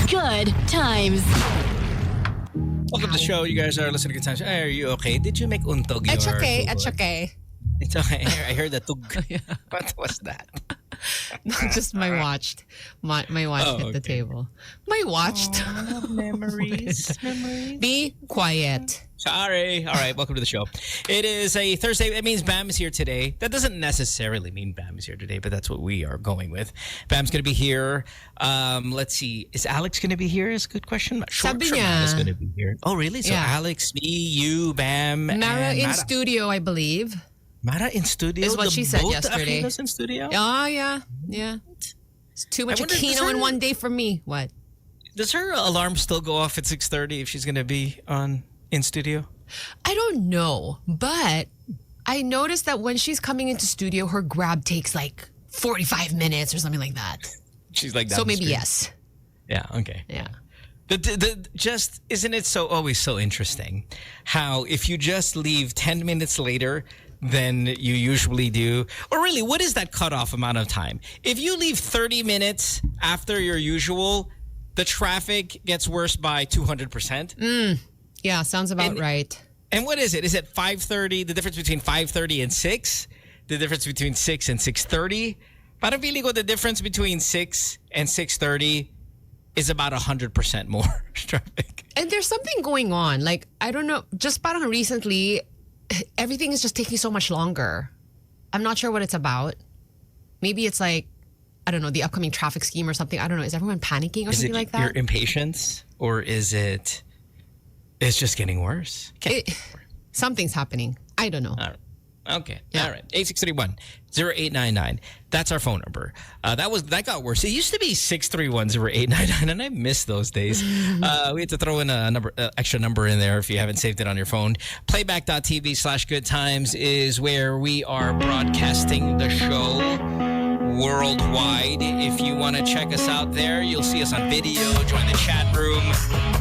Good times. Welcome to the show. You guys are listening to Good Times. Hey, are you okay? Did you make untog your It's okay. tugod? It's okay. It's okay. I heard the tug. What was that? Just my watch. My watch hit the table. My watched. Memories. Be quiet. Sorry. All right. Welcome to the show. It is a Thursday. That means Bam is here today. That doesn't necessarily mean Bam is here today, but that's what we are going with. Bam's going to be here. Let's see. Is Alex going to be here? Is a good question. Sabi niya. Is going to be here. Oh, really? So Yeah. Alex, me, you, Bam, Mara and in Mara. studio, I believe. Mara in studio? Is what she said both yesterday. Aquinos in studio? Oh, yeah. Yeah. It's too much I wonder, does Aquino in her- one day for me. What? Does her alarm still go off at 6:30 if she's going to be in studio? I don't know, but I noticed that when she's coming into studio, her grab takes like 45 minutes or something like that. She's like that. So maybe yes. Yeah, okay. Yeah. Just isn't it always so interesting how if you just leave 10 minutes later than you usually do, or really, what is that cutoff amount of time? If you leave 30 minutes after your usual, the traffic gets worse by 200%. Yeah, sounds about right. And what is it? Is it 5:30? The difference between 5:30 and 6? The difference between 6 and 6:30? Parang feeling ko the difference between 6 and 6:30 is about 100% more traffic. And there's something going on. Like, I don't know, just parang recently, everything is just taking so much longer. I'm not sure what it's about. Maybe it's like, I don't know, the upcoming traffic scheme or something. I don't know. Is everyone panicking or Is something it like that? your impatience, or is it's just getting worse? Something's happening. I don't know. All right. Okay. Yeah. All right. 8631-0899. That's our phone number. That got worse. It used to be 631-0899, and I miss those days. We had to throw in a extra number in there if you haven't saved it on your phone. Playback.tv/goodtimes is where we are broadcasting the show worldwide. If you want to check us out there, you'll see us on video. Join the chat room.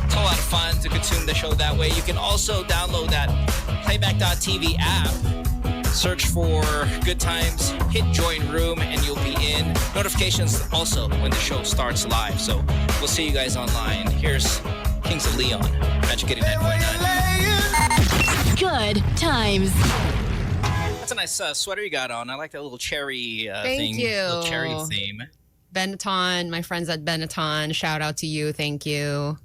It's a lot of fun to consume the show that way. You can also download that Playback.tv app. Search for Good Times, hit join room, and you'll be in. Notifications also when the show starts live. So we'll see you guys online. Here's Kings of Leon. Magic 89.9. Good times. That's a nice sweater you got on. I like that little cherry Thank thing. you. Little cherry theme. Benetton, my friends at Benetton, shout out to you. Thank you.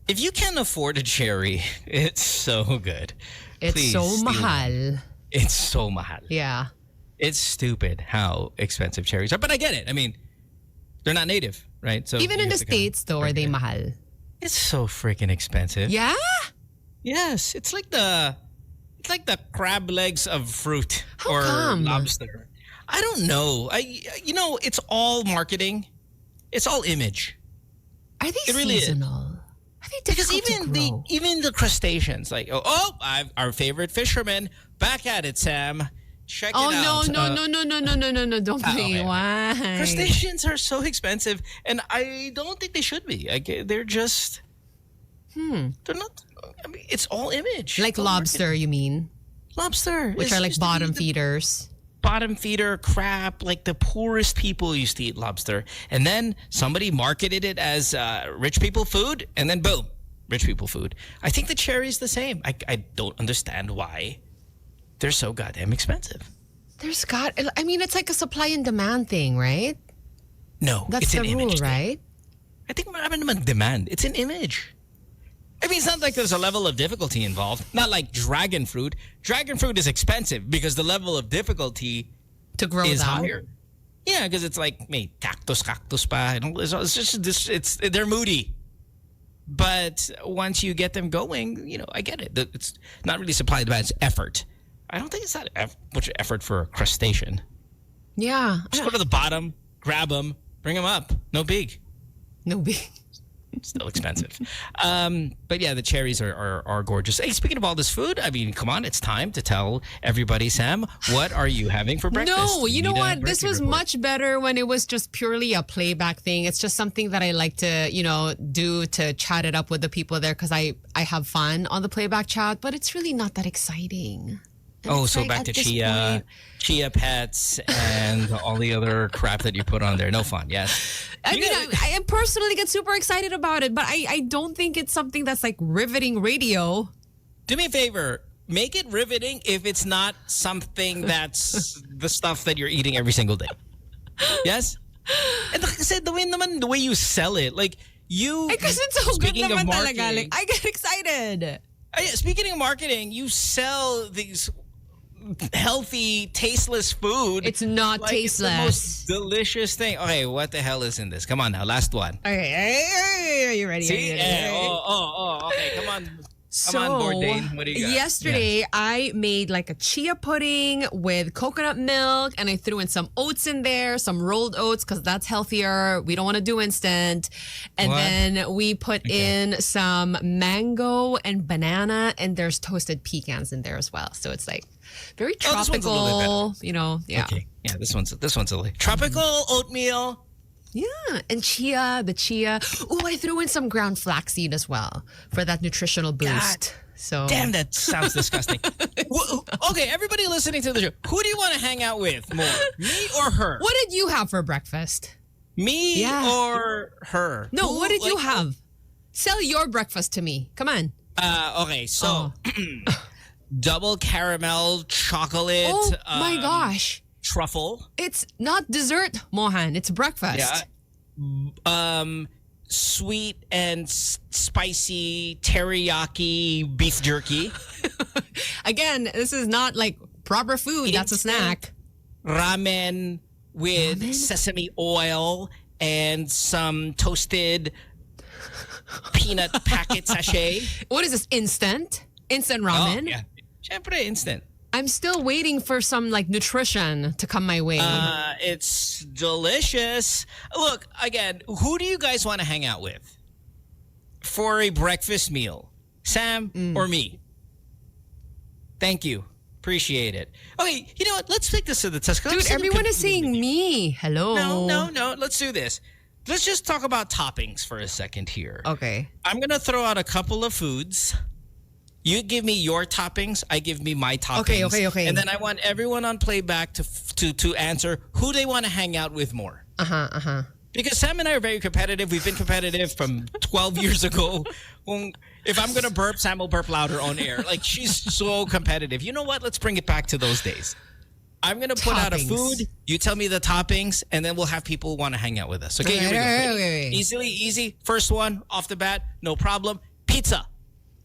If you can afford a cherry, it's so good. It's Please so steal mahal. It's so mahal. Yeah. It's stupid how expensive cherries are. But I get it. I mean, they're not native, right? So Even you in the have to kind of States, though, are they mahal? It's so freaking expensive. Yeah? Yes, it's like the crab legs of fruit How or come? lobster. I don't know. It's all marketing. It's all image. Are they It really is. seasonal? Are they Because difficult to grow? even the crustaceans, like our favorite fisherman back at it, Sam. Check Oh, it out. no. Don't be. okay. Why? Crustaceans are so expensive, and I don't think they should be. They're just. They're not. I mean, it's all image. Like It's all lobster, you mean? marketing. Lobster, Which are like bottom feeders. Bottom feeder, crap. Like the poorest people used to eat lobster, and then somebody marketed it as rich people food, and then boom, rich people food. I think the cherry's the same. I don't understand why they're so goddamn expensive. It's like a supply and demand thing, right? No, That's it's the an rule, image thing. right? I think marami naman demand. It's an image. I mean, it's not like there's a level of difficulty involved. Not like dragon fruit. Dragon fruit is expensive because the level of difficulty To grow is them. higher. Yeah, because it's like may cactus pa. It's just they're moody. But once you get them going, I get it. It's not really supply and demand. It's effort. I don't think it's that much effort for a crustacean. Yeah. Just go to the bottom, grab them, bring them up. No big. No big. Still expensive. But yeah, the cherries are gorgeous. Hey, speaking of all this food, I mean, come on, it's time to tell everybody, Sam, what are you having for breakfast? No, you know Need a what? This birthday was report. much better when it was just purely a playback thing. It's just something that I like to, do to chat it up with the people there because I have fun on the playback chat, but it's really not that exciting. And Oh, it's so like, back at to this chia, point- chia pets, and all the other crap that you put on there. No fun. Yes. I You mean, guys- I personally get super excited about it, but I don't think it's something that's like riveting radio. do me a favor. Make it riveting if it's not something that's the stuff that you're eating every single day. Yes? And kasi the way you sell it, like you... Because it's so good speaking of naman talaga. marketing, Like, I get excited. speaking of marketing, you sell these healthy, tasteless food. It's not like it's the tasteless. most delicious thing. Okay, what the hell is in this? Come on now, last one. Okay, are you ready? Are See? you ready? Okay, come on. So, Come on, Bourdain. What do you got? yesterday I made like a chia pudding with coconut milk, and I threw in some oats in there, some rolled oats because that's healthier. We don't want to do instant. And What? then we put in some mango and banana, and there's toasted pecans in there as well. So it's like very Oh, this one's a little bit tropical, you know. Yeah. Okay. Yeah, this one's a little tropical oatmeal. Yeah, and the chia. Oh, I threw in some ground flaxseed as well for that nutritional boost. So Damn, that sounds disgusting. Okay, everybody listening to the show, who do you want to hang out with more? Me or her? what did you have for breakfast? Me Yeah. or her? No, Who, what did you like- have? Sell your breakfast to me. Come on. Okay, so double caramel chocolate. Oh my gosh. Truffle. It's not dessert, Mohan. It's breakfast. Yeah. Sweet and spicy teriyaki beef jerky. Again, this is not like proper food. That's a Instant snack. Ramen with Ramen? sesame oil and some toasted peanut packet sachet. What is this? Instant? Instant ramen? Oh, yeah. Syempre, instant. I'm still waiting for some like nutrition to come my way. It's delicious. Look, again, who do you guys want to hang out with for a breakfast meal? Sam or me? Thank you. Appreciate it. Okay, you know what? Let's take this to the test. 'cause I'm Dude, still everyone is confused. saying me. Hello. No. Let's do this. Let's just talk about toppings for a second here. Okay. I'm going to throw out a couple of foods. You give me your toppings. I give me my toppings. Okay. And then I want everyone on playback to answer who they want to hang out with more. Because Sam and I are very competitive. We've been competitive from 12 years ago. If I'm going to burp, Sam will burp louder on air. Like, she's so competitive. You know what? Let's bring it back to those days. I'm going to put out a Toppings. food. You tell me the toppings, and then we'll have people want to hang out with us. Okay, here we go. Okay. Easy. First one, off the bat, no problem. Pizza.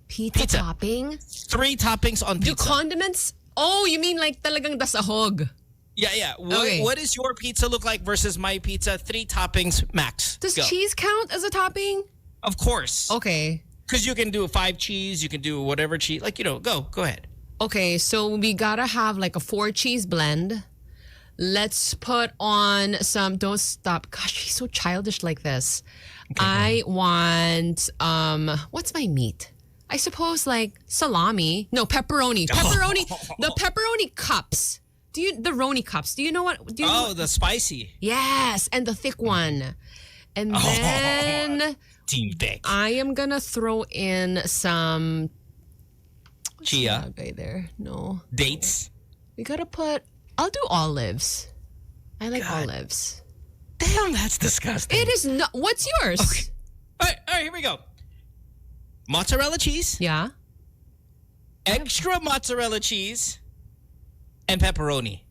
Pizza topping? 3 toppings on Do pizza. condiments? Oh, you mean like talagang dasahog? Yeah. Okay. What does your pizza look like versus my pizza? 3 toppings max. Does Go. cheese count as a topping? Of course. Okay. Because you can do 5 cheese. You can do whatever cheese. Like, go ahead. Okay, so we gotta have like a 4 cheese blend. Let's put on some. Don't stop. Gosh, she's so childish like this. I want what's my meat? I suppose like salami. No, pepperoni. Pepperoni. The pepperoni cups. The Roni cups? Do you know what? Do you know The spicy. Yes, and the thick one. And then Team thick. I am gonna throw in some Chia. okay there. No. Dates. We gotta put. I'll do olives. I like God. olives. Damn, that's disgusting. It is not. What's yours? Okay. All right, here we go. Mozzarella cheese, Yeah. extra mozzarella cheese, and pepperoni.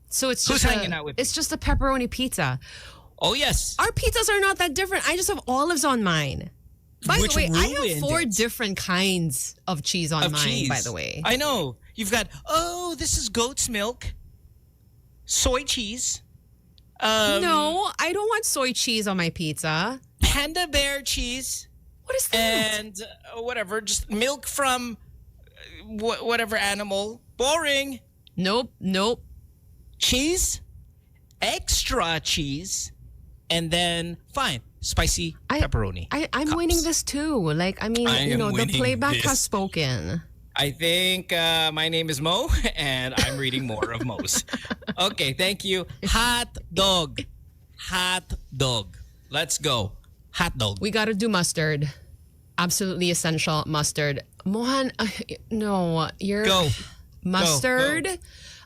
So it's Who's just hanging out with It's just a pepperoni pizza. Oh, yes. Our pizzas are not that different. I just have olives on mine. By Which the way, I ruined have 4 it. different kinds of cheese on Of mine. cheese. By the way, I know. You've got, this is goat's milk, soy cheese, no, I don't want soy cheese on my pizza. panda bear cheese, What is that? and whatever, just milk from whatever animal. Boring. Nope. Cheese, extra cheese, and then, fine, spicy pepperoni. I'm cups. winning this too. Like, I mean, I am the winning playback this. has spoken. I think my name is Mo, and I'm reading more of Mo's. Okay, thank you. Hot dog. Let's go. Hot dog. We got to do mustard. Absolutely essential mustard. Mohan, no, you're. Go. Mustard. Go.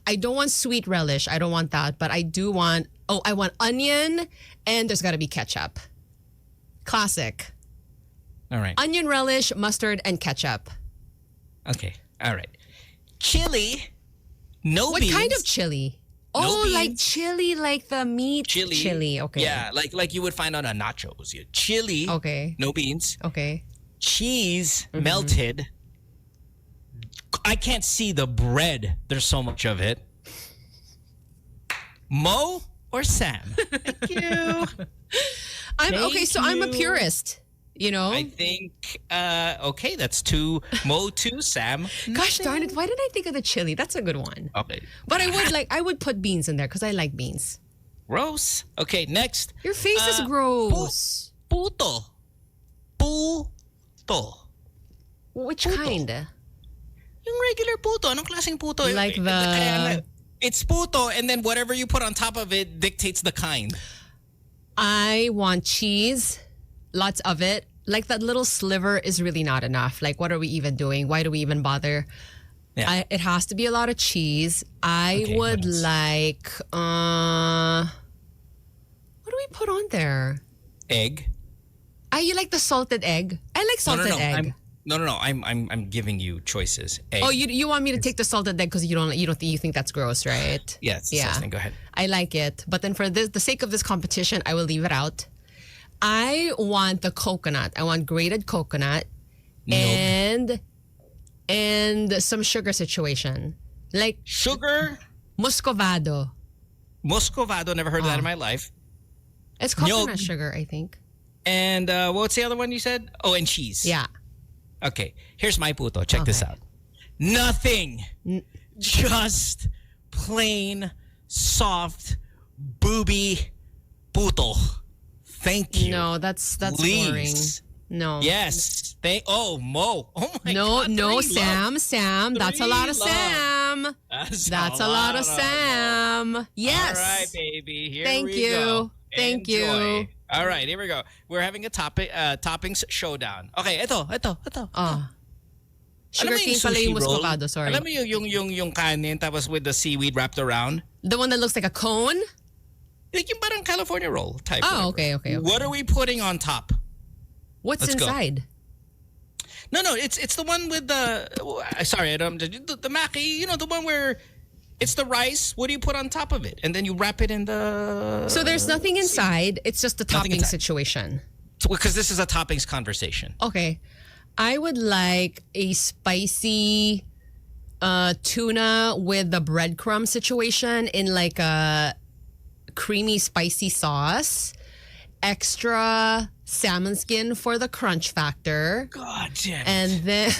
I don't want sweet relish. I don't want that. But I do want, I want onion, and there's got to be ketchup. Classic. All right. Onion relish, mustard, and ketchup. Okay. All right. Chili. No What beans. kind of chili? No beans. Like chili, like the meat chili. Okay. Yeah, like you would find on a nachos. Chili. Okay. No beans. Okay. Cheese melted. I can't see the bread. There's so much of it. Mo or Sam? Thank you. I'm a purist. You know? I think, okay, that's 2. Mo 2, Sam. Gosh darn it. Why did I think of the chili? That's a good one. Okay. But I would put beans in there because I like beans. Gross. Okay, next. Your face is gross. Puto. Puto. Which Puto. kind? Yung regular puto. Anong klaseng puto? Like the... It's puto, and then whatever you put on top of it dictates the kind. I want cheese. Lots of it. Like that little sliver is really not enough. Like, what are we even doing? Why do we even bother? Yeah. It has to be a lot of cheese. I would like, what do we put on there? Egg. You like the salted egg? I like salted egg. I'm giving you choices. Egg. Oh, you want me to take the salted egg because you think that's gross, right? Yeah, it's disgusting. Go ahead. I like it, but then for the sake of this competition, I will leave it out. I want the coconut. I want grated coconut and some sugar situation. Like sugar? Muscovado. Muscovado, never heard of that in my life. It's coconut sugar, I think. And what's the other one you said? Oh, and cheese. Yeah. Okay, here's my puto. Check this out. Nothing. Just plain, soft, booby puto. Thank you. No, that's Please. boring. No. Yes. Mo. Oh my God. No, Sam. That's a lot of Sam. That's a lot of Sam. Yes. All right, baby. Here Thank we you. go. Thank Enjoy. you. All right, here we go. We're having a toppings showdown. Okay, ito. Sugar cane pala yung muscovado, sorry. Alam mo yung kanin tapos with the seaweed wrapped around? The one that looks like a cone? Like yung parang California roll type. Oh, whatever. okay. What are we putting on top? What's Let's inside? Go. No, it's the one with the sorry, I don't the maki, you know, the one where it's the rice. What do you put on top of it? And then you wrap it in the... So there's nothing inside. It's just a topping situation. Because this is a toppings conversation. Okay. I would like a spicy tuna with the breadcrumb situation in like a creamy spicy sauce. Extra salmon skin for the crunch factor. God damn it.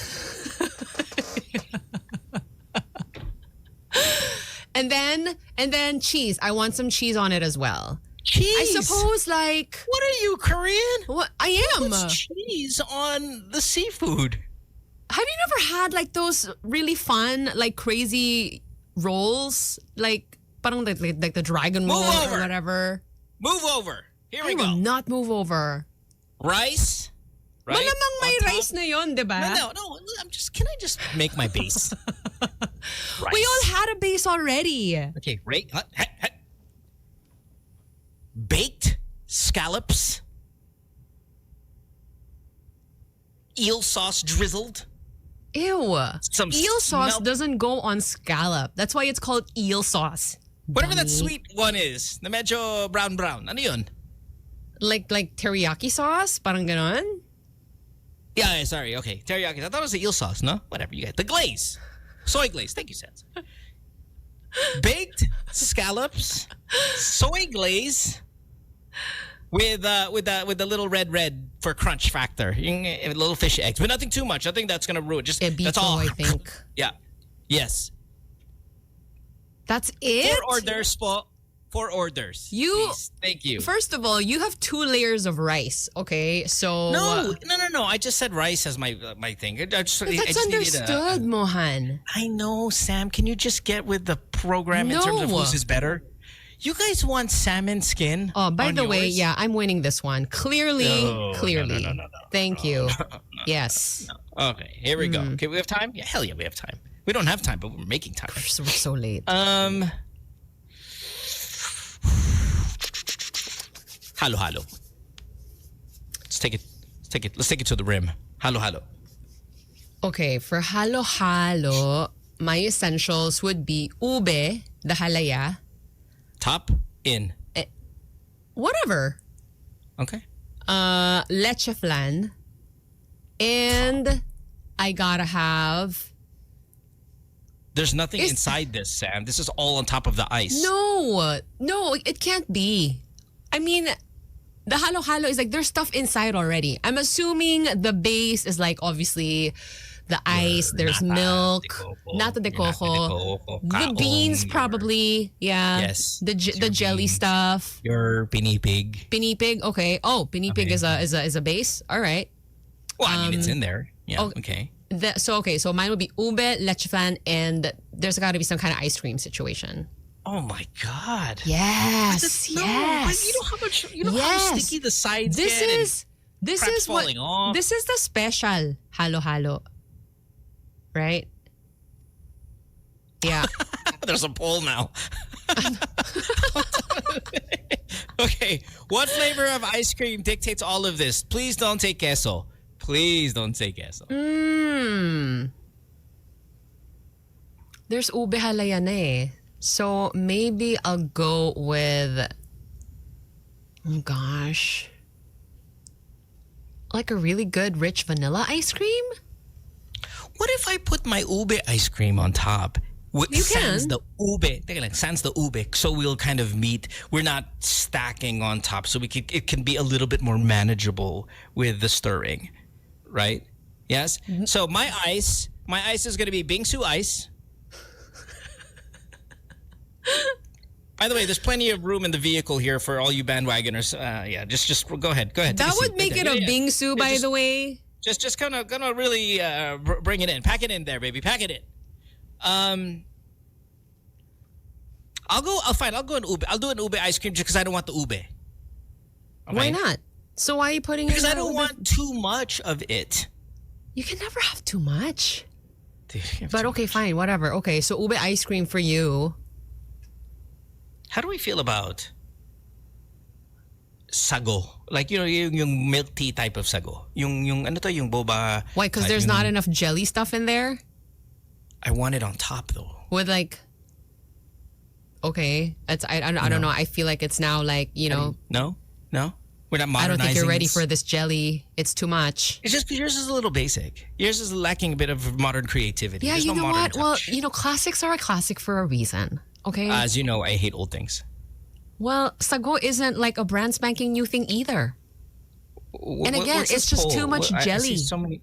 And then... And then cheese. I want some cheese on it as well. Cheese? I suppose like... What are you, Korean? What? I am. What's cheese on the seafood? Have you never had like those really fun, like crazy rolls? Like, parang like the dragon roll or whatever. Move over. Here we I go. will not move over. Rice. Right? Malamang may rice na yun, di ba? No. Can I just make my base? Rice. We all had a base already. Okay, right. Baked scallops. Eel sauce drizzled. Ew. Some eel sauce doesn't go on scallop. That's why it's called eel sauce. Whatever that Dummy. sweet one is. Na medyo brown. Ano yun? Like teriyaki sauce? Parang ganon? Yeah, sorry. Okay. Teriyaki. I thought it was the eel sauce, no? Whatever you get. The glaze. Soy glaze. Thank you, Sens. Baked scallops, soy glaze with the little red for crunch factor. Yung little fish eggs. But nothing too much. I think that's going to ruin. Just Ebito, that's all. I think. Yeah. Yes. That's it? 4 orders po. 4 orders. Please. Thank you. First of all, you have 2 layers of rice, okay? So No. I just said rice as my thing. that's understood, Mohan. I know, Sam. Can you just get with the program in terms of whose is better? You guys want salmon skin? Oh, by the way, yours? yeah, I'm winning this one. Clearly. No. Thank you. Yes. Okay, here we go. Okay, we have time? Yeah, hell yeah, we have time. We don't have time, but we're making time. We're so late. Halo. Let's take it to the rim. Halo. Okay, for halo, my essentials would be ube, the halaya. Top in. Whatever. Okay. Leche flan. And I gotta have... There's nothing inside this, Sam. This is all on top of the ice. No, it can't be. I mean, the halo is like there's stuff inside already. I'm assuming the base is like obviously the ice, there's milk, nata de coco, the beans probably, yeah. Yes. The jelly stuff. Your pinipig. Pinipig, okay. Oh, pinipig is a base. All right. Well, I mean, it's in there. Yeah, okay. So mine would be ube, leche flan, and there's got to be some kind of ice cream situation. Oh my God! Yes, but yes. But you know how much, how sticky the sides this get. This is falling off. This is the special halo, right? Yeah. There's a poll now. Okay, what flavor of ice cream dictates all of this? Please don't take queso. Please don't say queso. There's ube halaya na eh. So maybe I'll go with, oh gosh, like a really good rich vanilla ice cream? What if I put my ube ice cream on top? You sans can. the ube. Sans the ube. So we'll kind of meet. We're not stacking on top. So it can be a little bit more manageable with the stirring. Right? Yes? Mm-hmm. So my ice is going to be bingsu ice. By the way, there's plenty of room in the vehicle here for all you bandwagoners. Yeah, just go ahead. That would make it a bingsu, by the way. Just gonna really bring it in. Pack it in there, baby. Pack it in. I'll go an ube. I'll do an ube ice cream just because I don't want the ube. Okay? Why not? So why are you putting it in? Because I don't want too much of it. You can never have too much. Dude, but okay, fine, whatever. Okay, so ube ice cream for you. How do we feel about sago? Like, you know, yung milk tea type of sago. Yung boba. Why? Because there's not enough jelly stuff in there? I want it on top, though. With like... Okay. I don't know. I feel like it's now like, you know... No? We're not modernizing. I don't think you're ready for this jelly. It's too much. It's just because yours is a little basic. Yours is lacking a bit of modern creativity. Yeah, There's you no know modern what? touch. Well, you know, classics are a classic for a reason. Okay? As you know, I hate old things. Well, sago isn't like a brand spanking new thing either. And again, it's just too much jelly.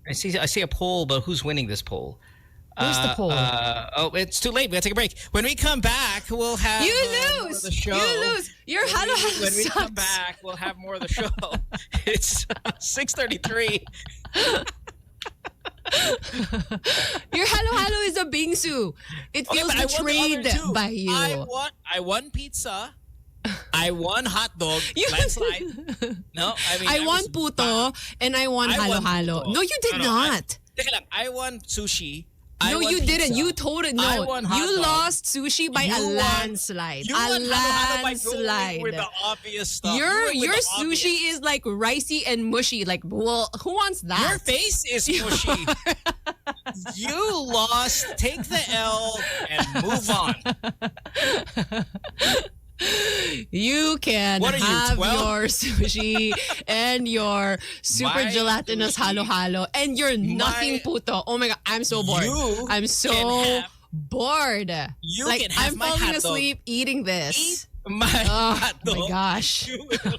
I see a poll, but who's winning this poll? Where's the poll? It's too late. We gotta take a break. When we come back, we'll have You more of lose. the show. You lose. Your halo halo When we sucks. come back, we'll have more of the show. It's 6:33. Your halo halo is a bingsu. It feels but I won the betrayed other two. by you. I won pizza. I won hot dog. Landslide. No, I won puto and I won halo halo. No, you did not. Teka lang, I won sushi. No, you didn't. You told it. I No, won hot you dog. lost sushi by a landslide. You A won halo-halo by going landslide. with the obvious stuff. Your You went with the sushi obvious. is like ricey and mushy. Like, well, who wants that? Your face is mushy. You lost. Take the L and move on. You can What are you, have 12? your sushi and your super My gelatinous sushi. halo-halo and your nothing puto. Oh my God, I'm so bored. You I'm can so have- bored. You like, can have I'm my falling hot dog. asleep eating this. Eat my Oh hot dog. my gosh. You will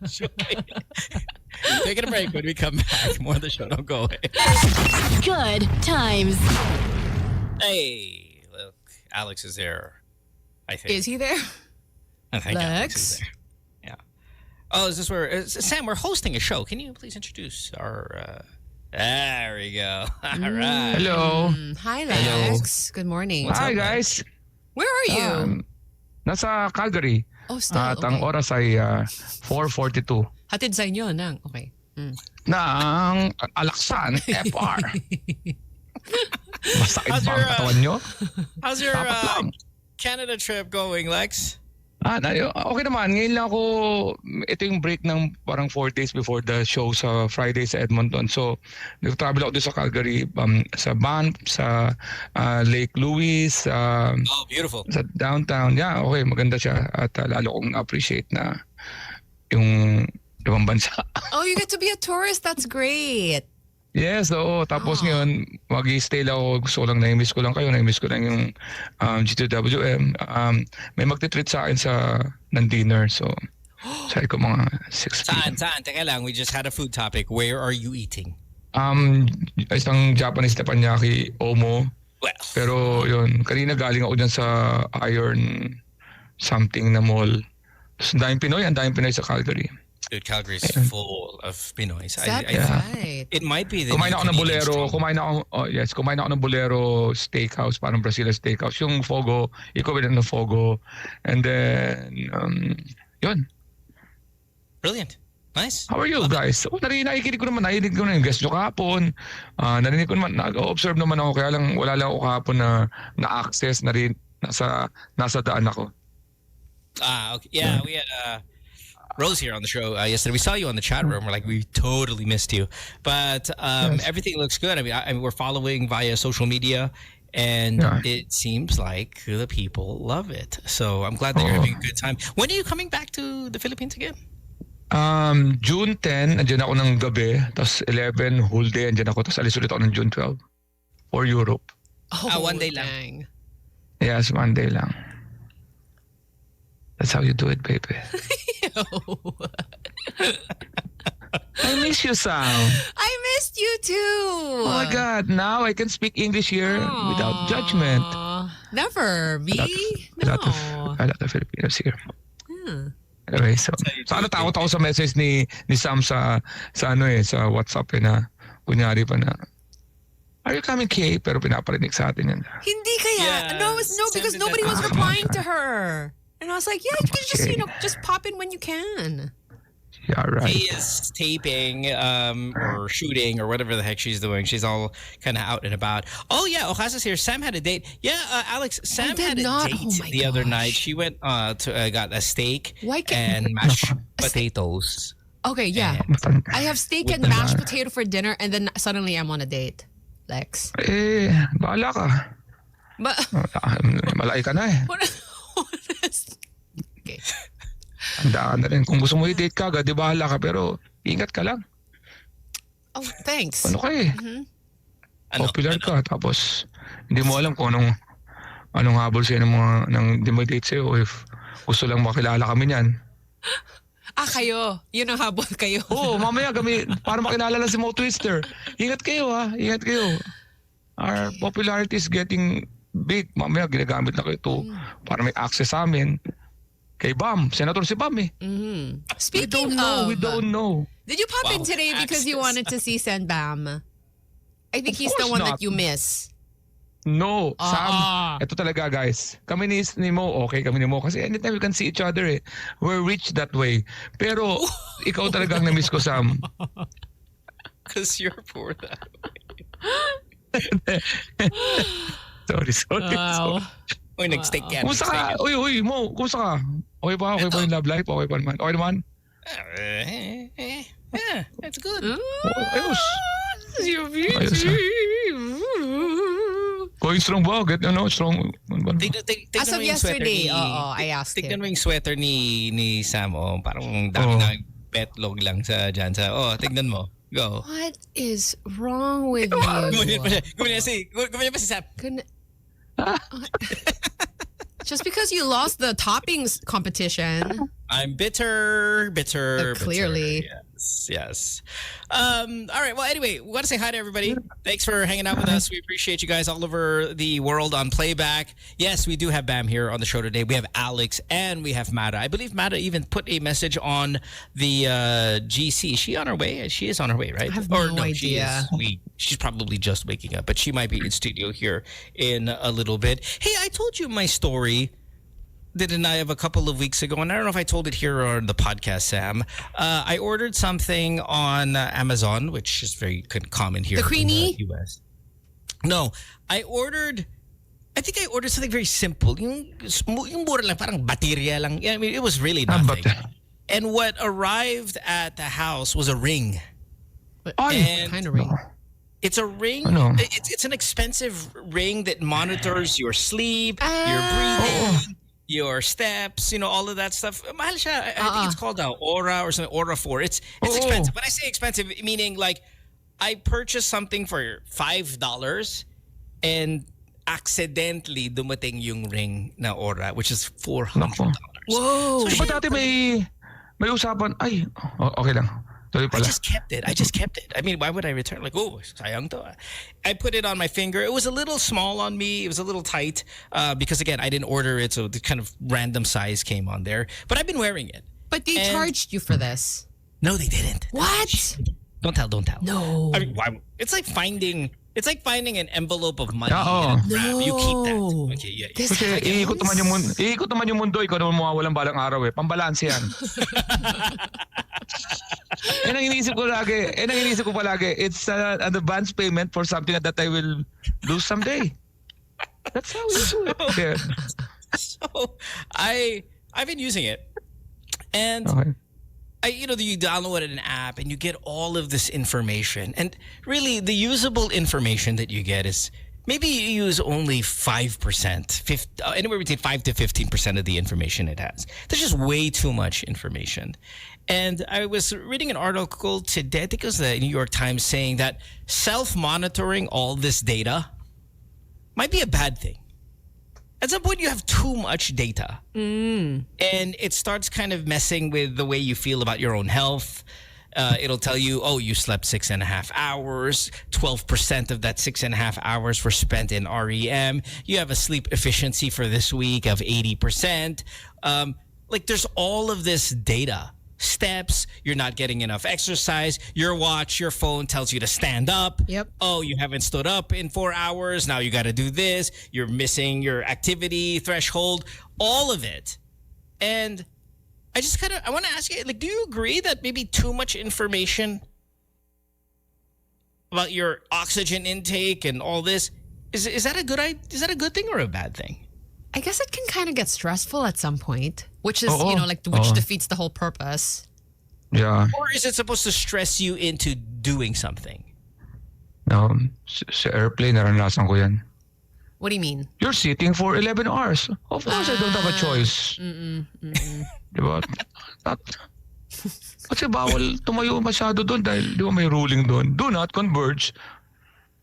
enjoy it. Taking a break. When we come back, more of the show. Don't go away. Good times. Hey, look, Alex is there. I think. Is he there? I think Alex Lex? is there. Yeah. Oh, is this where Sam? We're hosting a show. Can you please introduce our? There we go. All right. Hello. Hi, Lex. Good morning. Hi guys. Where are you? Nasa Calgary. Oh, still. At ang Okay. oras ay 4:42 Hatid sa inyo, nang. Okay. ng Alaksan, FR. Masakit How's ba your, ang katawan nyo? How's your Dapat lang. Canada trip going, Lex? Okay naman. Ngayon lang ako, ito yung break ng parang 4 days before the show sa Friday sa Edmonton. So, nag-travel ako doon sa Calgary, sa Banff, sa Lake Louise, Oh, beautiful. sa downtown. Yeah, okay, maganda siya. At lalo kong appreciate na yung ibang bansa. Oh, you get to be a tourist. That's great. Yes, oo. Tapos ngayon, mag-i-stay lang ako. Gusto ko lang, na-miss ko lang kayo. Na-miss ko lang yung G2WM. May magtitreat sa akin ng dinner. So, sabi ko mga 6 p.m. Saan? Teka lang, we just had a food topic. Where are you eating? Isang Japanese teppanyaki, Omo. Well, Pero yun, kanina galing ako dyan sa Iron something na mall. Tapos ang daming Pinoy sa Calgary. dude, Calgary is full of Pinoys. That's Yeah. right. It might be the Kumain new ako ng Canadian bolero. strong. Kumain ako ng bolero steakhouse, parang Brazilian steakhouse. Yung Fogo, equivalent ng Fogo. And then, yun. Brilliant. Nice. How are you guys? Narinig ko naman yung guest nyo kahapon. Narinig ko naman, nag-observe naman ako. Kaya lang, wala lang ako kahapon na-access na rin. Nasa daan ako. Okay. Yeah, we had Rose here on the show yesterday. We saw you on the chat room. We're like, we totally missed you. But everything looks good. I mean, we're following via social media, and it seems like the people love it. So I'm glad that you're having a good time. When are you coming back to the Philippines again? June 10, andyan ako ng gabi. Tapos 11, whole day, andyan ako. Tapos alis ulit ako ng June 12 for Europe. One day lang. dang. Yes, one day lang. That's how you do it, baby. I miss you, Sam. I missed you too. Oh my God, now I can speak English here without judgment. Never. Me? A lot of Filipinos here. Anyway, so takot ako sa message ni Sam sa WhatsApp na kunyari pa na, are you coming, Kay? Pero pinaparinig sa atin yan. Hindi kaya. Yeah, No, because send it nobody that- was replying to her. And I was like, yeah, you can just pop in when you can. Yeah, right. She is taping or shooting or whatever the heck she's doing. She's all kind of out and about. Oh, yeah. Okasa's here. Sam had a date. Yeah, Alex, Sam did had a not. date Oh my the other gosh. night. She went got a steak Why can't- and mashed potatoes. Okay, yeah. Matanda. I have steak and mashed potato for dinner, and then suddenly I'm on a date. Lex. Bahala ka. But Malaki ka na eh. what is... Okay. Handa ka na rin. Kung gusto mo i-date ka agad, di bahala ka. Pero ingat ka lang. Oh, thanks. Ano ka eh? Popular ka. Tapos hindi mo alam kung anong habol sa'yo ng hindi mo date sa'yo. O if gusto lang makilala kami niyan. Kayo. Yun ang habol kayo. Oo, mamaya para makilala lang si Mo Twister. Ingat kayo ha. Ingat kayo. Our popularity is getting big. Mamaya ginagamit na kayo to para may access sa amin. Kay Bam. Senator si Bam eh. Speaking We don't know. Did you pop in today because you wanted to see Sen Bam? I think he's the course one not. that you miss. No, Sam. Ito talaga guys. Kami ni Mo, okay kami ni Mo. Kasi anytime we can see each other eh. We're rich that way. Pero ikaw talaga ang na-miss ko, Sam. Because you're poor that Sorry. Wow. Uy, nag-steak yan. Kumusta ka? Uy, Mo, kumusta ka? Okay ba? Okay ba yung love life? Okay pa naman? Okay naman? Yeah, it's good. Ayos. Ayos. Going strong ba? Strong. As of yesterday, I asked Tignan him. mo yung sweater ni Sam. Parang dami na petlog lang tignan mo. Go. What is wrong with Gumanyan you? pa si Sam. Just because you lost the toppings competition. I'm bitter. Clearly. Yes. All right. Well, anyway, we want to say hi to everybody. Thanks for hanging out with us. We appreciate you guys all over the world on playback. Yes, we do have Bam here on the show today. We have Alex and we have Mata. I believe Mata even put a message on the GC. Is she on her way? She is on her way, right? I have no idea. She's probably just waking up, but she might be in studio here in a little bit. Hey, I told you my story, didn't I, of a couple of weeks ago? And I don't know if I told it here or on the podcast, Sam. I ordered something on Amazon, which is very common here The in Queenie? the US. No, I think I ordered something very simple. Yung mura lang, parang baterya lang. Yeah, I mean, it was really nothing. And what arrived at the house was a ring. What kind of ring? It's a ring. It's an expensive ring that monitors your sleep, your breathing, your steps, all of that stuff. Mahal siya. I think it's called Aura or something, Aura 4. It's expensive. When I say expensive, meaning like I purchased something for $5 and accidentally dumating yung ring na Aura, which is $400. Whoa. So, dati may usapan, ay, okay lang. I just kept it. I mean, why would I return? Like, sayang to. I put it on my finger. It was a little small on me. It was a little tight because, again, I didn't order it, so the kind of random size came on there. But I've been wearing it. But they charged you for this. No, they didn't. What? Don't tell. No. I mean, why? It's like finding an envelope of money. No. You keep that. Okay, yeah. Kasi iikot naman yung mundo, ikaw naman mawawalan balang araw eh. Pambalanse yan. Yan ang iniisip ko palagi. It's an advance payment for something that I will lose someday. That's how we do it. Yeah. So I've been using it, and you download an app and you get all of this information, and really the usable information that you get is maybe you use only 5%, anywhere between 5 to 15% of the information it has. There's just way too much information. And I was reading an article today, I think it was the New York Times, saying that self-monitoring all this data might be a bad thing. At some point, you have too much data. And it starts kind of messing with the way you feel about your own health. It'll tell you, you slept 6.5 hours. 12% of that 6.5 hours were spent in REM. You have a sleep efficiency for this week of 80%. There's all of this data. Steps, you're not getting enough exercise. Your watch, your phone tells you to stand up. Yep. Oh, you haven't stood up in 4 hours. Now you got to do this. You're missing your activity threshold. All of it. And I want to ask you, do you agree that maybe too much information about your oxygen intake and all this is that a good thing or a bad thing? I guess it can kind of get stressful at some point, which is, which defeats the whole purpose. Yeah. Or is it supposed to stress you into doing something? No, sa airplane, naranasan ko yan. What do you mean? You're sitting for 11 hours. Of course, I don't have a choice. Diba? Kasi bawal tumayo masyado doon dahil di ba may ruling doon. Do not converge.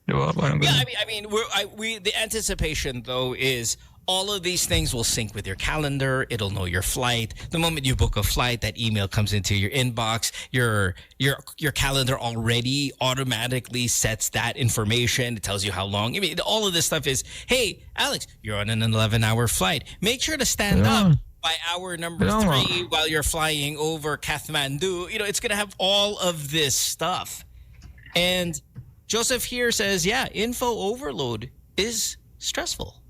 Diba? Parang yeah, I mean, the anticipation though is all of these things will sync with your calendar. It'll know your flight. The moment you book a flight, that email comes into your inbox. Your calendar already automatically sets that information. It tells you how long. I mean, all of this stuff is, hey, Alex, you're on an 11-hour flight. Make sure to stand up by hour number 3 while you're flying over Kathmandu. It's going to have all of this stuff. And Joseph here says, yeah, info overload is stressful.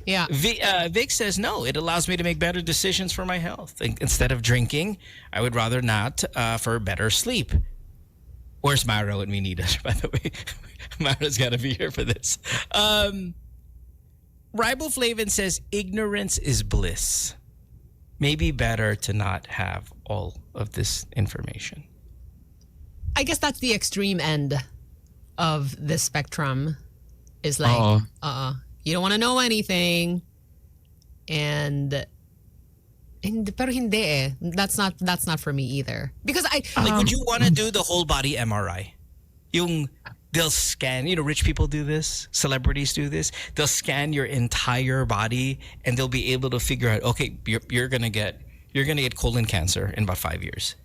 Yeah. Vic says, no, it allows me to make better decisions for my health. Instead of drinking, I would rather not for better sleep. Where's Mara when we need her, by the way? Mara's got to be here for this. Riboflavin says, ignorance is bliss. Maybe better to not have all of this information. I guess that's the extreme end of this spectrum. Is like, you don't want to know anything, and pero hindi eh. That's not for me either. Because would you want to do the whole body MRI? They'll scan. Rich people do this. Celebrities do this. They'll scan your entire body, and they'll be able to figure out, okay, you're gonna get colon cancer in about 5 years.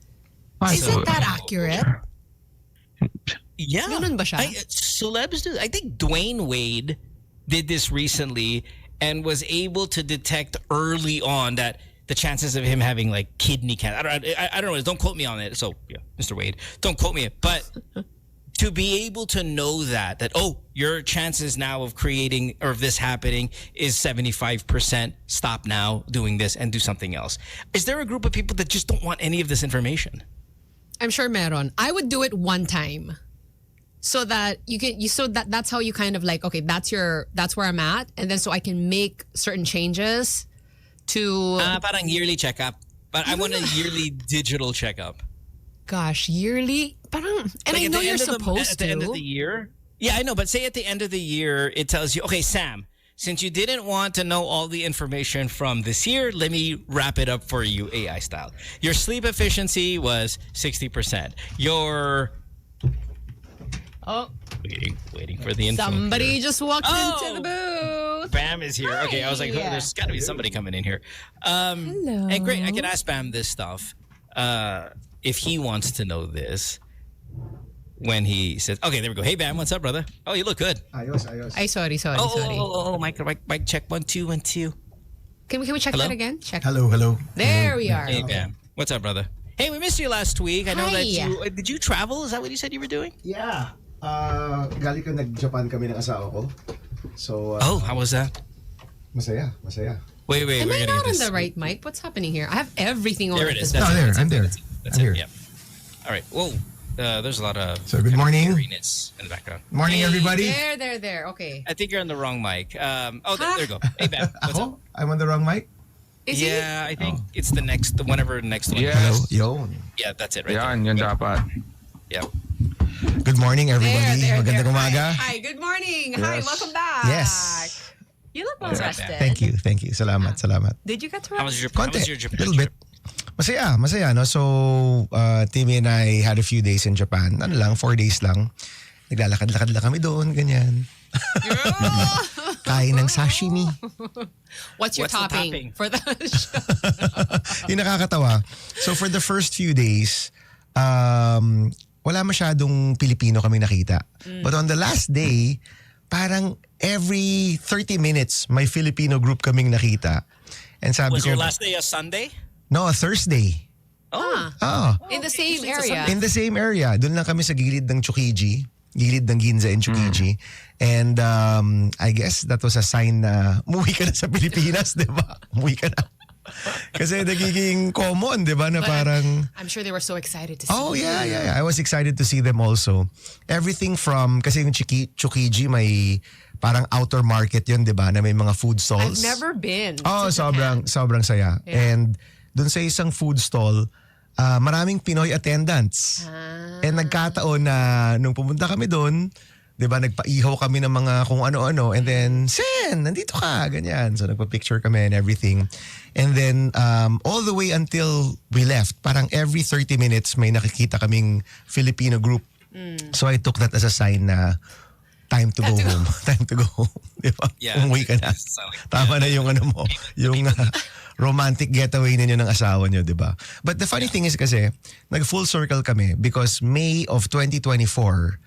Isn't that accurate? Yeah. Ganun ba siya? Celebs do. I think Dwayne Wade did this recently and was able to detect early on that the chances of him having like kidney cancer. I don't know. Don't quote me on it. So, yeah, Mr. Wade, don't quote me. But to be able to know that your chances now of creating or of this happening is 75%. Stop now doing this and do something else. Is there a group of people that just don't want any of this information? I'm sure meron. I would do it one time. so that that's how you kind of like, okay, that's where I'm at, and then so I can make certain changes to parang yearly checkup. But I want a yearly digital checkup. Gosh, yearly? Parang, and Like I know you're supposed at the end of the year. Yeah, I know, but say at the end of the year, it tells you, okay, Sam, since you didn't want to know all the information from this year, let me wrap it up for you AI style. Your sleep efficiency was 60%. Your... Oh. Waiting for the info. Somebody just walked into the booth. Bam is here. Hi. Okay, I was like, oh, there's got to be somebody coming in here. Hello. And great, I can ask Bam this stuff if he wants to know this when he says, okay, there we go. Hey, Bam, what's up, brother? Oh, you look good. Ayos. Ay, sorry. Mic check, 1 2 1 2. Can we check Hello? that again? Check. Hello. There we are. Hey, Bam. What's up, brother? Hey, we missed you last week. I know Hi. that you... Did you travel? Is that what you said you were doing? Yeah. Galing ko nag-Japan kami ng asawa ko. So, How was that? masaya. Wait, Am we're I going to not get on this. the right mic? What's happening here? I have everything on. There it at is. this That's point. it. I'm there. That's I'm it. here. Yeah. All right. Whoa. There's a lot of... So, good morning. Greenness in the background. Morning, everybody. There. Okay. I think you're on the wrong mic. There you go. Hey, Bam. What's up? I'm on the wrong mic? Is Yeah, I think it's the next, whenever next one. Yes. Hello. Yo. Yeah, that's it right Yan dapat. there. Yeah. Good morning, he? everybody. There. Magandang umaga. Hi. Good morning. Hi. Yes. Welcome back. Yes. You look well What's up, rested. man? Thank you. Salamat. Did you get to How rest? was your Japan Little bit. trip? Masaya, no? So, Timmy and I had a few days in Japan. 4 days lang. Naglalakad-lakad lang kami doon, ganyan. Kain ng sashimi. What's your What's the topping topping? for the show? Yung nakakatawa. So for the first few days, wala masyadong Pilipino kami nakita. But on the last day, parang every 30 minutes, may Filipino group kaming nakita. And sabi Was ko, your last day a Sunday? no, a Thursday. Oh. Oh, In the same Usually it's a area. in the same area. Doon lang kami sa gilid ng Chukiji. Gilid ng Ginza and Chukiji. And I guess that was a sign na umuwi ka na sa Pilipinas, di ba? Umuwi ka na. Kasi nagiging common, di ba? Na parang... I'm sure they were so excited to see Oh, you. yeah. I was excited to see them also. Everything from... Kasi yung Chukiji may parang outer market yun, di ba? Na may mga food I've stalls. never been. Oh, to Japan. sobrang saya. Yeah. And dun sa isang food stall, maraming Pinoy attendants. And nagkataon na nung pumunta kami doon, 'di ba, nagpaihaw kami ng mga kung ano-ano, and then, Sen, nandito ka, ganyan. So nagpa-picture kami and everything. And then all the way until we left, parang every 30 minutes may nakikita kaming Filipino group. So I took that as a sign na time to go home. Time to go home. Di ba? Yeah. Umuwi ka na. Tama na yung ano mo. Yung romantic getaway ninyo ng asawa nyo, di ba? But the funny thing is kasi, nag-full circle kami because May of 2024,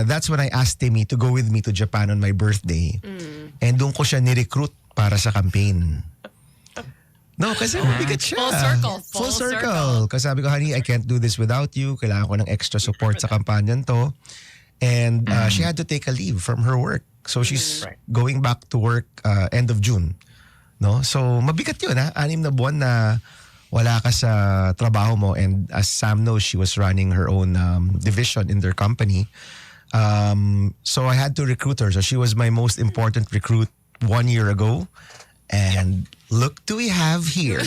that's when I asked Timmy to go with me to Japan on my birthday. And doon ko siya ni-recruit para sa campaign. No, kasi mabigat siya. Full circle. Full circle. Kasi sabi ko, honey, I can't do this without you. Kailangan ko ng extra support sa kampanyan to. And she had to take a leave from her work. So she's going back to work end of June. No? So mabigat yun, ha? 6 na buwan na wala ka sa trabaho mo. And as Sam knows, she was running her own division in their company. So I had to recruit her. So she was my most important recruit 1 year ago. And look do we have here.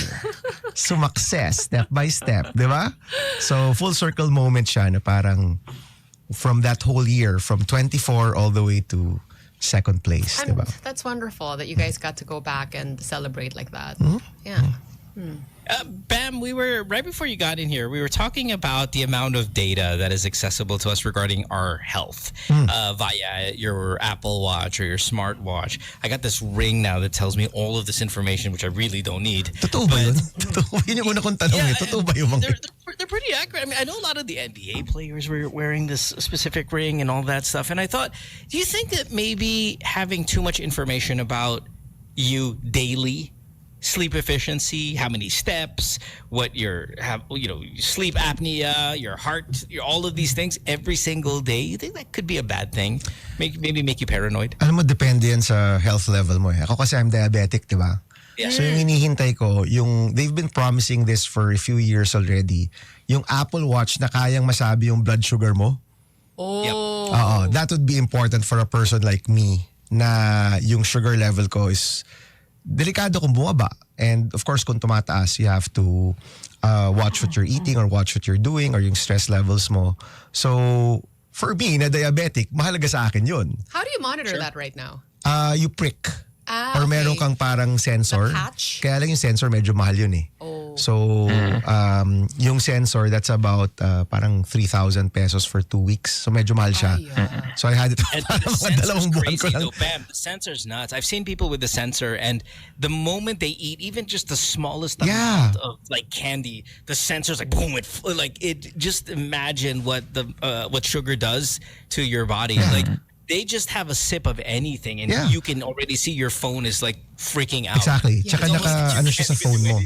Sumakses step by step, di ba? So full circle moment siya na parang from that whole year, from 24 all the way to second place, di ba? That's wonderful that you guys got to go back and celebrate like that. Yeah. Bam, we were right before you got in here. We were talking about the amount of data that is accessible to us regarding our health via your Apple Watch or your smartwatch. I got this ring now that tells me all of this information, which I really don't need. Totoo ba yun? Totoo. Yun yung una kong tanong eh. Totoo ba yung mga... They're pretty accurate. I mean, I know a lot of the NBA players were wearing this specific ring and all that stuff. And I thought, do you think that maybe having too much information about you daily, sleep efficiency, how many steps, what sleep apnea, your heart, all of these things every single day, you think that could be a bad thing? Maybe make you paranoid? Alam mo, depende yan sa health level mo eh. Ako kasi I'm diabetic, di ba? Yeah. So yung hinihintay ko, they've been promising this for a few years already. Yung Apple Watch na kayang masabi yung blood sugar mo. Oh. That would be important for a person like me na yung sugar level ko is delikado kung bumaba. And of course, kung tumataas, you have to watch what you're eating or watch what you're doing or yung stress levels mo. So, for me, na diabetic, mahalaga sa akin yun. How do you monitor that right now? You prick. Or okay. meron kang parang sensor. The patch? Kaya lang yung sensor medyo mahal yun eh. Oh. So, yung sensor, that's about parang 3,000 pesos for 2 weeks. So, medyo mahal siya. So, I had it And parang the mga sensor's dalawang buwan ko crazy lang. though, Bam. The sensor's nuts. I've seen people with the sensor, and the moment they eat, even just the smallest amount of like candy, the sensor's like boom. It just imagine what what sugar does to your body. Like they just have a sip of anything, and you can already see your phone is like freaking out. Exactly. Tsaka ano siya sa phone mo.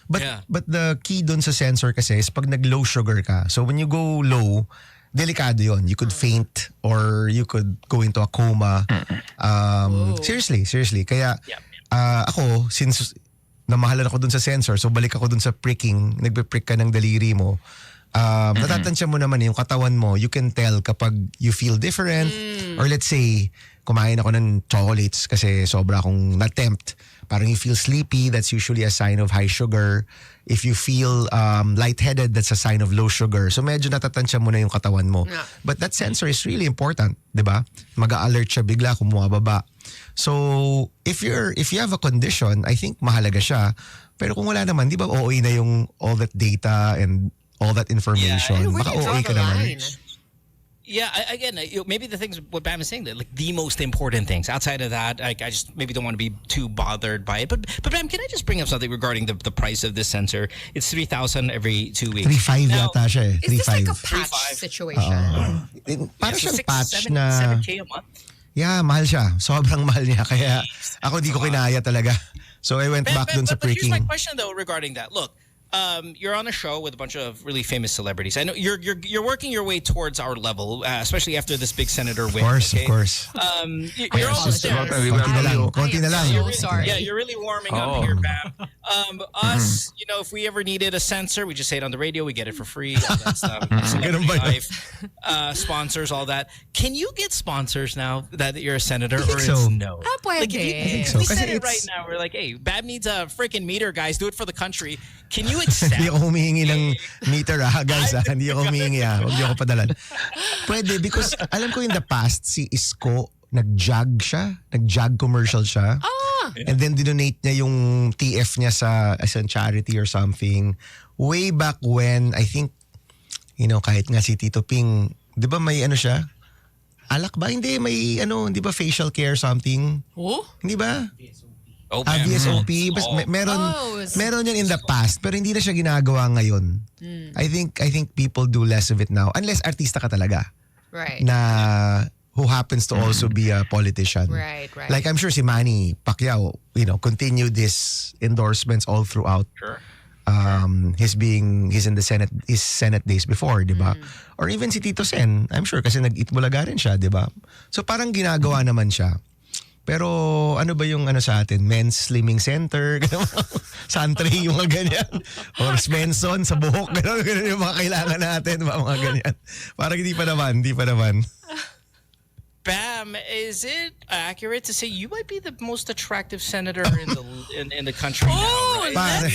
But the key dun sa sensor kasi is pag nag-low sugar ka. So when you go low, delikado yon. You could faint or you could go into a coma. Seriously. Kaya ako, since namahalan ako dun sa sensor, so balik ako dun sa pricking, nagpe-prick ka ng daliri mo, natatansya mo naman yung katawan mo, you can tell kapag you feel different or let's say, kumain ako ng chocolates kasi sobra akong na-tempt. Parang you feel sleepy, that's usually a sign of high sugar. If you feel lightheaded, that's a sign of low sugar. So medyo natatansya mo na yung katawan mo. Yeah. But that sensor is really important, di ba? Mag-a-alert siya bigla kung bumababa. So if you have a condition, I think mahalaga siya. Pero kung wala naman, di ba OA na yung all that data and all that information? Where Baka do you draw OA the ka naman. line? Yeah, again, maybe the things what Bam is saying, that like the most important things. Outside of that, I just maybe don't want to be too bothered by it. But Bam, can I just bring up something regarding the price of this sensor? It's 3,000 every 2 weeks. 3.5 Now, yata siya eh. Is this like a 3.5. patch situation? Parang so siyang patch 7K na... a month. Yeah, mahal siya. Sobrang mahal niya. Kaya ako di ko kinaya talaga. So I went back dun sa But here's pricking. my question though regarding that. Look, you're on a show with a bunch of really famous celebrities. I know you're working your way towards our level, especially after this big senator win. Of okay? course. You're almost there. Konti na lang. So sorry. Yeah, you're really warming up here, Bam. Us, if we ever needed a sensor, we just say it on the radio. We get it for free. All that stuff. Celebrity life, sponsors, all that. Can you get sponsors now that you're a senator, or so. it's no? Pwede. so. We Kasi said it it's- right now. We're like, hey, Bab needs a freaking meter, guys. Do it for the country. Can you accept? Hindi ako humihingi ng meter guys. Hindi ako humihingi Huwag niyo ako padalan. Pwede because alam ko in the past si Isko nag-jog siya. Nag-jog commercial siya. And then dinonate niya yung TF niya as a charity or something. Way back when, I think, kahit nga si Tito Ping, di ba may ano siya? Alak ba? Hindi, may di ba facial care something? Oh? Hindi ba? VSOP. VSOP. Meron yan in the past pero hindi na siya ginagawa ngayon. I think people do less of it now unless artista ka talaga. Right. Na who happens to also be a politician. Right. Like I'm sure si Manny Pacquiao, continued his endorsements all throughout. Sure. He's in the Senate days before, di ba? Or even si Tito Sen, I'm sure kasi nag-Itbulaga rin siya, di ba? So parang ginagawa naman siya. Pero ano ba yung sa atin? Men's Slimming Center, Santry, yung mga ganyan. Or Svensson sa buhok, ganyan yung mga kailangan natin, mga ganyan. Parang hindi pa naman. Bam, is it accurate to say you might be the most attractive senator in the country now, right? Pare,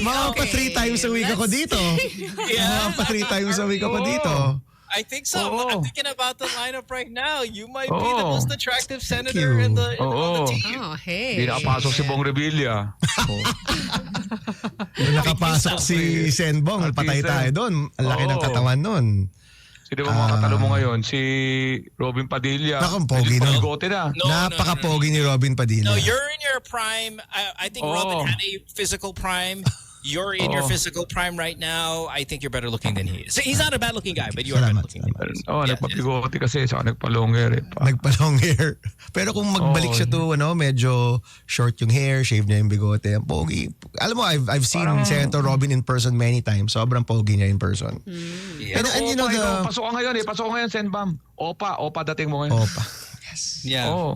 mga pa 3 times a week ako dito. Mga pa 3 times a week ako dito. I think so. I'm thinking about the lineup right now. You might be the most attractive senator you. on the team. Oh, hey. Hindi nakapasok si Bong Revilla. Nung nakapasok si Senbong, patay tayo doon. Ang laki ng katawan nun. Sino ba mga katalo mo ngayon? Si Robin Padilla. Nakang pogi na. Bigote na. Napaka-pogi ni Robin Padilla. No, you're in your prime. I think Robin had a physical prime. You're in your physical prime right now. I think you're better looking than he is. So he's not a bad looking guy, but you are better looking. Nagpabigote kasi saka nagpa-long hair. Nagpa-long hair. Pero kung magbalik siya to, medyo short yung hair, shave niya yung bigote, ang pogi. Alam mo, I've seen Senator Robin in person many times. Sobrang pogi niya in person. Yeah. Pasok ka ngayon Sen Bam. Opa dating mo ngayon. Opa. Yes. Yeah.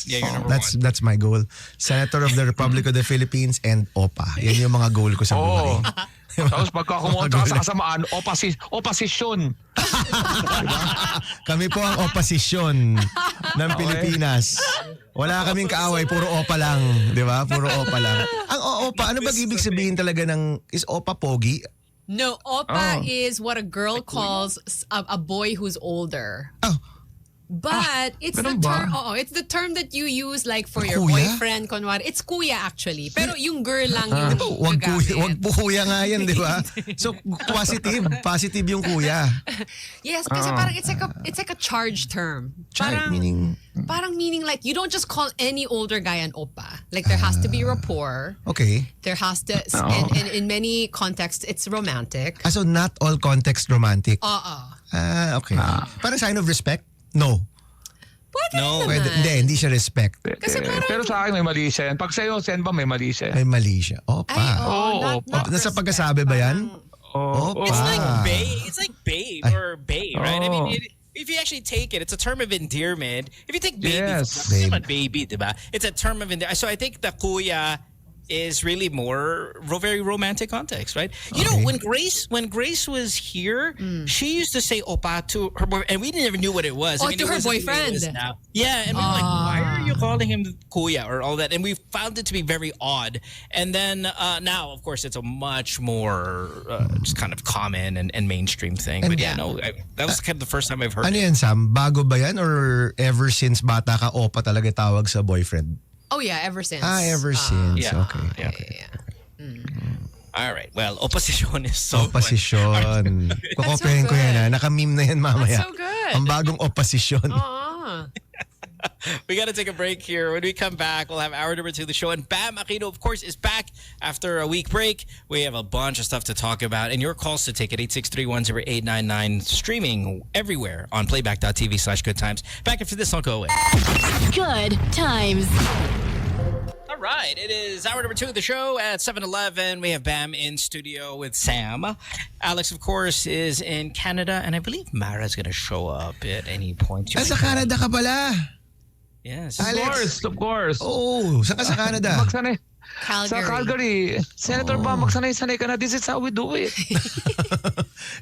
Yeah, you're number That's one. that's my goal. Senator of the Republic of the Philippines and OPA. Yan yung mga goal ko sa buhay. Tapos pagka kumontra sa kasamaan, opposition. Kami po ang oposisyon ng Pilipinas. Wala kaming kaaway, puro OPA lang. Di ba? Puro OPA lang. Ang OPA, ano ba ibig sabihin talaga ng, is OPA pogi? No, Opa is what a girl calls a boy who's older. Oh, But it's the ganun ba? term. It's the term that you use like for your Kuya? boyfriend, kunwari. It's kuya actually. Pero yung girl lang yung wag gagamit. po kuya nga yan, di ba? So, positive yung kuya. Yes, kasi parang it's like a charged term. Char, meaning, Parang meaning like you don't just call any older guy an oppa. Like there has to be rapport. okay. There has to, and in many contexts, it's romantic. So, not all context romantic. Okay. Parang sign of respect? No. Pwede No. naman. Hindi siya respect. Kasi parang- Pero sa akin may mali siya yan. Pag sa'yo, Sen ba may mali siya? May mali siya. Opa. Ay, not Nasa respect. pagkasabi ba yan? Oh, Opa. It's like babe. It's like babe or babe, right? I mean, Oh. if you actually take it, it's a term of endearment. If you take baby, Yes. it's not baby, diba? It's a term of endearment. So I think the kuya is really more very romantic context, right? You know, when Grace was here, she used to say opa to her boyfriend, and we never knew what it was. Oh, I mean, to it her wasn't the way it is boyfriend. now. Yeah, and we were like, why are you calling him kuya or all that? And we found it to be very odd. And then now, of course, it's a much more just kind of common and mainstream thing. And But yeah, no, that was kind of the first time I've heard Ano it. yan, Sam? Bago ba yan? Or ever since bata ka, opa talaga tawag sa boyfriend? Oh yeah, ever since. Ever since. yeah. Okay. All right. Well, opposition is so Opposisyon. Kukopihin ko yan, ha? Naka-meme na yan mamaya. That's so good. Ang bagong opposisyon. We got to take a break here. When we come back, we'll have hour number 2 of the show. And Bam Aquino, of course, is back after a week break. We have a bunch of stuff to talk about. And your calls to take at 863-10899, streaming everywhere on playback.tv/goodtimes. Back after this, I'll go away. Good times. All right. It is hour number 2 of the show at 7-Eleven. We have Bam in studio with Sam. Alex, of course, is in Canada. And I believe Mara's going to show up at any point. Sa Canada ka pala. Yes. Of course. Oh, saan ka sa Canada? Magsanay. Calgary. Sa Calgary. Senator ba, magsanay-sanay ka na. This is how we do it.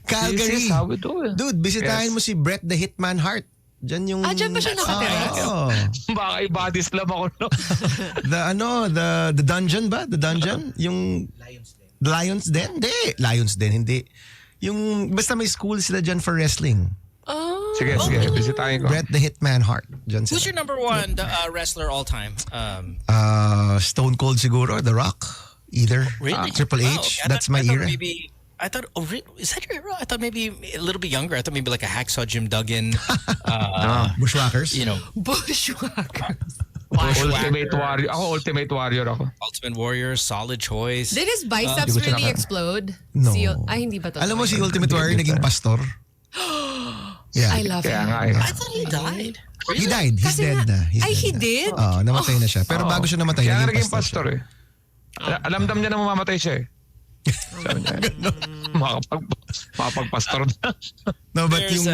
Calgary. This is how we do it. Dude, bisitahin Yes. mo si Bret the Hitman Hart. Diyan yung... Diyan ba siya nakatira? Oo. Baka i-body slam ako, no? The dungeon ba? The dungeon? Yung... Lions Den? Lions Den, hindi. Yung... Basta may school sila dyan for wrestling. Sige, bisitahin ko. Bret the Hitman Hart. Dyan Who's sila. your number one wrestler all time? Stone Cold siguro, The Rock. Either. Really? Triple Wow, H. okay. That's my era. Is that your era? I thought maybe a little bit younger. I thought maybe like a Hacksaw Jim Duggan. Bushwhackers. You know, Bushwhackers. Ultimate Warrior. Ako, Ultimate Warrior ako. Ultimate Warrior, solid choice. Did his biceps Hindi ko siya really naka- explode? No. Hindi ba to? Alam mo si Ultimate Warrior naging pastor? Yeah. I love Kaya him. nga eh. I thought he died. He died. He's Kasi dead nga- na. He's Ay, dead he na. did? Oo, namatay na siya. Pero bago siya namatay, Kaya nga naging naging pastor pastor siya. eh. Alamdam niya na mamamatay siya eh. Sabi niya, makapagpastor na. No, but There's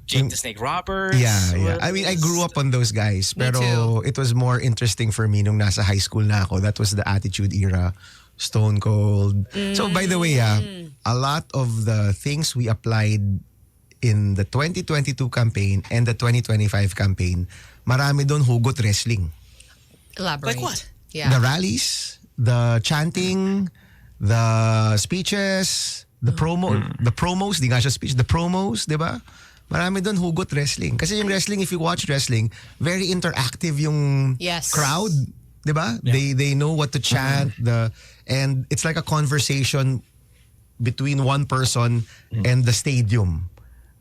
Jake the Snake Roberts. Yeah. I mean, I grew up on those guys. Me Pero too. it was more interesting for me nung nasa high school na ako. That was the Attitude Era. Stone Cold. So, by the way, a lot of the things we applied in the 2022 campaign and the 2025 campaign, marami doon hugot wrestling. Elaborate. Like what? Yeah. The rallies, the chanting, the speeches, the promos, di nga siya speech, the promos, di ba? Marami doon hugot wrestling. Kasi yung wrestling, if you watch wrestling, very interactive yung Yes. crowd, di ba? They know what to chant, and it's like a conversation between one person and the stadium,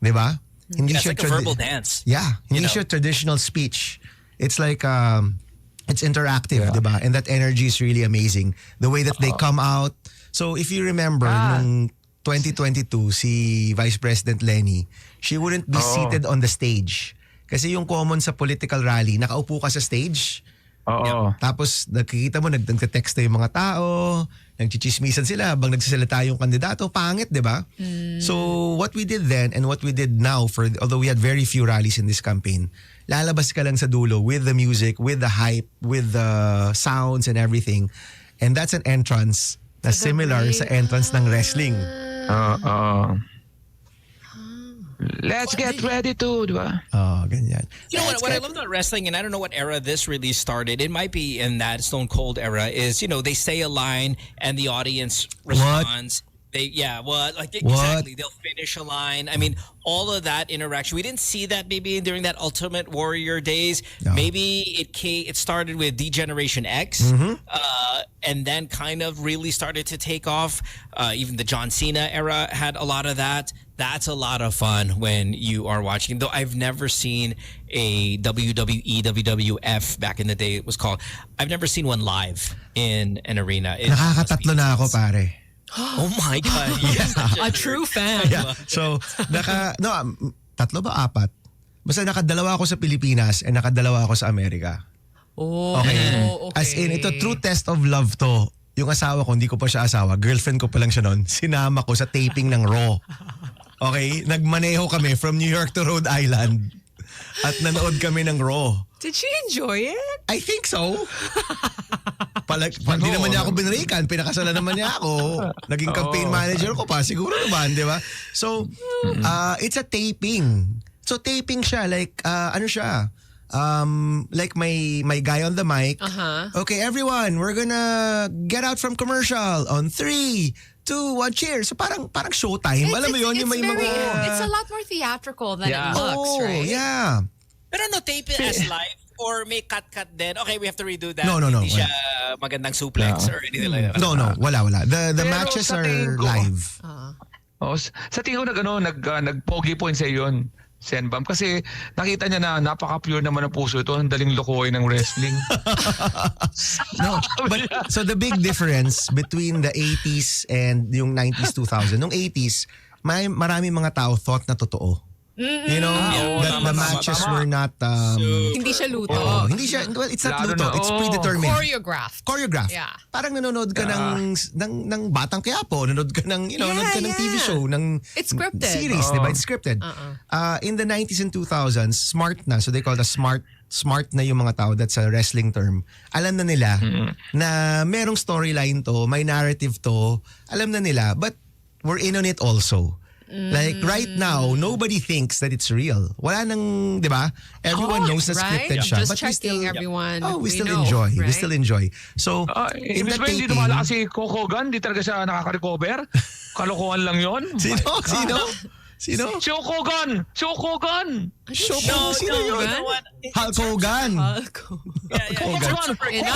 di ba? Hindi Yeah, it's like a verbal dance. Yeah, hindi know? siya traditional speech. It's like it's interactive, diba? And that energy is really amazing. The way that they come out. So if you remember nung 2022 si Vice President Lenny, she wouldn't be seated on the stage. Kasi yung common sa political rally, nakaupo ka sa stage. Oo. Tapos nakikita mo nagte-text na yung mga tao, nagchichismisan sila habang nagsasalita yung kandidato, pangit, di ba? So what we did then and what we did now, although we had very few rallies in this campaign, lalabas ka lang sa dulo with the music, with the hype, with the sounds and everything. And that's an entrance na similar sa entrance ng wrestling. Let's get ready to, di ba? Ganyan. You know what I love about wrestling, and I don't know what era this really started. It might be in that Stone Cold era. Is they say a line and the audience responds. Exactly. They'll finish a line. I mean, all of that interaction. We didn't see that maybe during that Ultimate Warrior days. No. Maybe it started with D-Generation X, and then kind of really started to take off. Even the John Cena era had a lot of that. That's a lot of fun when you are watching. Though I've never seen a WWE, WWF back in the day it was called. I've never seen one live in an arena. Nakakatatlo na ako, pare. Oh my God. A true fan. Yeah. So, tatlo ba, apat? Basta nakadalawa ako sa Pilipinas and nakadalawa ako sa Amerika. Okay. As in, ito true test of love to. Yung asawa ko, hindi ko pa siya asawa. Girlfriend ko pa lang siya noon. Sinama ko sa taping ng Raw. Okay? Nagmaneho kami from New York to Rhode Island. At nanood kami ng Raw. Did she enjoy it? I think so. Hindi naman niya ako binrikan. Pinakasalan naman niya ako. Naging campaign manager ko pa. Siguro naman, di ba? So, it's a taping. So, taping siya. Like, like my guy on the mic. Okay, everyone, we're gonna get out from commercial on 3, 2, 1, cheers. So parang showtime. Alam mo yun, yung may mga... It's a lot more theatrical than it looks, right? Yeah. Pero no, tape it as live or may cut then. Okay, we have to redo that. No. Hindi siya magandang suplex or anything like that. No, wala. The matches are live. Sa tingin ko nag-pogi point sa yun. Senbam. Kasi nakita niya na napaka-pure naman ang puso ito. Ang daling lokohin ng wrestling. No, but so the big difference between the 80s and yung 90s, 2000. Nung 80s, marami mga tao thought na totoo. You know, that the matches were not... hindi siya luto. Hindi siya, well, it's not luto. It's predetermined. Choreographed. Yeah. Parang nanonood ka ng Batang Quiapo. Nanonood ka ng, nanonood ka ng TV show. It's scripted. Series, di ba? It's scripted. In the 90s and 2000s, smart na. So they call it smart na yung mga tao. That's a wrestling term. Alam na nila na merong storyline to, may narrative to. Alam na nila. But we're in on it also. Like right now, nobody thinks that it's real. Wala nang, di ba? Everyone knows na scripted siya. Just but checking everyone. We still know, enjoy. right? We still enjoy. So, in the taping... Hindi lumalakas si Coco Gun, di talaga siya nakaka-recover. Kalokohan lang yon. Sino? Choco Gun! Sino yun? Hulk Hogan.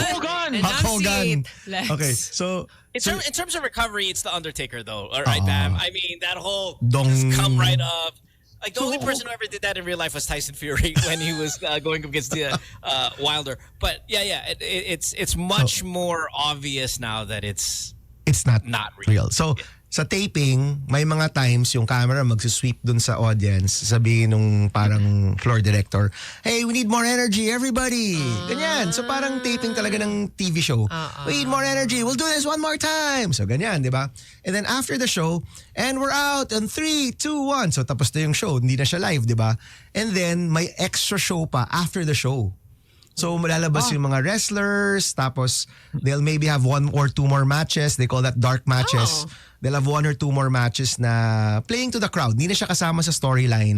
Hogan. Okay, so... In terms of recovery, it's the Undertaker though. All right, Bam. I mean, that whole Dong. just come right up. Like the only person who ever did that in real life was Tyson Fury when he was going against Wilder. But it's much more obvious now that it's not real. So sa taping, may mga times yung camera magsisweep dun sa audience, sabihin nung parang floor director, hey, we need more energy, everybody. Ganyan. So parang taping talaga ng TV show. We need more energy. We'll do this one more time. So ganyan, di ba? And then after the show, and we're out in 3, 2, 1. So tapos na yung show. Hindi na siya live, di ba? And then may extra show pa after the show. So malalabas yung mga wrestlers, tapos they'll maybe have 1 or 2 more matches. They call that dark matches. They'll have 1 or 2 more matches na playing to the crowd. Hindi na siya kasama sa storyline.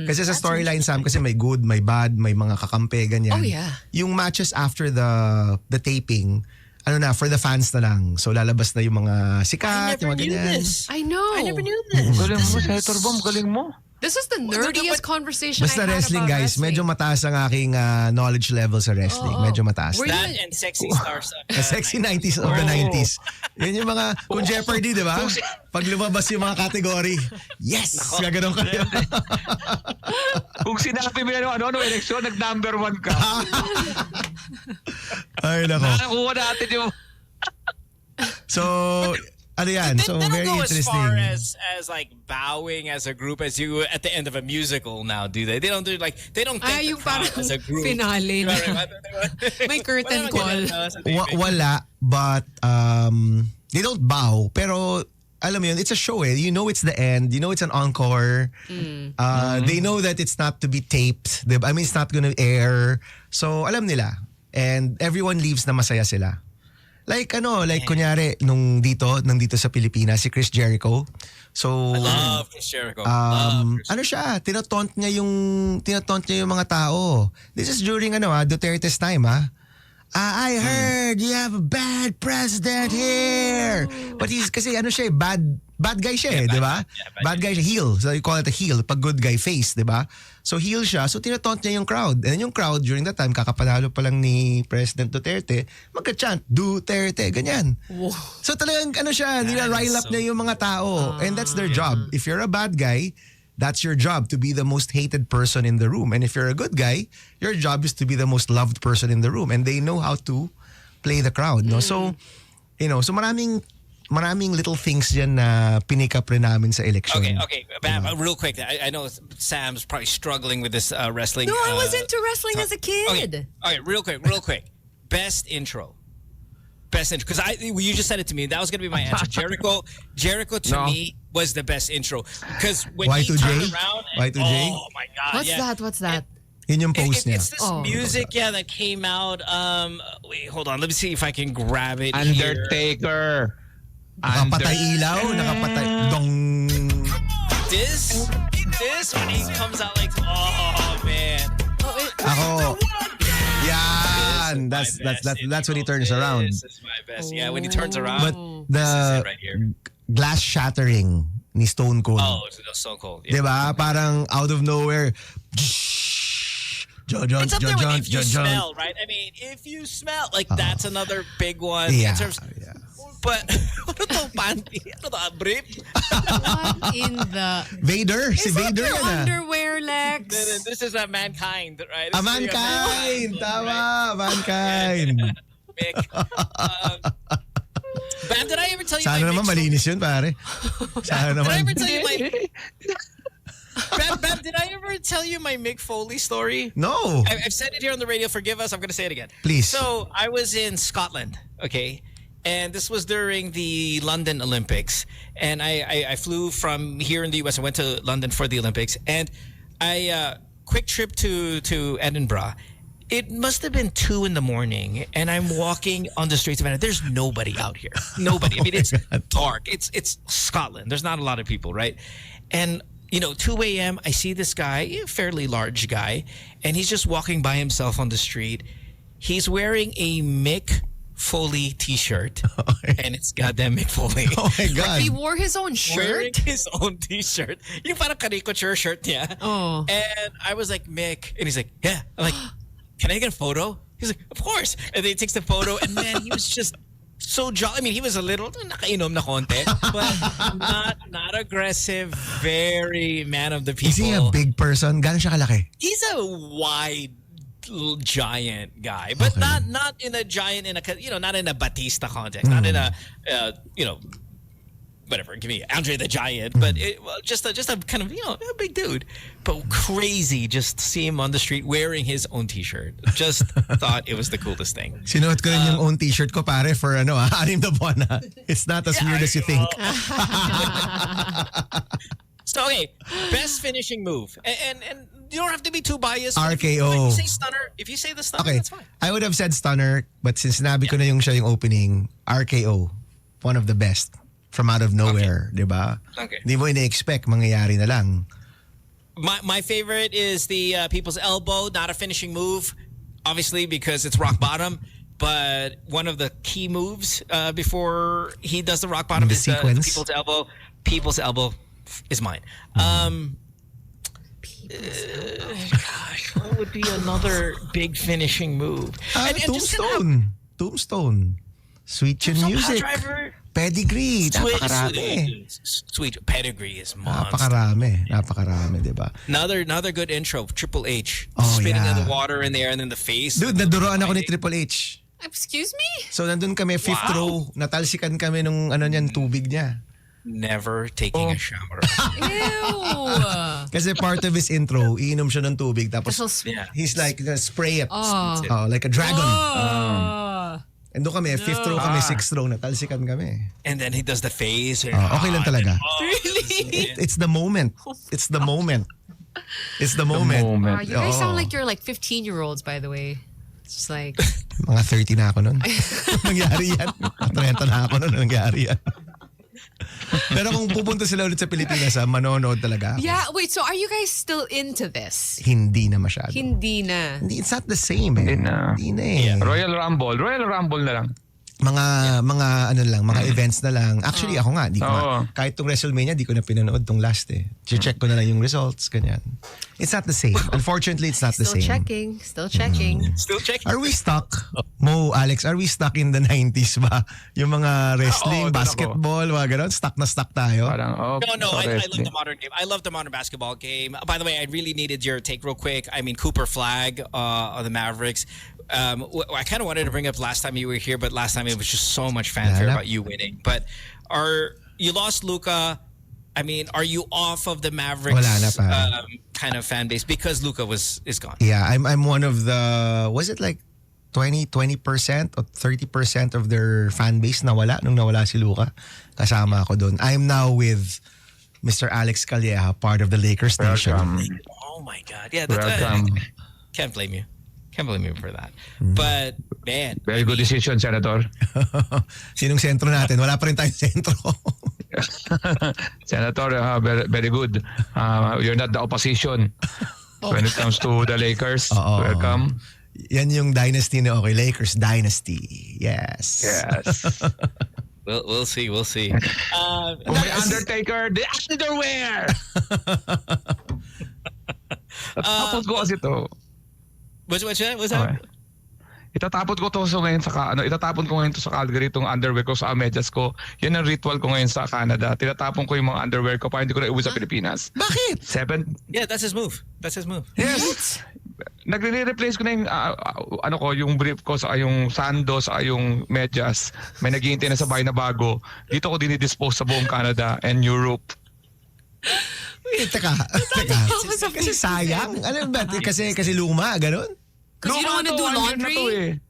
Kasi sa storyline, Sam, kasi may good, may bad, may mga kakampi, ganyan. Oh, yeah. Yung matches after the taping, for the fans na lang. So lalabas na yung mga sikat, yung mga ganyan. I know. I never knew this. Galing mo, Senator Bom. Galing mo. This is the nerdiest conversation Basta I had wrestling, about guys, wrestling. medyo mataas ang aking knowledge level sa wrestling. Medyo mataas. That and sexy stars. The sexy 90s of the 90s. Yun yung mga, kung Jeopardy, di ba? Pag lumabas yung mga category, yes! Gaganon ka. Kung sinabi mo ano eleksyon, nag-number 1 ka. Ay, nako. Nakakuha natin yung... So, ano yan? So, they don't very go interesting. as far as like bowing as a group as you at the end of a musical now, do they? They don't do they don't thank the yung crowd parang as a group. finale na. May curtain call. Wala, but they don't bow, pero alam mo yun, it's a show eh. You know it's the end. You know it's an encore. They know that it's not to be taped. Diba? I mean, it's not gonna air. So, alam nila. And everyone leaves na masaya sila. Like kunyari, nandito sa Pilipinas, si Chris Jericho. So, I love Chris Jericho. Ano siya, tinataunt niya yung mga tao. This is during Duterte's time I heard you have a bad president here. But he's kasi siya bad guy siya di ba? Bad guy siya, heel. So you call it a heel, pag good guy face, di ba? So heel siya, so tinataunt niya yung crowd. And yung crowd during that time, kakapanalo pa lang ni President Duterte, magka-chant, Duterte, ganyan. Whoa. So talagang siya, nila-rile up niya yung mga tao. And that's their job. If you're a bad guy, that's your job, to be the most hated person in the room. And if you're a good guy, your job is to be the most loved person in the room. And they know how to play the crowd. No? So, so maraming little things dyan na pinik up rin namin sa election. Okay. Real quick, I know Sam's probably struggling with this wrestling. No, I was into wrestling as a kid. Okay, real quick. Best intro. Because you just said it to me. That was going to be my answer. Jericho to me was the best intro. Because when he turned around, Y2J? oh my God, What's that? Yun yung post niya. It's this music, that came out. Wait, hold on. Let me see if I can grab it. Undertaker. Nakapatay ilaw, nakapatay dong. This when he comes out like, oh man. Ako. Yan. That's when he turns around. This is my best. Yeah, when he turns around. But the right here. glass shattering ni Stone Cold. Oh, it's so cold. Yeah. Diba? Parang out of nowhere. It's up there with if you smell, right? I mean, if you smell, like that's another big one. Yeah. But ano to, panty? Ano to, brief? What in the... Vader? Si Is that Vader your yan underwear, Lex? This is a Mankind, right? A Mankind! Tama! Mankind! Mick. Bam, did I ever tell you Sana naman malinis yun, pare. Sana Did I naman. ever tell you my... Bam, did I ever tell you my Mick Foley story? No. I've said it here on the radio. Forgive us. I'm going to say it again. Please. So I was in Scotland, okay? And this was during the London Olympics. And I flew from here in the U.S. I went to London for the Olympics. And quick trip to Edinburgh. It must have been 2 a.m. and I'm walking on the streets of Edinburgh. There's nobody out here. Nobody. I mean, it's dark. It's Scotland. There's not a lot of people, right? And 2 a.m., I see this guy, a fairly large guy, and he's just walking by himself on the street. He's wearing a Mick Foley t-shirt, and it's goddamn Mick Foley. Oh my God. He wore his own Wearing shirt? his own t-shirt. Yung parang caricature shirt niya. Oh. And I was like, Mick. And he's like, yeah. I'm like, can I get a photo? He's like, of course. And then he takes the photo, and man, he was just so jolly. I mean, he was a little nakainom na konti, but not aggressive, very man of the people. Is he a big person? Gano'n siya kalaki? He's a wide giant guy, but not in a giant not in a Batista context, not in a whatever. Give me Andre the Giant, but just a kind of a big dude, but crazy. Just see him on the street wearing his own T-shirt. Just thought it was the coolest thing. Sinuot ko rin yung own T-shirt ko pare for 6 na buwan na. It's not as weird as you think. So okay, best finishing move, and you don't have to be too biased. RKO. If you say stunner, if you say the stunner, Okay, that's fine. I would have said stunner, but since sinabi ko na siya yung opening, RKO, one of the best from out of nowhere, di ba? Okay. Di mo ina-expect, mangyayari na lang. My favorite is the people's elbow, not a finishing move, obviously because it's rock bottom. But one of the key moves before he does the rock bottom The is the sequence? people's elbow. People's elbow is mine. Gosh, what would be another big finishing move? Tombstone. Sweet Chin Music. Driver. Pedigree. Napakarami. Sweet pedigree is monster. Napakarami, di ba? Another good intro. Triple H. Oh, Spitting yeah. in the water in the air and then the face. Dude, naduroan ako ni Triple H. Excuse me? So nandun kami, fifth row. Natalsikan kami nung tubig niya. Never taking a shower. Ew. Kasi part of his intro, iinom siya ng tubig. Tapos Yeah. he's like, spray it. Oh. Like a dragon. And doon kami, 5th row kami, 6th row, natalsikan kami. And then he does the face. And, Okay lang talaga. Really? It's the moment. It's the moment. It's the moment. Wow, you guys sound Oo. like you're like 15-year-olds, by the way. It's just like, Mga 30 na ako nun. Nangyari yan. 30 na ako nun, nangyari yan. Pero kung pupunta sila ulit sa Pilipinas, manonood talaga ako. yeah, wait, so are you guys still into this? Hindi na masyado. Hindi na. Hindi, it's not the same eh. Hindi na. Hindi na eh. Royal Rumble na lang. Mga ano lang, mga events na lang. Actually, ako nga, di ko nga, kahit tong WrestleMania, di ko na pinanood tong last eh. Check ko na lang yung results, ganyan. It's not the same. Unfortunately, it's not the Still same. checking. Still checking. Still checking. Are we stuck, Mo, Alex, are we stuck in the 90s ba? Yung mga wrestling, doon basketball, mga ganon, stuck na stuck tayo. Parang, No, I love the modern game. I love the modern basketball game. By the way, I really needed your take real quick. I mean, Cooper Flag of the Mavericks. I kind of wanted to bring up last time you were here, but last time it was just so much fanfare about you winning. But you lost Luka? I mean, are you off of the Mavericks Wala na pa. kind of fan base because Luka is gone? Yeah, I'm one of the, was it like 20% or 30% of their fan base nawala nung nawala si Luka? Kasama ako doon. I'm now with Mr. Alex Calleja, part of the Lakers Nation. Oh my God! Yeah, Welcome. can't blame you. Can't blame you for that. But man, Very good decision, Senator. Sinong sentro natin? Wala pa rin tayong sentro. Senator, very, very good. You're not the opposition when it comes to the Lakers. Welcome. Yan yung dynasty na okay. Lakers dynasty. Yes. Yes. we'll see. We'll see. Kung may Undertaker, the underwear! Tapos ko kasi to. What's that? Okay. Itatapon ko to itatapon ko ngayon to sa Calgary itong underwear ko sa medyas ko. Yan ang ritual ko ngayon sa Canada. Tinatapon ko yung mga underwear ko para hindi ko na iuwi sa Pilipinas. Bakit? 7. Yeah, that's his move. Yes. Nagre-replace ko na yung yung brief ko sa yung sando sa yung medyas. May naghihintay na sa bahay na bago. Dito ko dinidispose sa buong Canada and Europe. Teka. Kasi sayang. Ano ba? Kasi luma, ganun? Because you don't want to do laundry?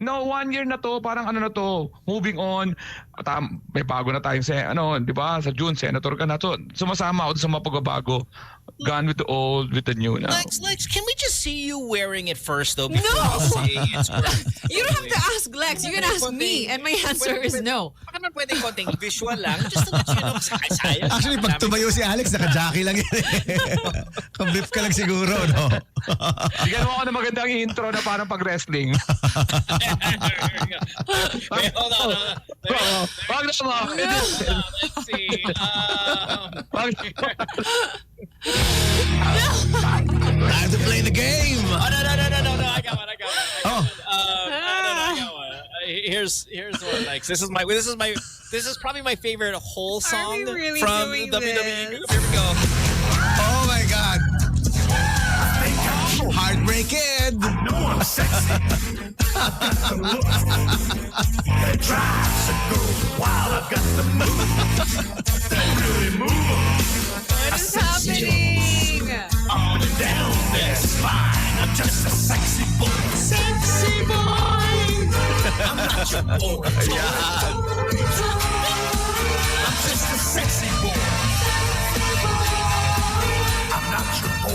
No, 1 year na to. Parang ano na to. Moving on. At may bago na tayong di ba? Sa June, senator ka na to. Sumasama ako sa mga pagbabago. Gone with the old, with the new now. Lex, can we just see you wearing it first though? Before No! we say it's You don't have to ask Lex. You can ask me. And my answer is no. Baka naman pwede konting visual lang. Just to let you know. Sayang. Actually, pag tumayo si Alex, naka-jockey lang yan eh. Kablip ka lang siguro, no? Bigyan mo ako ng magandang intro na parang pag-wrestling. Wait, hold on. Wag na mo. Let's see. Time to play the game! No. I got one. Oh. I got one. Here's one, Lex. This is probably my favorite whole song we really from doing WWE. this? Here we go. Oh my God! Heartbreak Kid! What is happening?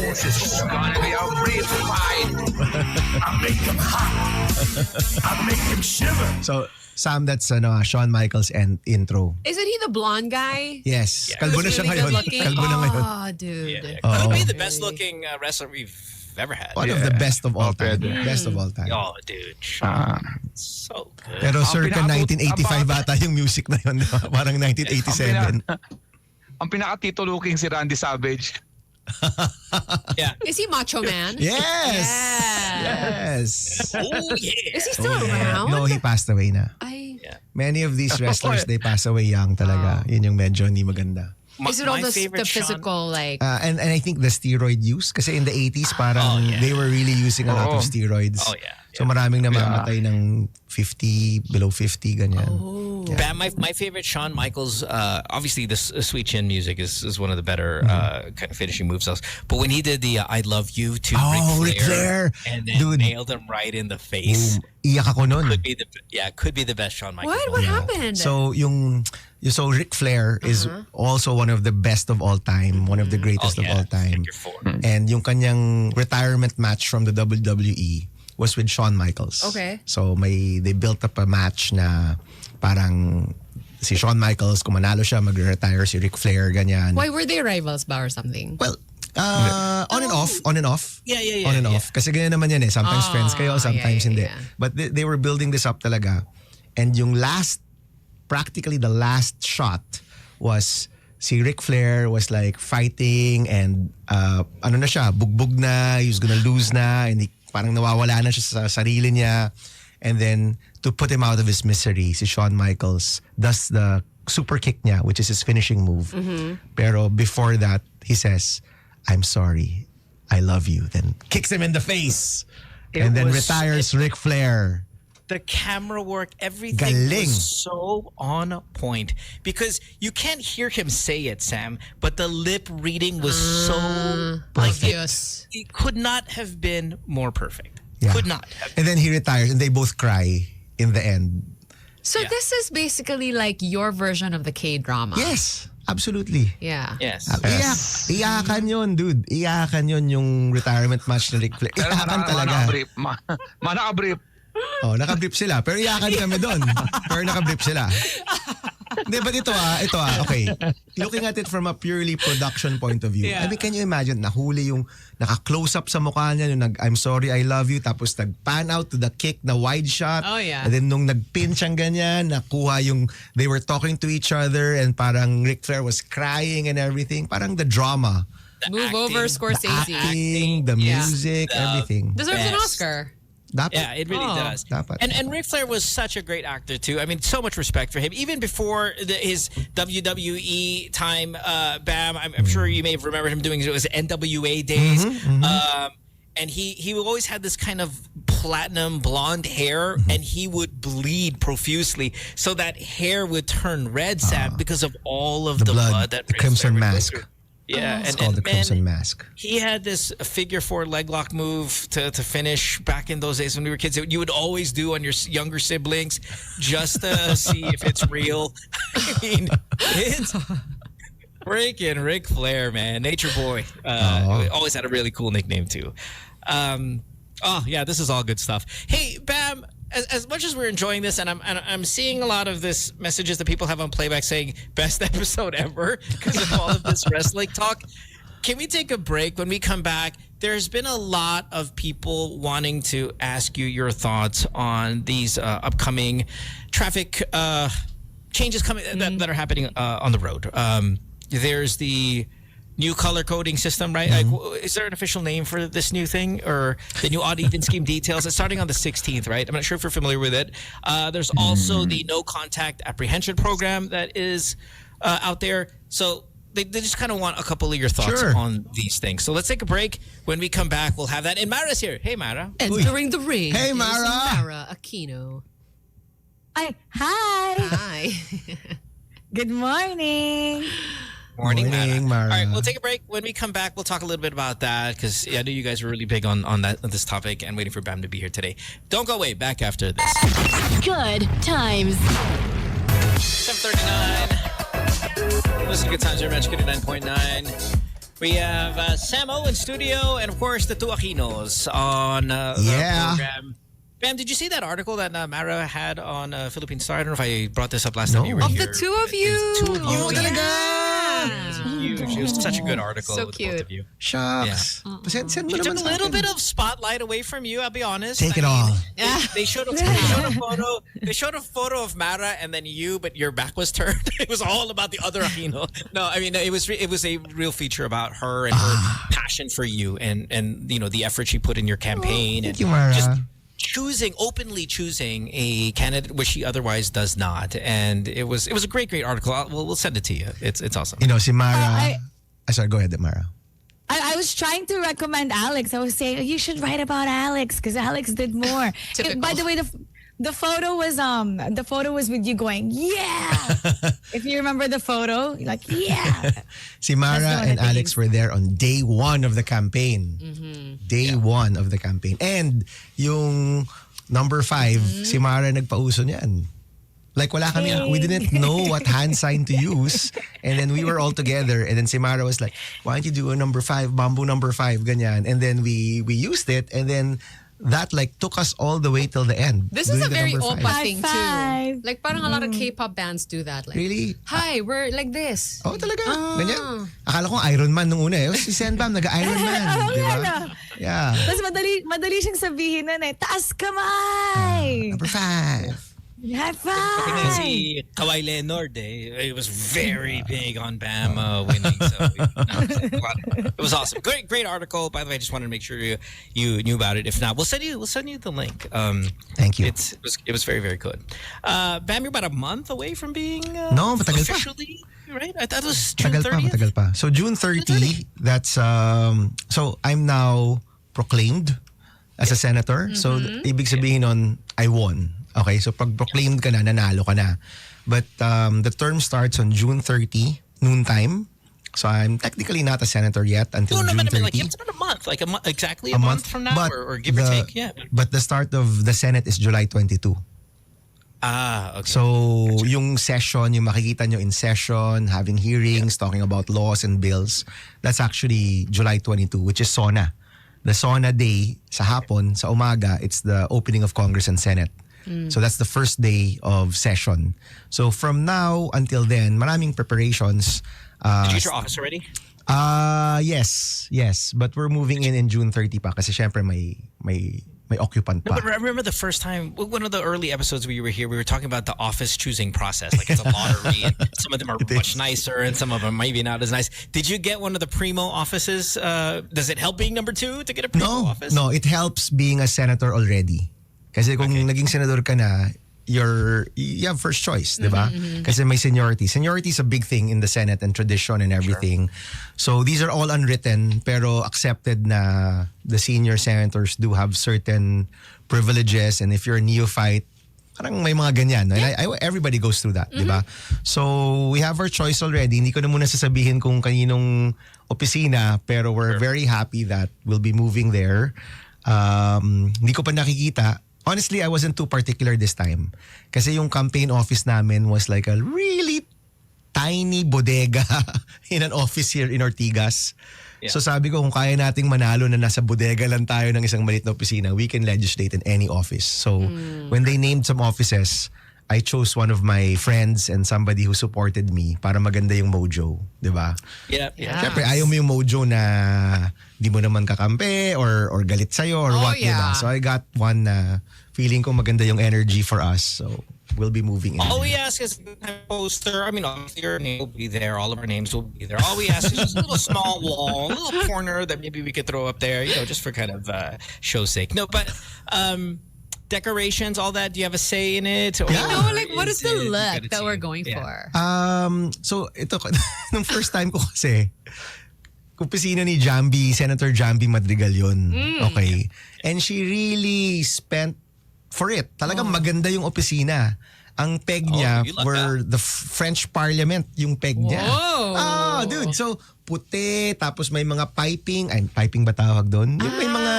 It's gonna be a brief fight. So, Sam, that's Shawn Michaels and intro. Isn't he the blonde guy? Yes. Yeah. Kalbo na Who's siya really ngayon. good looking? Kalbo na ngayon. Oh, dude. Could be the best looking wrestler we've ever had. One of the best of all time. pwede. Best of all time. Oh, dude. So good. Pero circa pinaka- 1985 ata yung music na yun. Di ba? Parang 1987. Ang pinaka-tito-looking si Randy Savage. Yeah. Is he Macho Man? Yes! Yes! Oh, yeah. Is he still around? No, he passed away na. Many of these wrestlers, they pass away young talaga. Yun yung medyo hindi maganda. Is it all the favorite physical, like... And I think the steroid use, kasi in the 80s parang they were really using a lot of steroids. Oh, yeah. So maraming namamatay ng 50, below 50, ganyan. Yeah. My favorite Shawn Michaels, obviously the Sweet Chin music is one of the better kind of finishing moves. But when he did the I Love You to Ric Flair. and then Dude. nailed him right in the face. Boom. Iyak ako nun. Could be the best Shawn Michaels. What happened? So Ric Flair is also one of the best of all time, one of the greatest of all time. Figure four. And yung kanyang retirement match from the WWE was with Shawn Michaels. Okay. So they built up a match na parang si Shawn Michaels, kung manalo siya, mag-retire si Ric Flair, ganyan. Why were they rivals ba or something? Well, on and off. Yeah. On and off. Kasi ganyan naman yan eh. Sometimes friends kayo, sometimes hindi. yeah. But they were building this up talaga. And yung practically the last shot was si Ric Flair was like fighting and ano na siya, bugbog na, he was gonna lose na, and parang nawawala na siya sa sarili niya. And then to put him out of his misery, si Shawn Michaels does the super kick niya, which is his finishing move. Pero before that, he says, "I'm sorry, I love you." Then kicks him in the face. And then retires Ric Flair. The camera work, everything Galing. was so on point. Because you can't hear him say it, Sam, but the lip reading was so Obvious. it could not have been more perfect. Yeah. Could not have. And then he retires and they both cry in the end. So Yeah. this is basically like your version of the K-drama. Yes, absolutely. Yeah. Yes. Iyakan yun, dude. Iyakan yun yung retirement match ni Ric Flair. Pero Iyakan talaga. nakabrief. Nakabrief. Oh, nakabrief sila. Pero iyakan kami doon. Pero nakabrief sila. Hindi, but ito okay. Looking at it from a purely production point of view. Yeah. I mean, can you imagine, nahuli yung naka-close up sa mukha niya, yung I'm sorry, I love you, tapos nag-pan out to the kick na wide shot. Oh, yeah. And then nung nag-pin siyang ganyan, nakuha yung, they were talking to each other and parang Ric Flair was crying and everything. Parang the drama. Move over, Scorsese. Acting, the Yeah. music, everything. Deserves an Best. Oscar. Dapat. Yeah, it really does. Dapat. And Ric Flair was such a great actor too. I mean, so much respect for him. Even before his WWE time, Bam, I'm sure you may have remembered him doing it was NWA days. And he always had this kind of platinum blonde hair, and he would bleed profusely, so that hair would turn red, Sam, because of all of the blood that the Ric Flair Crimson would go Mask. through. Yeah, It's called the man, Crimson Mask. he had this figure four leg lock move to finish back in those days when we were kids. That you would always do on your younger siblings just to see if it's real. I mean, it's freaking Ric Flair, man. Nature Boy. Always had a really cool nickname too. Oh yeah, this is all good stuff. Hey, Bam. As much as we're enjoying this, and I'm seeing a lot of this messages that people have on playback saying best episode ever because of all of this wrestling talk. Can we take a break? When we come back, there's been a lot of people wanting to ask you your thoughts on these upcoming traffic changes coming that are happening on the road. There's the new color coding system, right? Like, is there an official name for this new thing, or the new odd even scheme details? It's starting on the 16th, right? I'm not sure if you're familiar with it. There's also the no contact apprehension program that is out there. So they just kind of want a couple of your thoughts on these things. So let's take a break. When we come back, we'll have that. And Mara's here. Hey, Mara. Entering the ring. Hey, is Mara. Mara Aquino. Hi. Hi. Good morning. Morning, Morning, Mara. Mara. All right, we'll take a break. When we come back, we'll talk a little bit about that because I know you guys were really big on this topic and waiting for Bam to be here today. Don't go away. Back after this. Good times. 7:39. Listen to Good Times, your match, Good 9.9. We have Samo in studio and, of course, the two Aquinos on the program. Bam, did you see that article that Mara had on Philippine Star? I don't know if I brought this up last time you were Of here. the two of you. The two of you. Oh, Yeah. yeah. It was huge. It was such a good article So with cute. both of you. Shucks. Send mo She took naman a sa little akin. bit of spotlight away from you, I'll be honest. Take it all. They showed a photo. They showed a photo of Mara and then you, but your back was turned. It was all about the other Aquino. No, I mean it was a real feature about her and her passion for you and you know the effort she put in your campaign Thank and you, Mara. just openly choosing a candidate which she otherwise does not. And it was a great article. We'll send it to you. It's awesome. You know, si Mara. Sorry, go ahead, Mara. I was trying to recommend Alex. I was saying you should write about Alex because Alex did more. By the way, the photo was with you going, yeah. If you remember the photo, you're like, yeah. Si Mara That's the one and that they Alex used. were there on day one of the campaign. Day one of the campaign. And yung number 5, si Mara nagpauso niyan. Like wala kami, we didn't know what hand sign to use. And then we were all together. And then si Mara was like, why don't you do a number 5, bamboo number 5, ganyan. And then we used it. And then that like took us all the way till the end. This is a doing the very number Opa 5. thing High too. Like parang a lot of K-pop bands do that. Like, Really? hi, we're like this. Oh, talaga? Ganyan? Akala ko Iron Man nung una eh. Si Senbam, nag-Iron Man. Di ba? Yeah. Tapos madali siyang sabihin nun eh, taas kamay! Number 5. High five! Si Kawhi Leonard, it was very big on Bama winning. So it was awesome. Great article. By the way, I just wanted to make sure you knew about it. If not, we'll send you the link. Thank you. It was very, very good. Bam, you're about a month away from being No, matagal pa. officially, right? I thought it was June Tagal 30th. Matagal pa. So June 30, that's so I'm now proclaimed as a senator. So ibig sabihin nun, I won. Okay, so pag proclaimed ka na, nanalo ka na. But the term starts on June 30, noontime. So I'm technically not a senator yet until No, June I 30. mean, like, it's about a month, like exactly a month from now, but or give or take, yeah. But the start of the Senate is July 22. Okay. So yung session, yung makikita nyo in session, having hearings, talking about laws and bills, that's actually July 22, which is SONA. The SONA day sa hapon, sa umaga, it's the opening of Congress and Senate. So that's the first day of session. So from now until then, maraming preparations. Did you get your office already? Yes. But we're moving in June 30 pa kasi syempre may occupant No, pa. but I remember the first time, one of the early episodes we were here, we were talking about the office choosing process. Like it's a lottery. And some of them are much nicer and some of them maybe not as nice. Did you get one of the primo offices? Does it help being number 2 to get a primo office? No, it helps being a senator already. Kasi kung naging senador ka na, you have first choice, di ba? Kasi may seniority. Seniority is a big thing in the Senate and tradition and everything. Sure. So these are all unwritten pero accepted na the senior senators do have certain privileges, and if you're a neophyte, parang may mga ganyan. No? And everybody goes through that, di ba? So we have our choice already. Hindi ko na muna sasabihin kung kaninong opisina, pero we're very happy that we'll be moving there. Hindi ko pa nakikita. Honestly, I wasn't too particular this time. Kasi yung campaign office namin was like a really tiny bodega in an office here in Ortigas. Yeah. So sabi ko, kung kaya nating manalo na nasa bodega lang tayo ng isang maliit na opisina, we can legislate in any office. So when they named some offices, I chose one of my friends and somebody who supported me para maganda yung mojo. Di ba? Yeah. Siyempre, ayaw mo yung mojo na di mo naman kakampi or galit sa'yo or what. Yeah. Diba? So I got one na feeling ko maganda yung energy for us. So we'll be moving in. All we ask is a poster. I mean, obviously your name will be there. All of our names will be there. All we ask is just a little small wall, a little corner that maybe we could throw up there, just for kind of show's sake. No, but decorations, all that, do you have a say in it? Or What is the look that we're going for? So ito, nung first time ko kasi, opisina ni Senator Jambi Madrigal yun. Okay. And she really spent for it. Talagang maganda yung opisina. Ang peg niya were the French Parliament, yung peg niya. Whoa! Dude. So, puti, tapos may mga piping. Ay, piping ba tawag doon? Yung may mga...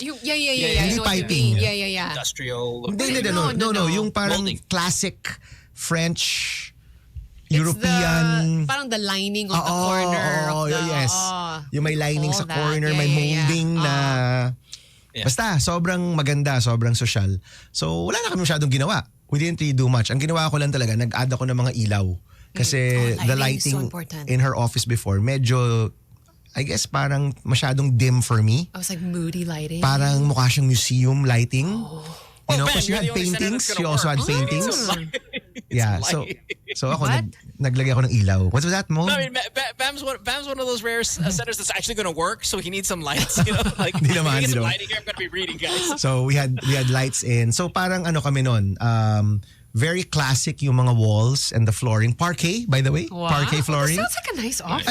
Yeah. Hindi piping. Yeah. Industrial. No. Yung parang molding. classic French... It's European... parang the lining on the corner. Yes. Yung may lining sa corner, may molding na... Yeah. Basta, sobrang maganda, sobrang social. So, wala na kami masyadong ginawa. We didn't really do much. Ang ginawa ko lang talaga, nag-add ako ng mga ilaw. Kasi the lighting in her office before, medyo, I guess parang masyadong dim for me. I was like moody lighting. Parang mukha siyang museum lighting. You know, Ben, because you had you're the only senator paintings. that's You gonna also had work. paintings. Yeah, so ako What? naglagay ako ng ilaw. What was that, Mo? No, I mean, Bam's one of those rare senators that's actually going to work, so he needs some lights. Like, Di naman, he needs di some naman. lighting here. I'm going to be reading, guys. So we had lights in. So parang ano kami nun, very classic yung mga walls and the flooring. Parquet, by the way. Wow. Parquet flooring. That sounds like a nice office.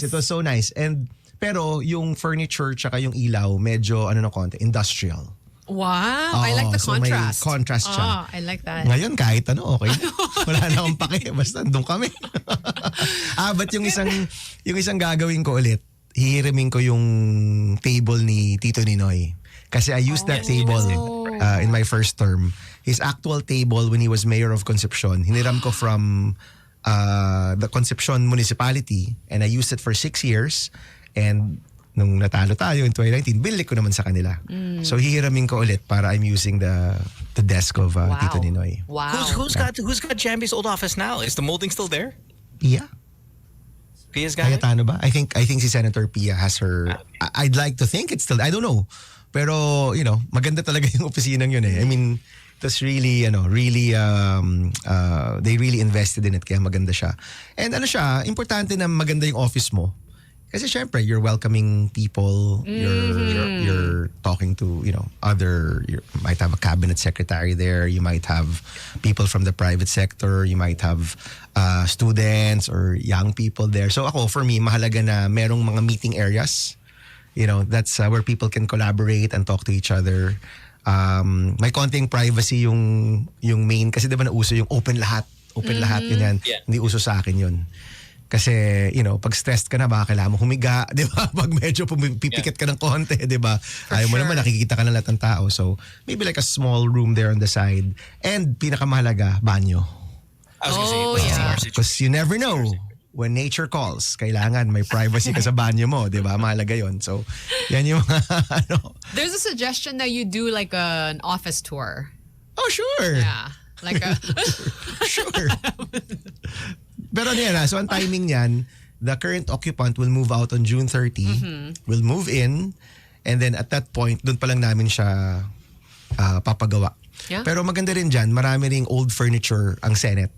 It was so nice. And pero yung furniture tsaka yung ilaw, medyo ano na konti, industrial. Wow. I like the so may contrast. contrast siya. I like that. Ngayon kahit ano, okay. Wala na akong pake. Basta doon kami. But yung isang gagawin ko ulit, hihirimin ko yung table ni Tito Ninoy. Kasi I used that table. in my first term. His actual table when he was mayor of Concepcion, hiniram ko from the Concepcion municipality, and I used it for 6 years. And nung natalo tayo in 2019, binili ko naman sa kanila. So hihiramin ko ulit para I'm using the desk of Tito Ninoy. Wow. Who's got Jambi's old office now? Is the molding still there? Pia? Pia's got it? Cayetano ba? I think si Senator Pia has her. I'd like to think it's still. I don't know. Pero maganda talaga yung opisinang yun eh. I mean, it was really they really invested in it kaya maganda siya. And siya, importante na maganda yung office mo. Kasi syempre, you're welcoming people, you're talking to, you might have a cabinet secretary there, you might have people from the private sector, you might have students or young people there. So for me, mahalaga na merong mga meeting areas. That's where people can collaborate and talk to each other. May konting privacy yung main, kasi diba nauso yung open lahat, ganyan. Yeah. Hindi uso sa akin yun. Kasi, pag stressed ka na, baka kailangan mo humiga, di ba? Pag medyo pipikit ka ng konti, di ba? Ayaw mo naman, nakikita ka ng lahat ng tao. So, maybe like a small room there on the side. And pinakamahalaga, banyo. I was gonna say, Because you never know when nature calls. Kailangan may privacy ka sa banyo mo, di ba? Mahalaga yon. So, yan yung mga, There's a suggestion that you do like an office tour. Oh, sure. Yeah. Like a... Sure. Pero so ang timing niyan, the current occupant will move out on June 30, will move in, and then at that point, doon pa lang namin siya papagawa. Yeah. Pero maganda rin dyan, marami ring old furniture ang Senate.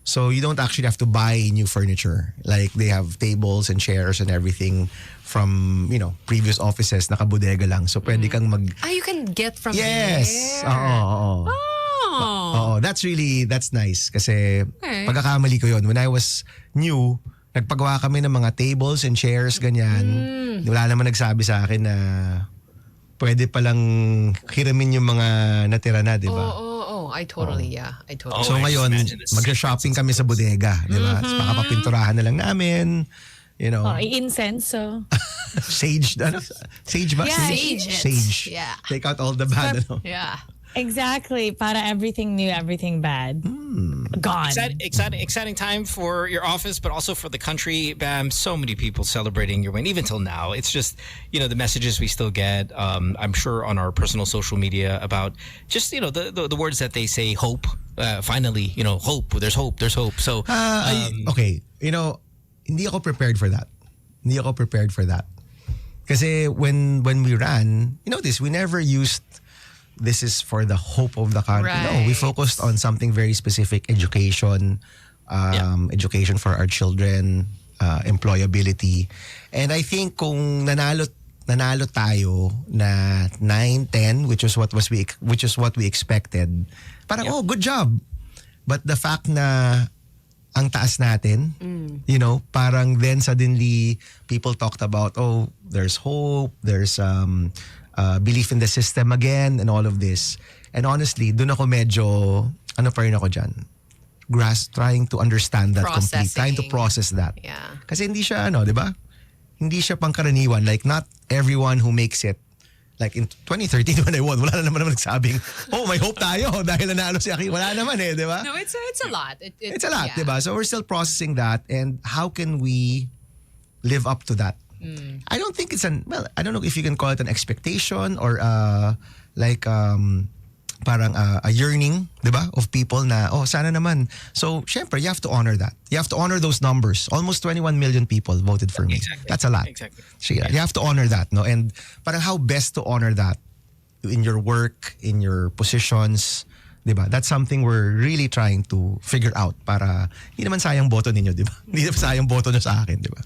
So you don't actually have to buy new furniture. Like they have tables and chairs and everything from, previous offices, nakabodega lang. So pwede kang you can get from Yes. there. Oo. Oo, that's nice. Kasi pagkakamali ko yun. When I was new, nagpagawa kami ng mga tables and chairs, ganyan. Wala naman nagsabi sa akin na pwede palang hiramin yung mga natira na, di ba? I totally. So ngayon, mag-shopping kami sa bodega, di ba? So, pakapapinturahan na lang namin. Incense, so. Sage, Sage ba? Yeah, Sage. Yeah. Take out all the bad, Yeah. Exactly. Para everything new, everything bad. Gone. Exciting time for your office, but also for the country. Bam, so many people celebrating your win, even till now. It's just, the messages we still get, I'm sure on our personal social media about just, the words that they say, hope. Finally, hope. There's hope. So, okay. Hindi ako prepared for that. Kasi when we ran, we never used this is for the hope of the country. Right. No, we focused on something very specific, education, education for our children, employability. And I think kung nanalo tayo na 9-10, which is what we expected. Parang good job. But the fact na ang taas natin, parang then suddenly people talked about, there's hope, there's belief in the system again and all of this. And honestly, dun ako medyo, pa rin ako dyan? Trying to understand that completely. Trying to process that. Yeah. Kasi hindi siya, di ba? Hindi siya pangkaraniwan. Like, not everyone who makes it. Like in 2013 when I won, wala na naman nagsabing, may hope tayo dahil nanalo si Aquino. Wala naman di ba? No, it's a lot. It's a lot, di ba? So we're still processing that, and how can we live up to that? I don't think it's I don't know if you can call it an expectation or parang a yearning, di ba, of people na, sana naman. So, syempre, you have to honor that. You have to honor those numbers. Almost 21 million people voted for me. Exactly. That's a lot. Exactly. So, you have to honor that, no? And parang how best to honor that in your work, in your positions, di ba? That's something we're really trying to figure out para hindi naman sayang boto ninyo, di ba? Hindi naman sayang boto nyo sa akin, di ba?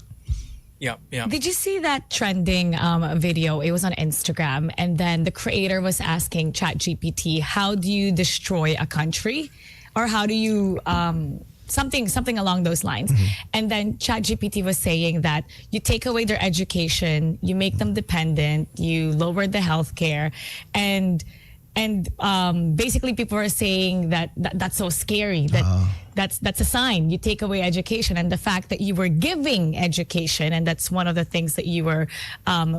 Yeah. Did you see that trending video? It was on Instagram, and then the creator was asking ChatGPT, "How do you destroy a country, or how do you something along those lines?" And then ChatGPT was saying that you take away their education, you make them dependent, you lower the healthcare, and basically people are saying that's so scary, that's a sign you take away education, and the fact that you were giving education, and that's one of the things that you were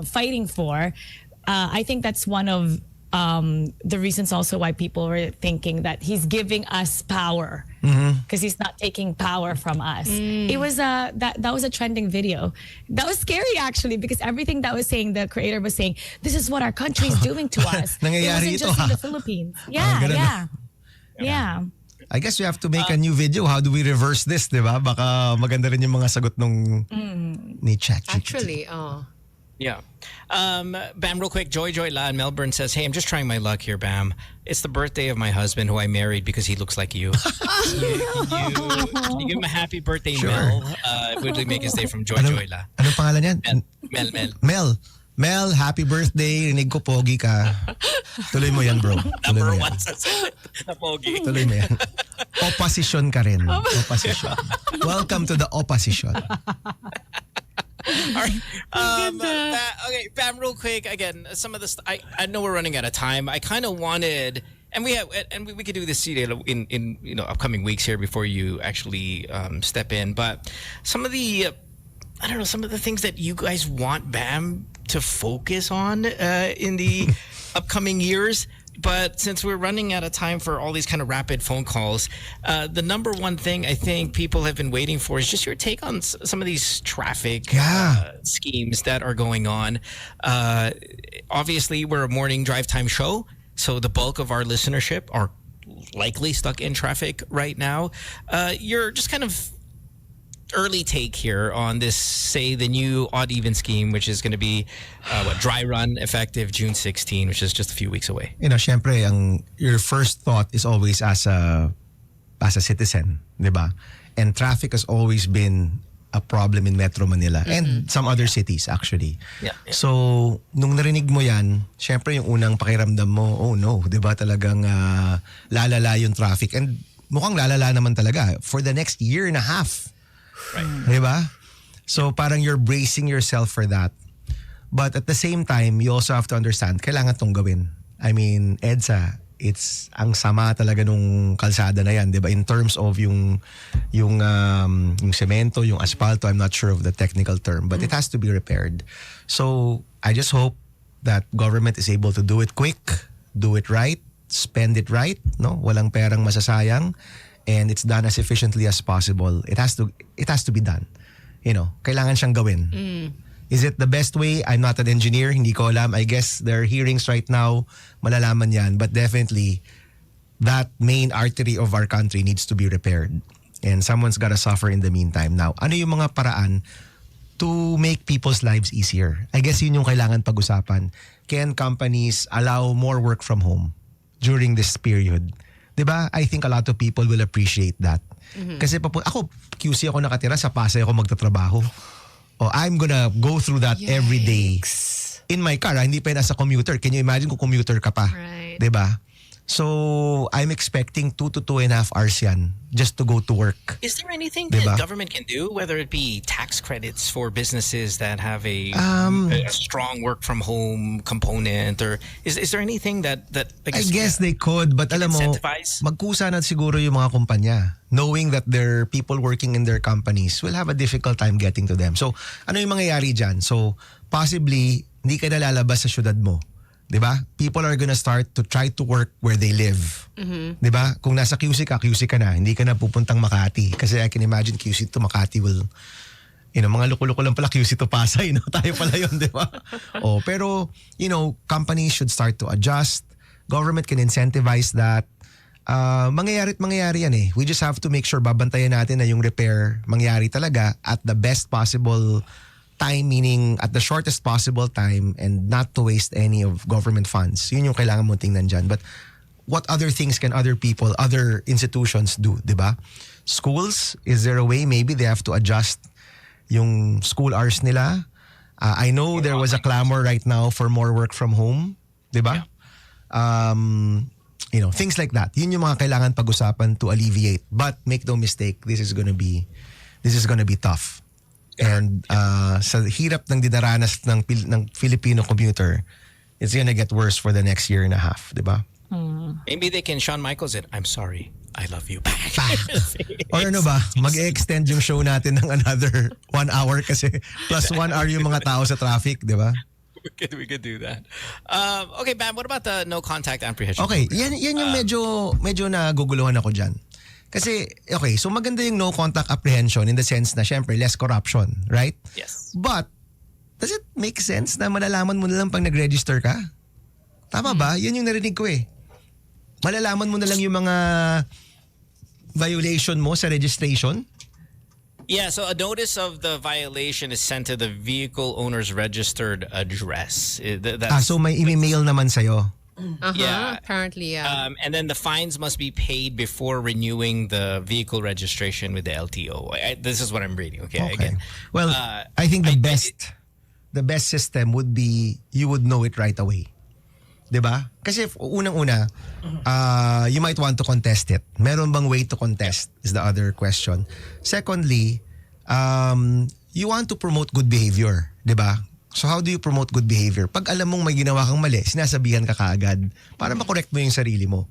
fighting for. I think that's one of the reasons also why people were thinking that he's giving us power because he's not taking power from us. It was that was a trending video. That was scary actually because everything that was saying, the creator was saying, this is what our country is doing to us. It Nangyayari wasn't ito, just ha? in the Philippines. Yeah. I guess we have to make a new video. How do we reverse this, di ba? Baka maganda rin yung mga sagot nung ni ChatGPT. Actually, Yeah. Bam, real quick. Joy La in Melbourne says, hey, I'm just trying my luck here, Bam. It's the birthday of my husband who I married because he looks like you. Can you give him a happy birthday, Sure. Mel? Would make his day from Joy La. Anong pangalan yan? Mel. Mel, happy birthday. Rinig ko, pogi ka. Tuloy mo yan, bro. Tuloy Number mo one yan. sa na pogi. Tuloy mo yan. Opposition ka rin. Opposition. Welcome to the opposition. All right. Okay, Bam, real quick. Again, some of this, I know we're running out of time. I kind of wanted, and we could do this in upcoming weeks here before you actually step in. But some of the, I don't know, some of the things that you guys want Bam to focus on in the upcoming years. But since we're running out of time for all these kind of rapid phone calls, the number one thing I think people have been waiting for is just your take on some of these traffic schemes that are going on. Obviously, we're a morning drive time show, so the bulk of our listenership are likely stuck in traffic right now. You're just kind of early take here on this, say, the new odd even scheme, which is going to be dry run effective June 16, which is just a few weeks away. You know, syempre, your first thought is always as a citizen, di ba? And traffic has always been a problem in Metro Manila and some other cities actually. Yeah. So, nung narinig mo yan, syempre yung unang pakiramdam mo, oh no, di ba talagang lalala yung traffic. And mukhang lalala naman talaga for the next year and a half. Right. Diba? So parang you're bracing yourself for that. But at the same time, you also have to understand, kailangan tong gawin. I mean, EDSA, it's ang sama talaga nung kalsada na yan, diba? In terms of yung semento, yung asfalto, I'm not sure of the technical term, but it has to be repaired. So I just hope that government is able to do it quick, do it right, spend it right, no? Walang perang masasayang. And it's done as efficiently as possible. It has to be done. You know, kailangan siyang gawin. Is it the best way? I'm not an engineer. Hindi ko alam. I guess there are hearings right now. Malalaman yan. But definitely, that main artery of our country needs to be repaired. And someone's gotta suffer in the meantime. Now, ano yung mga paraan to make people's lives easier? I guess yun yung kailangan pag-usapan. Can companies allow more work from home during this period? Diba? I think a lot of people will appreciate that. Kasi ako, QC ako nakatira, sa Pasay ako magtatrabaho. I'm gonna go through that every day. In my car, hindi pa yun as a commuter. Can you imagine kung commuter ka pa? Right. Diba? So, I'm expecting 2 to 2.5 hours yan just to go to work. Is there anything Diba? that government can do, whether it be tax credits for businesses that have a strong work from home component, or is there anything that I guess they could, but alam mo, incentivize? magkusa na siguro yung mga kumpanya, knowing that their people working in their companies will have a difficult time getting to them. So, ano yung mangyayari dyan? So, possibly, hindi ka na lalabas sa syudad mo. Diba? People are gonna start to try to work where they live. Diba? Kung nasa QC ka na. Hindi ka na pupuntang Makati. Kasi I can imagine QC to Makati will, mga loko-loko lang pala QC to Pasay. Tayo pala yun, diba? Pero, companies should start to adjust. Government can incentivize that. Mangyayari yan eh. We just have to make sure babantayan natin na yung repair mangyari talaga at the best possible time, meaning at the shortest possible time, and not to waste any of government funds. Yun yung kailangan mo tingnan dyan. But what other things can other people, other institutions do, di ba? Schools, is there a way maybe they have to adjust yung school hours nila? I know there was a clamor right now for more work from home, di ba? Yeah. Things like that. Yun yung mga kailangan pag-usapan to alleviate. But make no mistake, this is gonna be tough. And sa hirap ng dinaranas ng Filipino commuter, it's gonna get worse for the next year and a half, di ba? Maybe they can Shawn Michaels it. I'm sorry, I love you back. Or ano ba, mag-extend yung show natin ng another 1 hour kasi plus 1 hour yung mga tao sa traffic, di ba? we could do that. Okay, Bam, what about the no contact apprehension? Okay, yan yung medyo naguguluhan ako dyan. Kasi, okay, so maganda yung no contact apprehension in the sense na syempre less corruption, right? Yes. But, does it make sense na malalaman mo na lang pag nag-register ka? Tama ba? Yan yung narinig ko eh. Malalaman mo na lang yung mga violation mo sa registration? Yeah, so a notice of the violation is sent to the vehicle owner's registered address. So may email naman sa'yo? Yeah. Apparently, yeah. And then the fines must be paid before renewing the vehicle registration with the LTO. This is what I'm reading. Okay. Again, well, I think the best system would be you would know it right away. 'Di ba? Kasi if unang-una, you might want to contest it. Meron bang way to contest is the other question. Secondly, you want to promote good behavior, 'di ba? So how do you promote good behavior? Pag alam mong may ginawa kang mali, sinasabihan ka kaagad para makorekt mo yung sarili mo.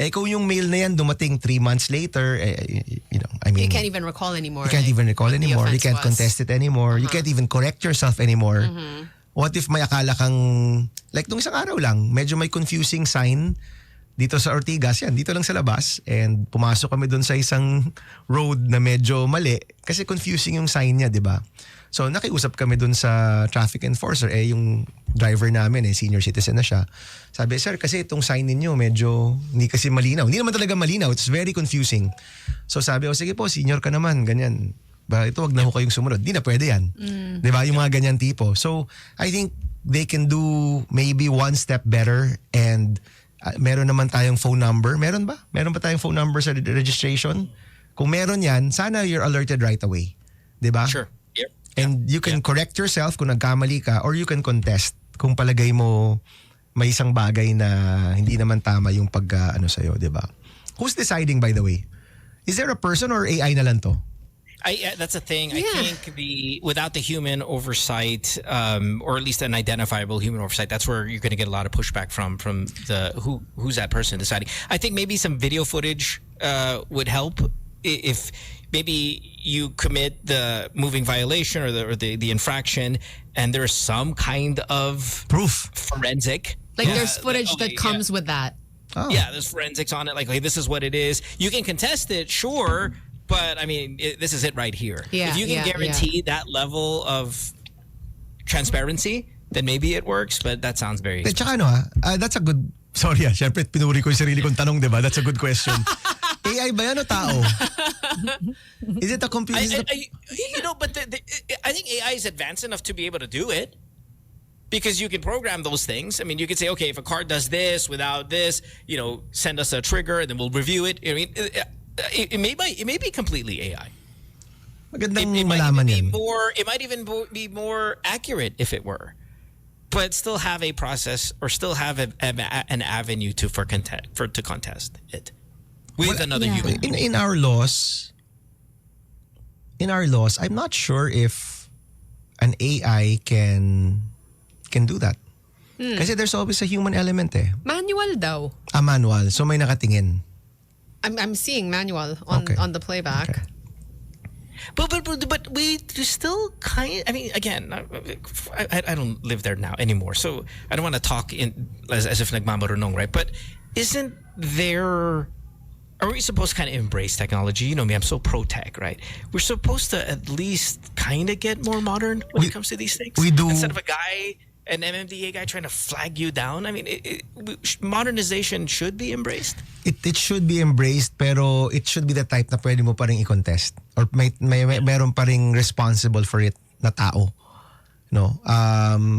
Kung yung mail na yan dumating 3 months later, I mean... You can't even recall anymore. You can't even recall anymore. You can't was. contest it anymore. You can't even correct yourself anymore. What if may akala kang... Like nung isang araw lang, medyo may confusing sign dito sa Ortigas. Yan, dito lang sa labas. And pumasok kami dun sa isang road na medyo mali kasi confusing yung sign niya, di ba? So nakiusap kami dun sa traffic enforcer. Yung driver namin, senior citizen na siya. Sabi, sir, kasi itong sign ninyo medyo hindi kasi malinaw. Hindi naman talaga malinaw. It's very confusing. So sabi, sige po, senior ka naman, ganyan. Ba, ito wag na ho kayong sumunod. Di na pwede yan. Di ba? Yung mga ganyan tipo. So I think they can do maybe one step better and meron naman tayong phone number. Meron ba? Meron ba tayong phone number sa registration? Kung meron yan, sana you're alerted right away. Di ba? Sure. And you can correct yourself kung nagkamali ka or you can contest kung palagay mo may isang bagay na hindi naman tama yung sa'yo, di ba? Who's deciding, by the way? Is there a person or AI na lang to? That's the thing. Yeah. I think without the human oversight, or at least an identifiable human oversight, that's where you're going to get a lot of pushback from the who's that person deciding. I think maybe some video footage would help if maybe you commit the moving violation or the infraction, and there's some kind of proof, forensic. Like there's footage that comes with that. Oh. Yeah, there's forensics on it. Like, okay, this is what it is. You can contest it, sure. But I mean, this is it right here. Yeah, if you can guarantee that level of transparency, then maybe it works. But that sounds very... Tsaka that's a good... Sorry syempre pinuri ko yung sarili kong tanong, diba? That's a good question. AI ba yan o tao? Is it a computer? But I think AI is advanced enough to be able to do it. Because you can program those things. I mean, you could say, okay, if a card does this without this, send us a trigger and then we'll review it. I mean... It may be completely AI. Magandang malaman yan. It might even be more accurate if it were, but still have a process or still have an avenue to contest it with another human. In our laws, I'm not sure if an AI can do that. Kasi there's always a human element Manual daw. Manual. So may nakatingin. I'm seeing manual on the playback. Okay. But we still kind. I mean, again, I don't live there now anymore, so I don't want to talk as if nagmamarunong, right? But isn't there? Are we supposed to kind of embrace technology? You know me, I'm so pro tech, right? We're supposed to at least kind of get more modern when it comes to these things. We do. Instead of an MMDA guy trying to flag you down. I mean, modernization should be embraced. It should be embraced, pero it should be the type na pwede mo pa rin i-contest. Or meron pa rin responsible for it na tao. No?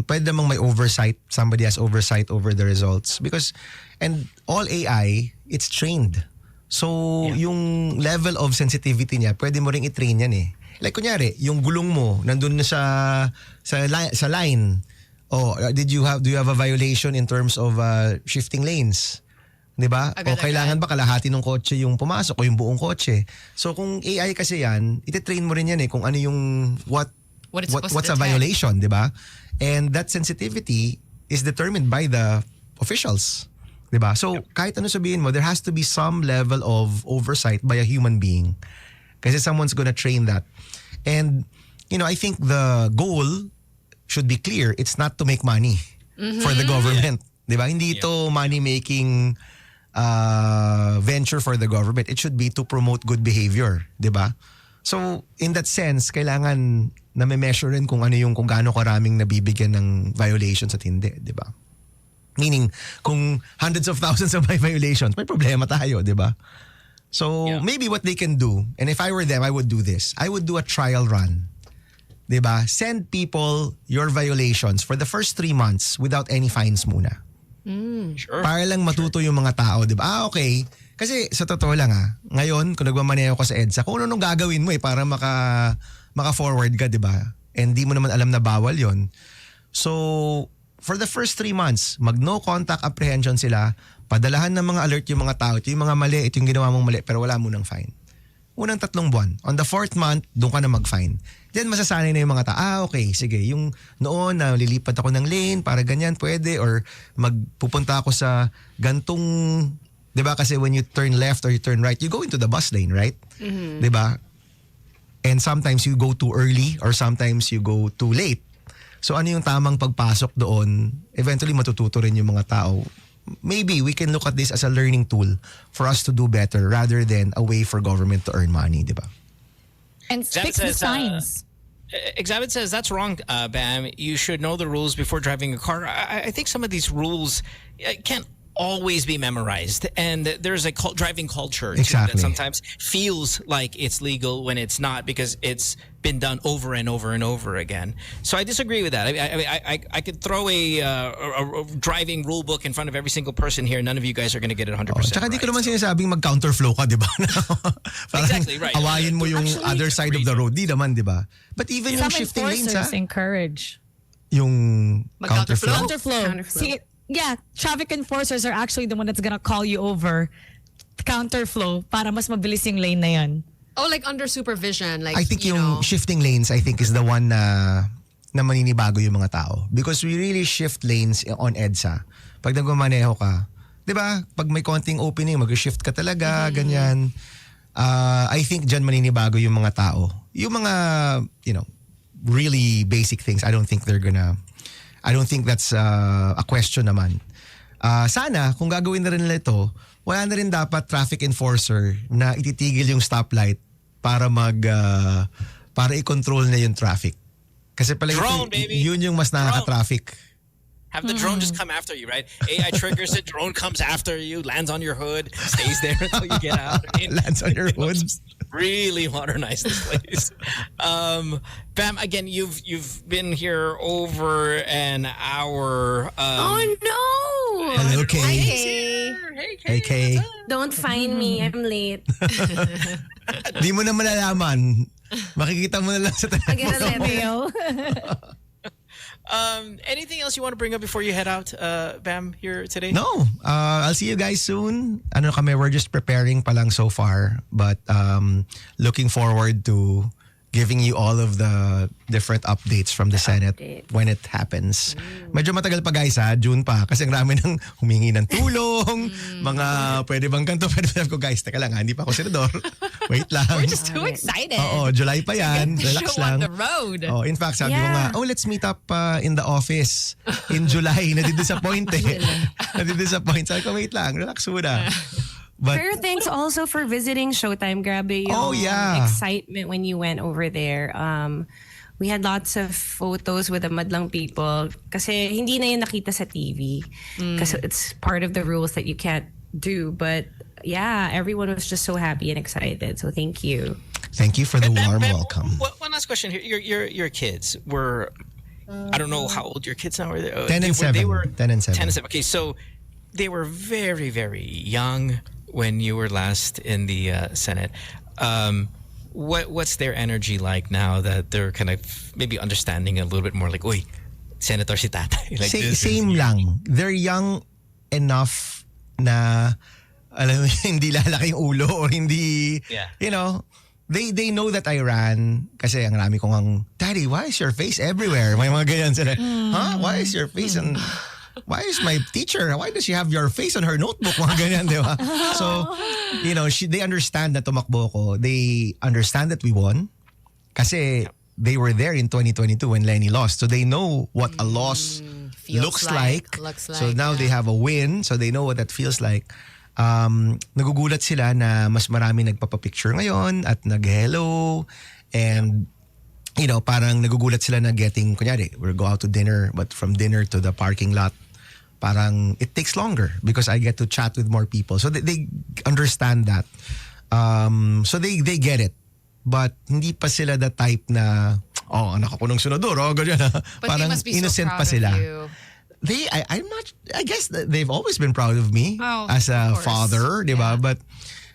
Pwede namang may oversight. Somebody has oversight over the results. And all AI, it's trained. So, yung level of sensitivity niya, pwede mo rin i-train yan Like, kunyari, yung gulong mo, nandun na sa line. Do you have a violation in terms of shifting lanes? 'Di ba? O kailangan ba kalahati ng kotse yung pumasok o yung buong kotse? So kung AI kasi yan, ite-train mo rin yan kung ano yung what's a violation, 'di ba? And that sensitivity is determined by the officials, 'di ba? So kahit ano sabihin mo, there has to be some level of oversight by a human being. Kasi someone's gonna train that. And I think the goal should be clear, it's not to make money for the government. Diba? Hindi ito money-making venture for the government. It should be to promote good behavior. Diba? So, in that sense, kailangan na may measure rin kung gaano karaming nabibigyan ng violations at hindi. Diba? Meaning, kung hundreds of thousands of violations, may problema tayo. Diba? So, maybe what they can do, and if I were them, I would do this. I would do a trial run. Diba? Send people your violations for the first 3 months without any fines muna. Sure. Para lang matuto yung mga tao, diba? Okay. Kasi sa totoo lang ngayon, kung nagmamaneho ka sa EDSA, kung ano gagawin mo para maka-forward ka, diba? And di mo naman alam na bawal yon. So, for the first 3 months, mag-no contact apprehension sila, padalahan ng mga alert yung mga tao, ito yung mga mali, ito yung ginawa mong mali, pero wala mo ng fine. Unang 3 buwan. On the 4th month, doon ka na mag-fine. Then masasanay na yung mga tao, okay, sige, yung noon na lilipat ako ng lane para ganyan, pwede, or magpupunta ako sa gantong, di ba, kasi when you turn left or you turn right, you go into the bus lane, right? Di ba? And sometimes you go too early or sometimes you go too late. So ano yung tamang pagpasok doon? Eventually matututo rin yung mga tao. Maybe we can look at this as a learning tool for us to do better rather than a way for government to earn money, di ba? And fix the signs. Exhibit says that's wrong, Bam. You should know the rules before driving a car. I think some of these rules can't always be memorized, and there's a driving culture too, that sometimes feels like it's legal when it's not because it's been done over and over and over again. So I disagree with that. I could throw a driving rule book in front of every single person here. None of you guys are going to get it 100%. Tsaka di ko naman sinasabing mag-counterflow ka, di ba? Exactly, right. Awayin mo yung other side of the road. Di naman, di ba? But even yung shifting lanes, encourage yung counterflow. See, yeah, traffic enforcers are actually the one that's gonna call you over counterflow para mas mabilis yung lane na yan. Oh, like under supervision. Like, I think you yung know. shifting lanes, I think, is the one na maninibago yung mga tao. Because we really shift lanes on EDSA. Pag nagmamaneho ka, di ba? Pag may konting opening, mag-shift ka talaga, ganyan. I think dyan maninibago yung mga tao. Yung mga, really basic things, I don't think that's a question naman. Sana, kung gagawin na rin nila ito, wala na rin dapat traffic enforcer na ititigil yung stoplight para para i-control na yung traffic. Kasi pala yun yung mas nakaka-traffic. Have the drone just come after you, right? AI triggers it, drone comes after you, lands on your hood, stays there until you get out. Lands on your hood. Really modernize this place. Bam, again, you've been here over an hour. Oh no! Hello, Kay. Hey, Kay. don't find me. I'm late. Di mo na malalaman. Makikita mo na lang sa I get a letter. Anything else you want to bring up before you head out, Bam, here today? No. I'll see you guys soon. We're just preparing pa lang so far. But looking forward to giving you all of the different updates from the Senate when it happens. Medyo matagal pa guys June pa. Kasi ang rami nang humingi ng tulong. Mga pwede bang ganito, pwede bang ko guys. Teka lang hindi pa ako senador. Wait lang. We're just too excited. Oo, July pa yan. Relax Show lang. on the road. Oh, in fact, sabi ko nga, let's meet up in the office in July. Nadidisappoint Nadidisappoint. Sabi ko, wait lang, relax muna. But, Pero thanks also for visiting Showtime. Grabe yung excitement when you went over there. We had lots of photos with the madlang people kasi hindi na yun nakita sa TV. Kasi it's part of the rules that you can't do. But yeah, everyone was just so happy and excited. So thank you. Thank you for the warm welcome. One last question here. Your kids were, I don't know how old your kids now are. 10 and 7. 10 and 7. Okay, so they were very, very young when you were last in the Senate. What's their energy like now that they're kind of maybe understanding a little bit more like, uy, Senator si tatay. Like same lang. They're young enough na alam mo, hindi lalaki yung ulo or hindi, they know that I ran kasi ang rami kong ang, Daddy, why is your face everywhere? May mga ganyan sila. Huh? Why is your face and why is my teacher, why does she have your face on her notebook? Mga ganyan, di ba? So, they understand na tumakbo ko. They understand that we won. Kasi they were there in 2022 when Lenny lost. So they know what a loss Feels looks like. So like, now they have a win. So they know what that feels like. Nagugulat sila na mas marami nagpapapicture ngayon at nag-hello. And, you know, parang nagugulat sila na getting, kunyari, we'll go out to dinner, but from dinner to the parking lot, parang it takes longer because I get to chat with more people. So they understand that. So they get it. But hindi pa sila the type na, anak ako ng sunodor, ganyan. But Parang they must be innocent so pa proud sila. of you. I'm not, I guess they've always been proud of me as a father, di ba? But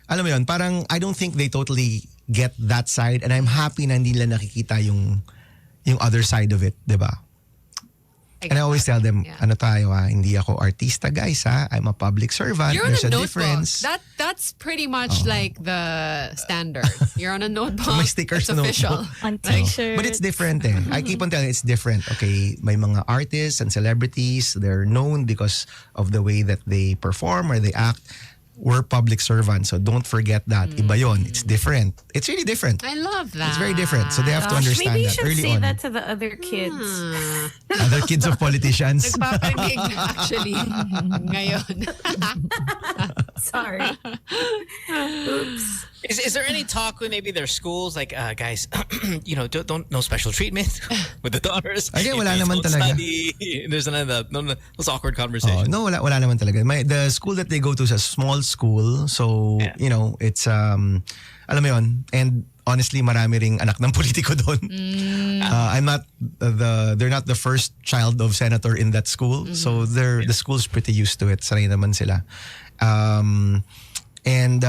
alam mo yun, parang I don't think they totally get that side, and I'm happy na hindi nila nakikita yung other side of it, di ba? And I always tell them, ano tayo hindi ako artista guys I'm a public servant. You're on There's a a notebook. difference. That's pretty much like the standard. You're on a notebook. May stickers it's official. On t-shirts. But it's different I keep on telling it's different. Okay, may mga artists and celebrities, they're known because of the way that they perform or they act. We're public servants, so don't forget that. Iba yun. It's different. It's really different. I love that. It's very different. So they have to understand maybe you that should early say on. that to the other kids. Other kids of politicians. Nagpaparinig actually ngayon. Sorry. Oops. Is there any talk with maybe their schools like guys, you know, don't no special treatment with the daughters? Ay, wala If you naman don't talaga. study, there's those awkward conversations. No, wala naman talaga. The school that they go to is a small school, so you know, it's alam mo yun, and honestly, marami ring anak ng politiko doon. I'm not they're not the first child of senator in that school, so the school's pretty used to it. Sanay naman sila. And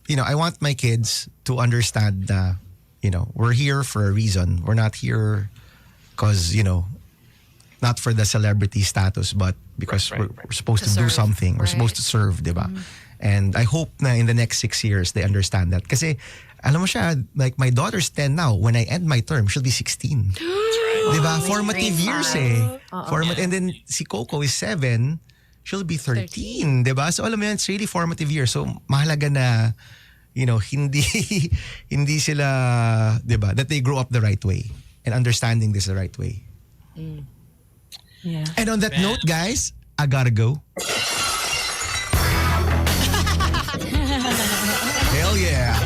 you know, I want my kids to understand that, you know, we're here for a reason. We're not here because, you know, not for the celebrity status, but because we're supposed to do serve. something. We're supposed to serve, diba? And I hope na in the next 6 years they understand that. Kasi alam mo siya, like my daughter's 10 now. When I end my term, she'll be 16. Diba? Formative years And then si Coco is 7. She'll be 13, diba? So alam mo yan, it's really formative years. So mahalaga na, you know, hindi sila, diba? That they grow up the right way and understanding this the right way. Yeah. And on that note, guys, I gotta go. Hell yeah.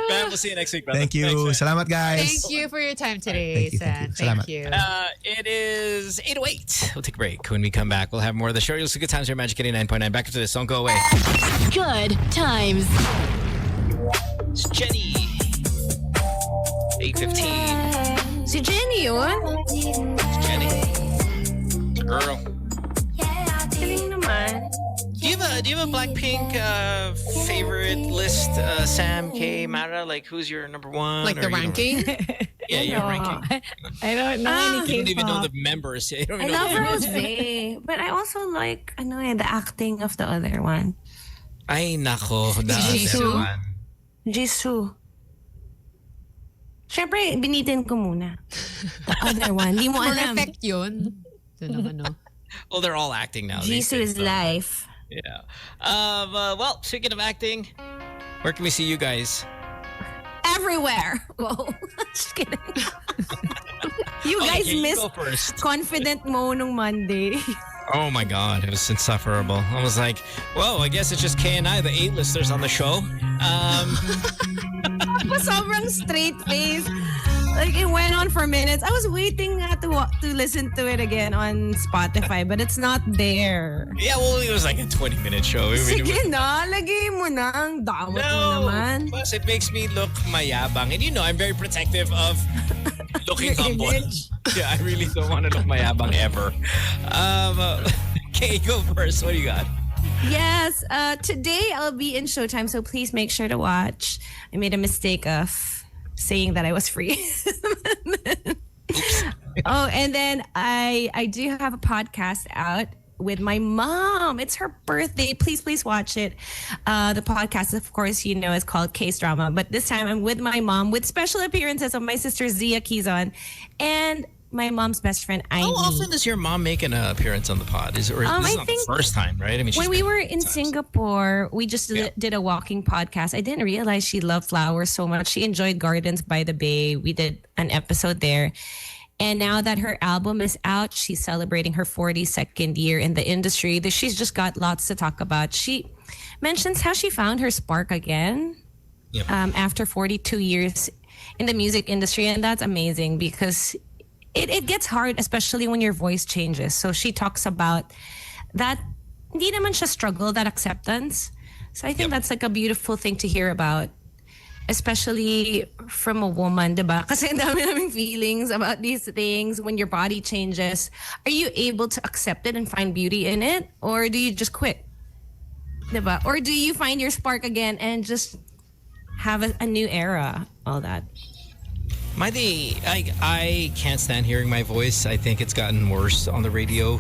Man, we'll see you next week, brother. Thank you. Thanks, Salamat, guys. Thank you for your time today, Thank you. Sen. Salamat. Thank you. It is 8:08. We'll take a break. When we come back, we'll have more of the show. You'll see Good Times here, Magic 89.9. Back after this. Don't go away. Good times. It's Jenny. 8:15. Si Jenny yun? It's Jenny. It's a girl. Galing naman. Do you have a Blackpink favorite list, Sam, K, Mara? Like, who's your number one? Like the Or you don't- ranking? Yeah, your ranking. I don't know any You don't even know K-pop. the members. You don't I even know love the Rose, but I also like the acting of the other one. Ay, nako. The Jisoo? other one. Jisoo. Siyempre, binitin ko muna. The other one. Di mo For alam. effect yun. So, ano. Well, they're all acting now. these Jisoo days, is so. life. Yeah. Well, speaking of acting, where can we see you guys? Everywhere. Whoa. Just kidding. You guys Okay, you missed go first. Confident Mo nung Monday. Oh my God, it was insufferable. I was like, whoa, I guess it's just Kay and I, the A-listers on the show. Sobrang straight face. Like, it went on for minutes. I was waiting to listen to it again on Spotify, but it's not there. Yeah, well, it was like a 20-minute show. I mean, it Sige was- na, lagay mo na. Ang damot mo No, naman. plus it makes me look mayabang. And you know, I'm very protective of looking Your humble. image. Yeah, I really don't want to look mayabang ever. Okay, go first. What do you got? Yes, today I'll be in Showtime, so please make sure to watch. I made a mistake of saying that I was free. Oh, and then I do have a podcast out with my mom. It's her birthday. Please watch it. The podcast, of course, you know, is called Case Drama. But this time I'm with my mom with special appearances of my sister Zia Kizon. And my mom's best friend, Ivy. How often does your mom make an appearance on the pod? This is not the first time, right? I mean, when we were in Singapore, we just did a walking podcast. I didn't realize she loved flowers so much. She enjoyed Gardens by the Bay. We did an episode there. And now that her album is out, she's celebrating her 42nd year in the industry. She's just got lots to talk about. She mentions how she found her spark again after 42 years in the music industry. And that's amazing because it gets hard, especially when your voice changes. So she talks about that, hindi naman siya struggle, that acceptance. So I think that's like a beautiful thing to hear about, especially from a woman, diba? Kasi ang dami naming feelings about these things when your body changes. Are you able to accept it and find beauty in it? Or do you just quit? Diba? Or do you find your spark again and just have a new era? All that. I can't stand hearing my voice. I think it's gotten worse on the radio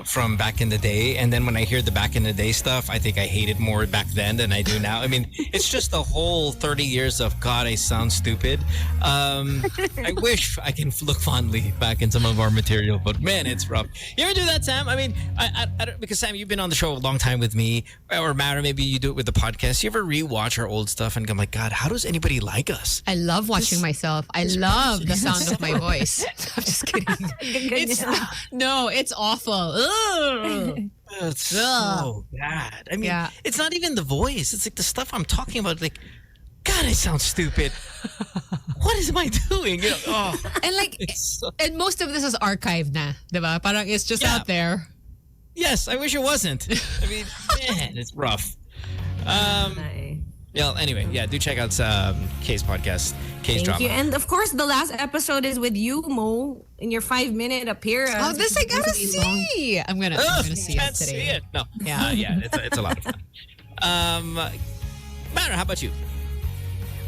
from back in the day. And then when I hear the back in the day stuff, I think I hate it more back then than I do now. I mean, it's just the whole 30 years of, God, I sound stupid. I wish I can look fondly back in some of our material, but man, it's rough. You ever do that, Sam? I mean, I don't, because Sam, you've been on the show a long time with me, or Mara, maybe you do it with the podcast. You ever rewatch our old stuff and go, my God, how does anybody like us? I love watching myself. I love the sound of my voice. I'm just kidding. It's awful. Ugh. It's so bad. I mean, it's not even the voice. It's like the stuff I'm talking about. Like, God, I sound stupid. What am I doing? You know, and like, and most of this is archived na, diba? Parang it's just out there. Yes, I wish it wasn't. I mean, man, it's rough. Yeah. Anyway, do check out Kay's podcast, Kay's Drama. Thank you. And of course, the last episode is with you, Mo, in your 5-minute appearance. Oh, this I gotta see. I'm gonna see it today. See it. No. It's a lot of fun. Mara, how about you?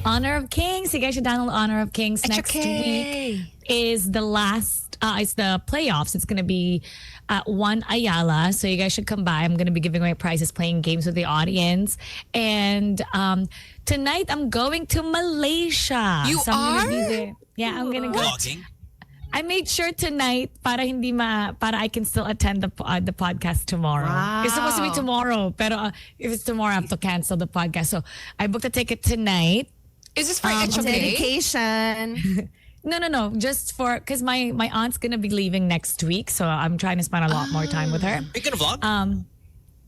Honor of Kings. You guys should download Honor of Kings. Next week is the last, it's the playoffs. It's going to be at One Ayala. So you guys should come by. I'm going to be giving away prizes, playing games with the audience. And tonight I'm going to Malaysia. You so I'm are? gonna be there. Yeah, I'm going to go. Vlogging? I made sure tonight para I can still attend the podcast tomorrow. Wow. It's supposed to be tomorrow, pero if it's tomorrow, I have to cancel the podcast. So I booked a ticket tonight. Is this for HOK? Dedication. No. Just because my aunt's gonna be leaving next week, so I'm trying to spend a lot more time with her. Are you gonna vlog?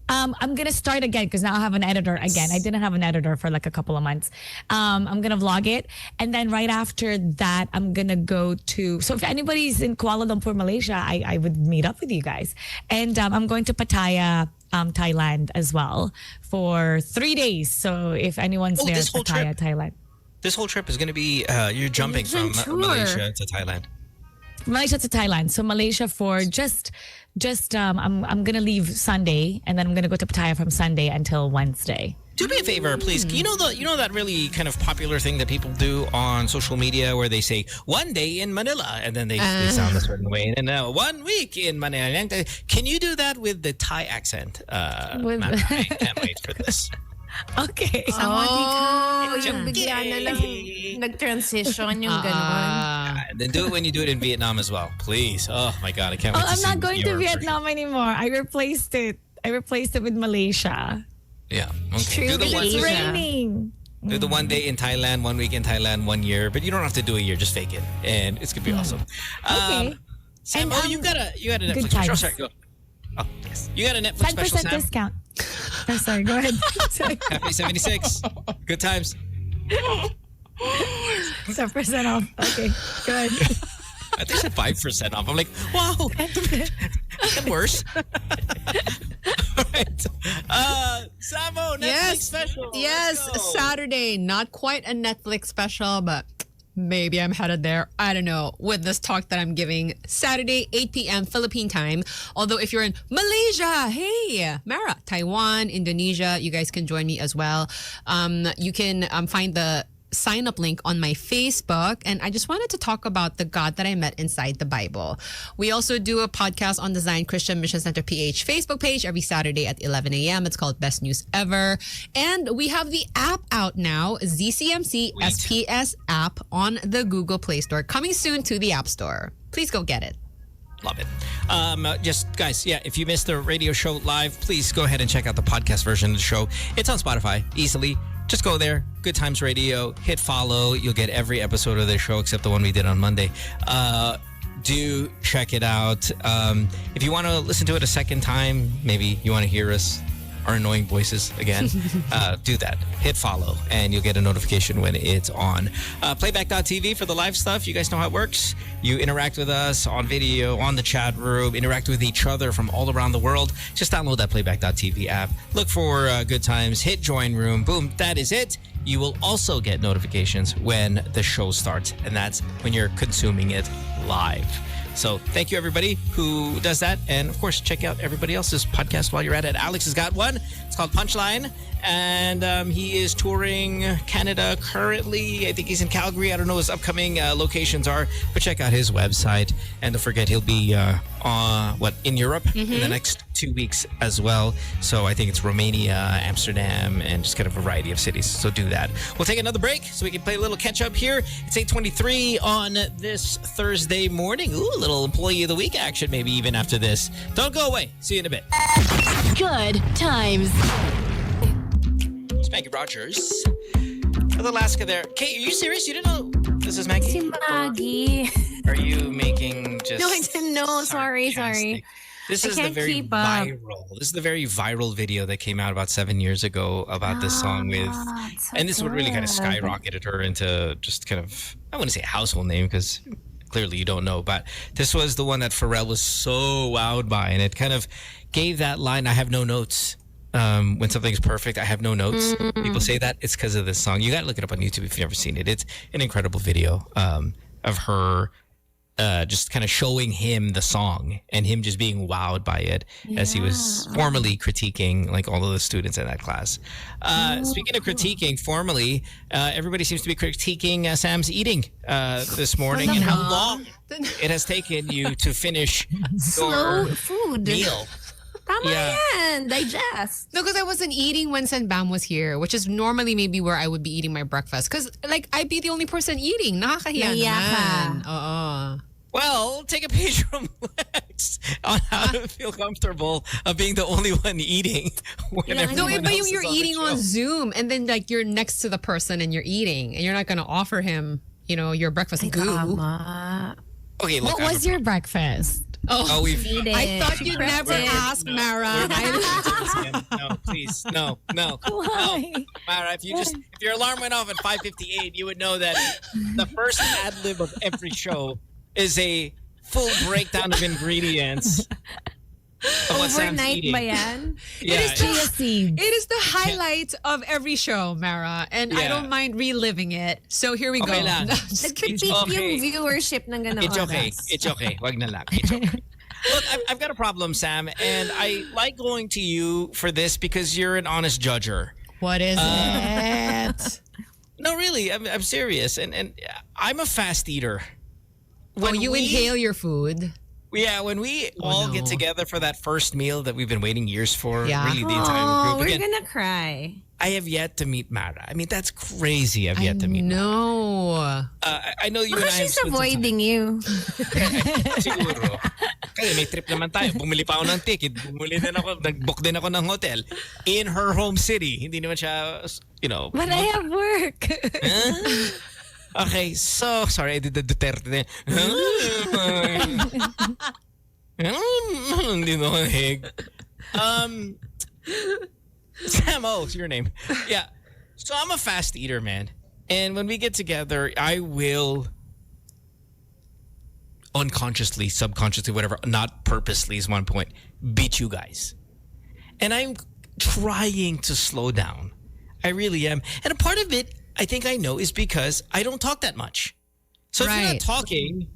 I'm gonna start again because now I have an editor again. I didn't have an editor for like a couple of months. I'm gonna vlog it, and then right after that, I'm gonna go to. So if anybody's in Kuala Lumpur, Malaysia, I would meet up with you guys, and I'm going to Pattaya, Thailand as well for 3 days. So if anyone's there, Pattaya, Thailand. This whole trip is going to be you're jumping from Malaysia to Thailand. Malaysia to Thailand. So Malaysia for just I'm gonna leave Sunday, and then I'm gonna go to Pattaya from Sunday until Wednesday. Do me a favor, please. You know that really kind of popular thing that people do on social media where they say 1 day in Manila and then they sound a certain way, and then 1 week in Manila. Can you do that with the Thai accent? I can't wait for this. Okay. Yung bigla na lang nag-transition yung ganun. Then do it when you do it in Vietnam as well, please. Oh my God, I can't wait to I'm see not going to your Vietnam anymore. I replaced it with Malaysia. Yeah. Okay. It's raining. Do the 1 day in Thailand, 1 week in Thailand, 1 year, but you don't have to do a year. Just fake it, and it's gonna be awesome. Okay. Sam, you got a Netflix Good special. times. Sorry, go. Oh, yes. You got a Netflix special, 10% Sam. discount. Oh, sorry. Go ahead. Sorry. Happy 76. Good times. 10% off. Okay. Go ahead. I think I said 5% off. I'm like, wow. Get worse. All right. Samo, Netflix special. Yes, Saturday. Not quite a Netflix special, but maybe I'm headed there. I don't know. With this talk that I'm giving, Saturday, 8 p.m. Philippine time. Although if you're in Malaysia, hey, Mara, Taiwan, Indonesia, you guys can join me as well. You can find the sign-up link on my Facebook. And I just wanted to talk about the God that I met inside the Bible. We also do a podcast on the Zion Christian Mission Center PH Facebook page every Saturday at 11 a.m. It's called Best News Ever. And we have the app out now, ZCMC SPS app on the Google Play Store, coming soon to the App Store. please go get it. Love it. Just guys, if you missed the radio show live, please go ahead and check out the podcast version of the show. It's on Spotify easily. Just go there, Good Times Radio, hit follow. You'll get every episode of the show except the one we did on Monday. Do check it out. If you want to listen to it a second time, maybe you want to hear our annoying voices again, do that. Hit follow and you'll get a notification when it's on. Playback.tv for the live stuff. You guys know how it works. You interact with us on video, on the chat room, interact with each other from all around the world. Just download that Playback.tv app. Look for Good Times, hit join room. Boom, that is it. You will also get notifications when the show starts, and that's when you're consuming it live. So thank you, everybody who does that. And, of course, check out everybody else's podcast while you're at it. Alex has got one. It's called Punchline. And he is touring Canada currently. I think he's in Calgary. I don't know what his upcoming locations are. But check out his website. And don't forget, he'll be in Europe in the next 2 weeks as well. So I think it's Romania, Amsterdam, and just kind of a variety of cities. So do that. We'll take another break so we can play a little catch up here. It's 8:23 on this Thursday morning. Ooh, a little employee of the week action maybe even after this. Don't go away. See you in a bit. Good Times. It's Maggie Rogers. A little Alaska there. Kate, are you serious? You didn't know this is Maggie? Si Maggie. Are you making just... No, I didn't know. Sorry. This I is the can't very keep up. viral. This is the very viral video that came out about 7 years ago about this song with... So and this is what really kind of good. skyrocketed her into just kind of... I wouldn't say a household name because clearly you don't know. But this was the one that Pharrell was so wowed by. And it kind of gave that line, I have no notes. When something's perfect, I have no notes. People say that it's because of this song. You got to look it up on YouTube if you've never seen it. It's an incredible video of her just kind of showing him the song and him just being wowed by it as he was formally critiquing like all of the students in that class. Speaking of critiquing formally, everybody seems to be critiquing Sam's eating this morning and how long it has taken you to finish Slow your food. meal. Tama yan. Digest. No, because I wasn't eating when Sen Bam was here, which is normally maybe where I would be eating my breakfast. Because, like, I'd be the only person eating. Nakakahiya Nahiya naman. ka. Oo. Well, take a page from Lex on how to feel comfortable of being the only one eating. When No, everyone But else you're is on the eating on show. Zoom, and then, like, you're next to the person and you're eating, and you're not going to offer him, your breakfast goo. Tama. Okay, look. What was your breakfast? Oh, we've... Eat it. I thought you'd Prepped never it. ask, Mara. No, please. No. Why? Mara, if your alarm went off at 5:58, you would know that the first ad lib of every show is a full breakdown of ingredients of what Sam's Overnight eating. ba yan? Yeah, Chia seeds. It is the highlight of every show, Mara, and I Yeah. don't mind reliving it. So here we go. Okay lang. No, just kidding. Nagpipeak Okay. yung viewership ng gano'n It's okay. oras. It's okay. Wag na lang. It's okay. Look, I've got a problem, Sam, and I like going to you for this because you're an honest judger. What is it? No, really, I'm serious, and I'm a fast eater. When you inhale your food. Yeah, when we all get no. together for that first meal that we've been waiting years for, Yeah. really the entire Oh, group. we're Again, gonna cry. I have yet to meet Mara. I mean, that's crazy. I've yet to meet Mara. No. I know you and Baka I have she's spent some time. avoiding you. Siguro. Kasi may trip naman tayo. Bumili pa ako ng ticket. Nag-book din ako ng hotel in her home city. Hindi naman siya, But I have work. Okay, so sorry, I did the Duterte thing. Hindi mo hig. Sam, it's your name. Yeah. So I'm a fast eater, man. And when we get together, I will unconsciously, subconsciously, whatever, not purposely is one point, beat you guys. And I'm trying to slow down. I really am. And a part of it, I think I know, is because I don't talk that much. So if you're not Right. talking,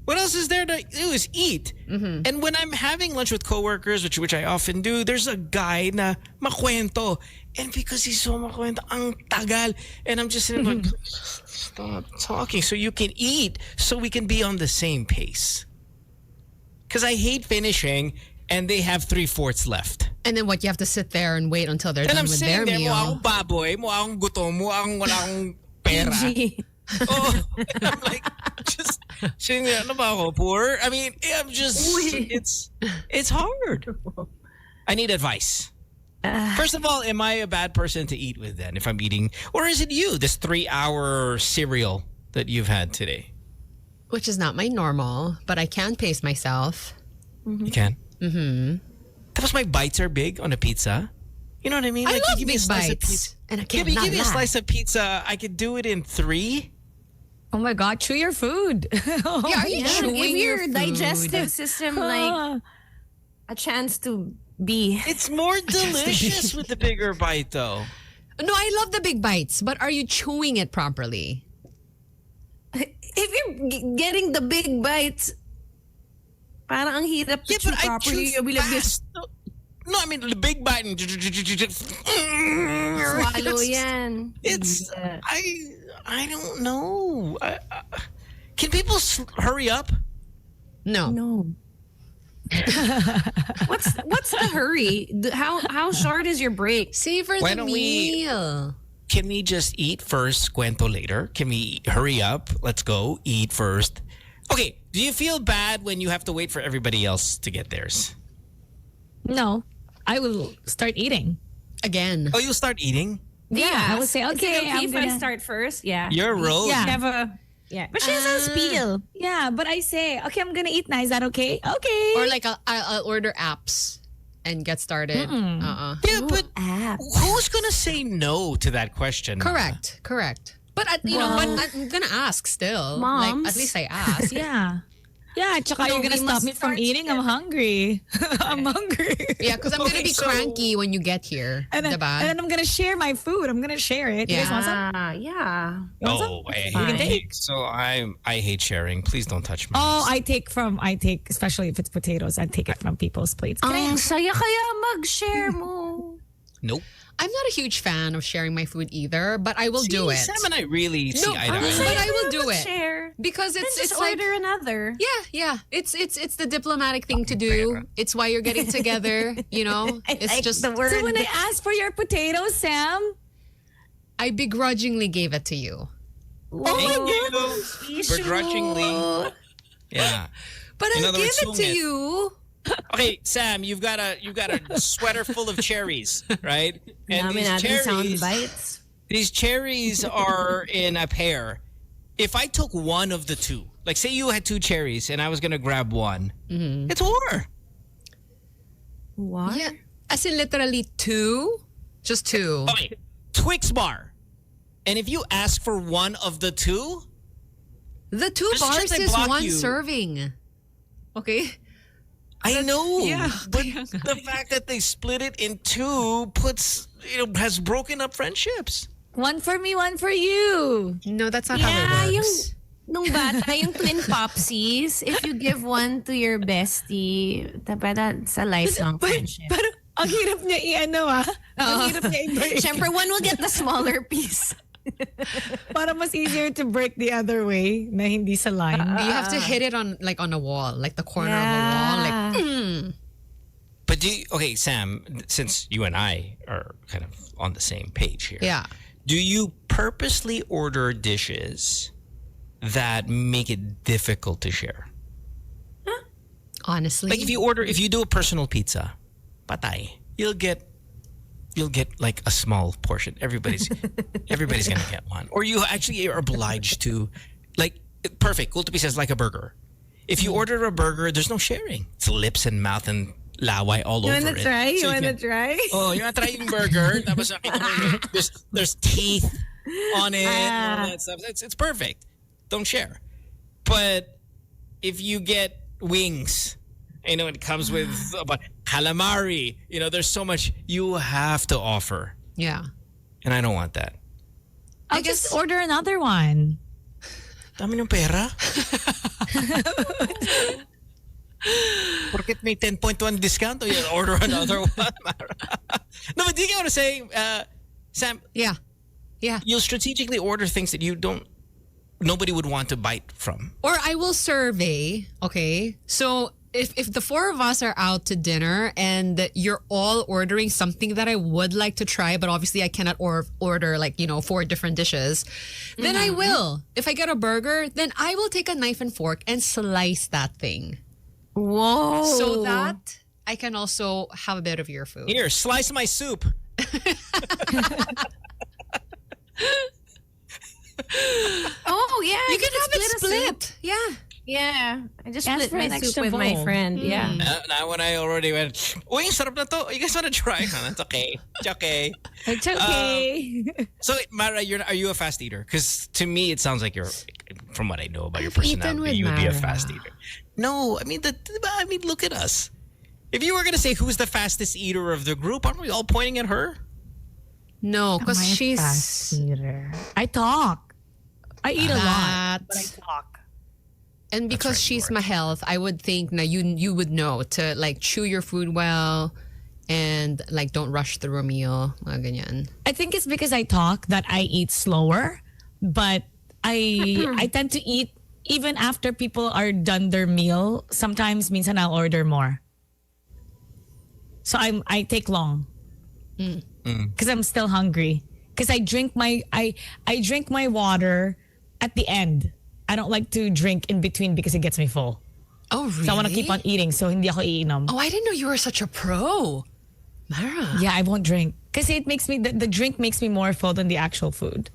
what else is there to do is eat. And when I'm having lunch with coworkers, which I often do, there's a guy na makwento. And because he's so makwento, ang tagal. And I'm just sitting like, stop talking so you can eat so we can be on the same pace. Because I hate finishing and they have 3/4 left. And then what? You have to sit there and wait until they're And done I'm with sitting their there, meal. mukha akong baboy, mukha akong gutom, mukha akong wala akong pera. G. Oh, and I'm like, just Ano ba ako, poor? I mean, I'm just, it's hard. I need advice. First of all, am I a bad person to eat with then if I'm eating? Or is it you, this 3-hour cereal that you've had today? Which is not my normal, but I can pace myself. You can? Mm-hmm. Tapos my bites are big on a pizza. You know what I mean? I like, love you give me a big slice bites. Of pizza. And I can't Give not me a laugh. slice of pizza. I could do it in 3. Oh my God, chew your food. Yeah, are you chewing Give your food? digestive system like a chance to be. It's more delicious with the bigger bite, though. No, I love the big bites, but are you chewing it properly? If you're getting the big bites, parang ang hirap to chew properly. You'll be like this. No, I mean the big bite and Swallow yan. It's I don't know. Can people hurry up? No. No. What's the hurry? How short is your break? Savor Why the don't we- meal. Can we just eat first, cuento later? Can we hurry up? Let's go eat first. Okay, do you feel bad when you have to wait for everybody else to get theirs? No, I will start eating. Again. Oh, you'll start eating? Yeah, I would say, Is okay, it okay I'm if I gonna... start first? Yeah. You're rolling. Yeah. But she has a spiel. Yeah, but I say, okay, I'm gonna eat now. Is that okay? Okay. Or like I'll order apps and get started. Yeah, but who's gonna say no to that question? Correct. But but I'm gonna ask still. Moms. Like, at least I ask. Yeah. Yeah, tsaka No, you're gonna we stop must me from start eating. I'm hungry. I'm hungry. Yeah, because I'm gonna Okay, be so- cranky when you get here. And then, diba? and then I'm gonna share my food. I'm gonna share it. You guys want some? Yeah. Oh, I hate. So I hate sharing. Please don't touch me. Oh, I take, especially if it's potatoes, I take it from people's plates. Ang saya kaya mag-share mo. Nope. I'm not a huge fan of sharing my food either, but I will do it. Sam and I really see eye to but eye. I will do it Share. because Then it's just like order another. yeah. It's the diplomatic thing to do. It's why you're getting together. You know, it's like just the word. So when I asked for your potatoes, Sam, I begrudgingly gave it to you. Thank you. Begrudgingly. Yeah. But In I other give words, it to sungit. you. Okay, Sam, you've got a sweater full of cherries, right? And Dami natin sound bites. these cherries are in a pair. If I took one of the two, like say you had 2 cherries and I was gonna grab one, it's war. What? Yeah, as in literally 2, just 2. Okay, Twix bar. And if you ask for one of the 2, The 2 Just bars because I is block 1 you. serving. Okay. I know, yeah. but the fact that they split it in 2 has broken up friendships. one for me, one for you. No, that's not Yeah, how it yung works. nung bata, yung twin popsies, if you give one to your bestie, that's a lifelong friendship. Pero ang hirap niya i-ano Ang hirap niya i-break. Siyempre, one will get the smaller piece. Para mas easier to break the other way na hindi sa line. You have to hit it on a wall, like the corner of a wall. Like, But okay, Sam, since you and I are kind of on the same page here. yeah. Do you purposely order dishes that make it difficult to share? Honestly. Like if you do a personal pizza, patay, you'll get like a small portion. Everybody's gonna get one. Or you actually are obliged to, like, perfect. Kultupi says like a burger. If you order a burger, there's no sharing. It's lips and mouth and laway all over it. You So wanna try? Oh, you wanna try yung burger? Tapos there's teeth on it and all that stuff. It's perfect. Don't share. But if you get wings, it comes with calamari. There's so much you have to offer. yeah. And I don't want that. I'll just order another one. Dami ng pera. Porket may 10.1 discount, you order another one. No, but do you get what I'm saying? Sam, Yeah. Yeah. you'll strategically order things that nobody would want to bite from. Or I will survey, okay? So if the four of us are out to dinner and you're all ordering something that I would like to try, but obviously I cannot order like, 4 different dishes, then I will. If I get a burger, then I will take a knife and fork and slice that thing. Whoa. So that I can also have a bit of your food. Here, slice my soup. Oh, yeah. You can have it split. Yeah. Yeah. I just Ask split for my an soup extra with my bowl. friend. Yeah. Now when I already went, uy, sarap na to. You guys want to try? It's okay. It's okay. It's okay. So, Mara, are you a fast eater? Because to me, it sounds like you're, from what I know about your I've eaten personality, with you would be a Mara. fast eater. No, I mean, look at us. If you were going to say who's the fastest eater of the group, aren't we all pointing at her? No, because Am I a she's fast eater? I talk. I eat a lot, but I That- talk. And because right, you she's are. my health, I would think now you would know to like chew your food well and like don't rush through a meal. Mga ganyan. I think it's because I talk that I eat slower, but I tend to eat even after people are done their meal. Sometimes minsan I'll order more. So I take long because I'm still hungry. Because I drink my water at the end. I don't like to drink in between because it gets me full. Oh, really? So I want to keep on eating. So hindi ako iinom. Oh, I didn't know you were such a pro. Mara. Yeah, I won't drink because it makes me the drink makes me more full than the actual food.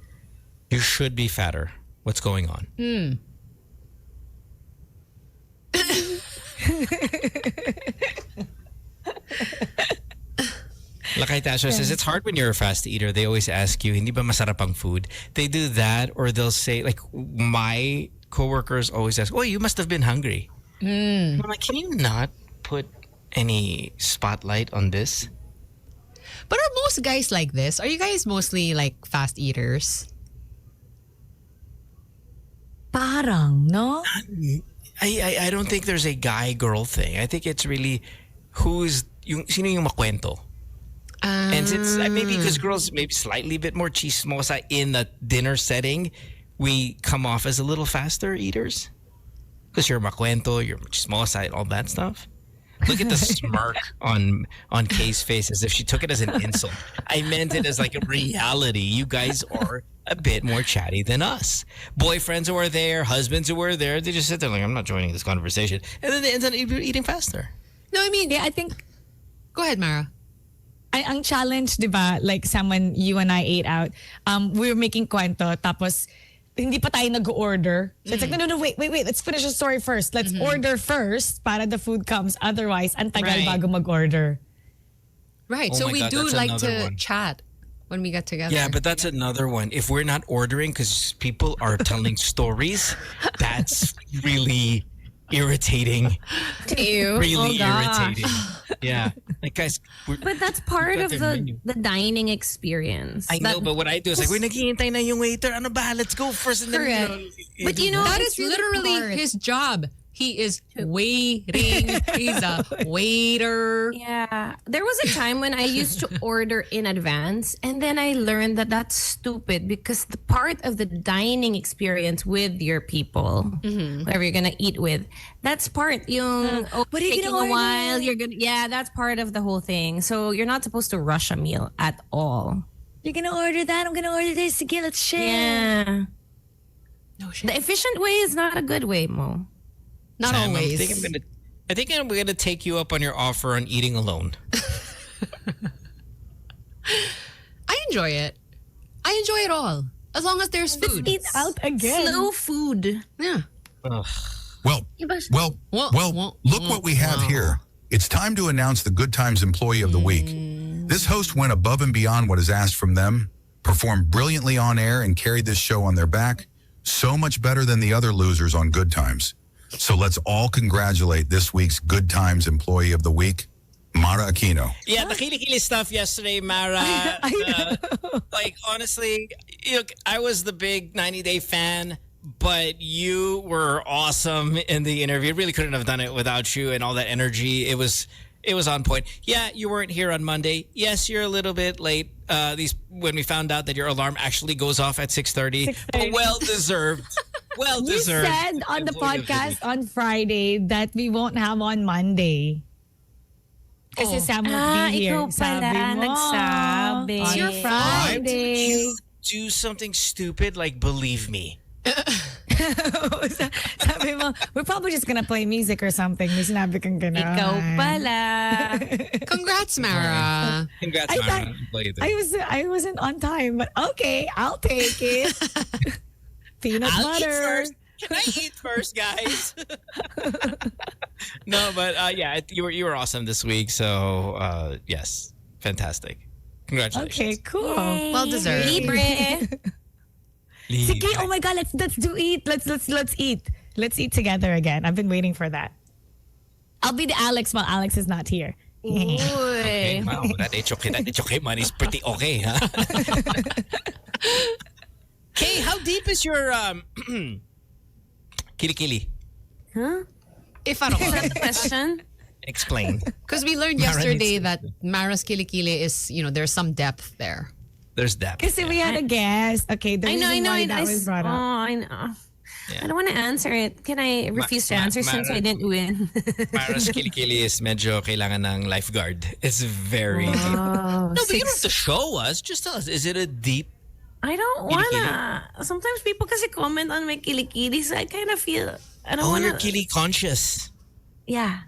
You should be fatter. What's going on? Lakay Tasha says, it's hard when you're a fast eater. They always ask you, hindi ba masarap ang food? They do that, or they'll say, like, my coworkers always ask, oh, you must have been hungry. I'm like, can you not put any spotlight on this? But are most guys like this? Are you guys mostly like fast eaters? Parang, no? I don't think there's a guy-girl thing. I think it's really sino yung makwento. And since maybe because girls maybe slightly bit more chismosa in the dinner setting, we come off as a little faster eaters. Because you're makwento, you're chismosa, and all that stuff. Look at the smirk on Kay's face as if she took it as an insult. I meant it as like a reality. You guys are a bit more chatty than us. Boyfriends who are there, husbands who are there, they just sit there like, I'm not joining this conversation. And then they end up eating faster. No, I mean, Yeah, I think go ahead, Mara. ang challenge, di ba, like someone you and I ate out, we were making kwento, tapos hindi pa tayo nag-order. So it's like, no, wait, let's finish the story first. Let's order first para the food comes. Otherwise, ang tagal Right. bago mag-order. Right. Oh so my we God, do that's like another to one. chat when we get together. Yeah, but that's another one. If we're not ordering because people are telling stories, that's really irritating. Ew. Really irritating. Yeah. Like, guys, But that's part got of their the menu. dining experience. I know, but what I do is like, we're naghihintay na yung waiter. Ano ba? Let's go first. And then, Correct. But you know, that it's is really literally hard. his job. He is waiting. He's a waiter. Yeah. There was a time when I used to order in advance, and then I learned that that's stupid because the part of the dining experience with your people, whoever you're gonna eat with, that's part yung what are you taking gonna a while. order? That's part of the whole thing. So you're not supposed to rush a meal at all. You're gonna order that, I'm gonna order this. Sige, let's share. Yeah. No shit. The efficient way is not a good way, Mo. Not Sam, always. I think I'm gonna take you up on your offer on eating alone. I enjoy it. I enjoy it all. As long as there's food. Eat out again. Slow food. Yeah. Well, look what we have here. It's time to announce the Good Times Employee of the Week. This host went above and beyond what is asked from them, performed brilliantly on air, and carried this show on their back, so much better than the other losers on Good Times. So let's all congratulate this week's Good Times Employee of the Week, Mara Aquino. Yeah, the kilikili stuff yesterday, Mara. Like, honestly, I was the big 90-Day fan, but you were awesome in the interview. Really couldn't have done it without you and all that energy. It was on point. Yeah, you weren't here on Monday. Yes, you're a little bit late. When we found out that your alarm actually goes off at 6:30, but well deserved. Well You deserved. said on the Employee of the podcast week. on Friday that we won't have on Monday. Kasi Sam won't be here. Ikaw pala, Sabi mo. nagsabi. On your Friday. You do something stupid, like believe me. Sabi mo, we're probably just gonna play music or something. May sinabi kang gano'n. Ikaw pala. Congrats, Mara. Congrats, I Mara. thought I wasn't on time, but okay, I'll take it. Peanut I'll eat butter. first. Can I eat first, guys? No, but yeah, you were awesome this week. So yes, fantastic. Congratulations. Okay, cool. Well deserved. Libre. Sige, oh my God, let's do eat. Let's eat. Let's eat together again. I've been waiting for that. I'll be the Alex while Alex is not here. Okay, wow, that it's okay. That it's okay. Mine is pretty okay, huh? Okay, how deep is your kilikili? Huh? If at all. Is that the question? Explain. Because we learned Mara yesterday needs that Mara's kilikili is, there's some depth there. There's that. Kasi we had a guest. Okay, the I know. reason why that was brought up. I know. I don't want to answer it. Can I refuse to answer since I didn't win? Mara's kilikili is medyo kailangan ng lifeguard. It's very deep. Oh, No, but you don't have to show us. Just tell us. Is it a deep? I don't wanna. Sometimes people kasi comment on my kilikili, so I kind of feel I don't Oh, wanna. you're kili conscious. Yeah.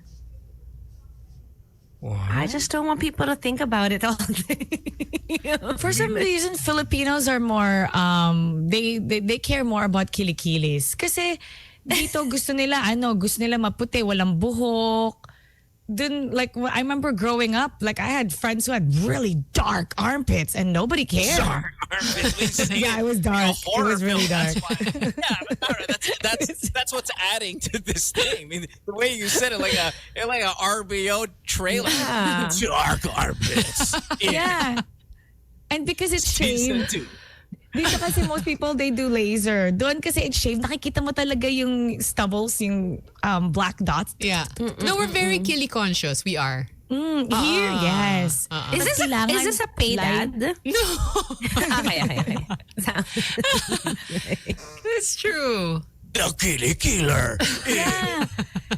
Wow. I just don't want people to think about it all day. For some reason, Filipinos are more, they care more about kilikilis. Kasi dito gusto nila maputi, walang buhok. Dun, like, I remember growing up, like, I had friends who had really dark armpits and nobody cared. Dark armpits. Yeah, it was dark. It was really dark. Yeah, but Mara, that's what's adding to this thing. I mean, the way you said it, like a RBO trailer. Yeah. Dark armpits. Yeah. And because it's Season shaved, 2. dito kasi most people, they do laser. Doon kasi it's shaved, nakikita mo talaga yung stubbles, yung black dots. Yeah. No, we're very kili conscious. We are. Here, yes. Is this a paid ad? No. Okay. It's true. The Kili Killer. Yeah.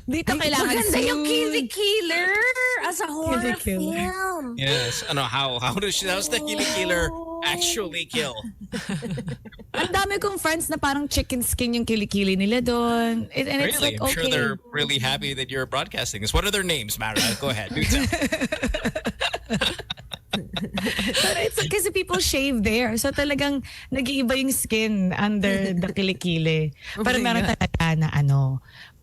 Dito kailangan Maganda yung suit. Kili Killer as a horror Killer. film. Yes. I know how's the Kili Killer actually kill? Ang dami kong friends na parang chicken skin yung kilikili nila doon. And Really? it's like, I'm okay. sure they're really happy that you're broadcasting this. What are their names, Mara? Go ahead. Do tell. But it's kasi people shave there. So talagang nag-iiba yung skin under the kilikili. Pero meron talaga na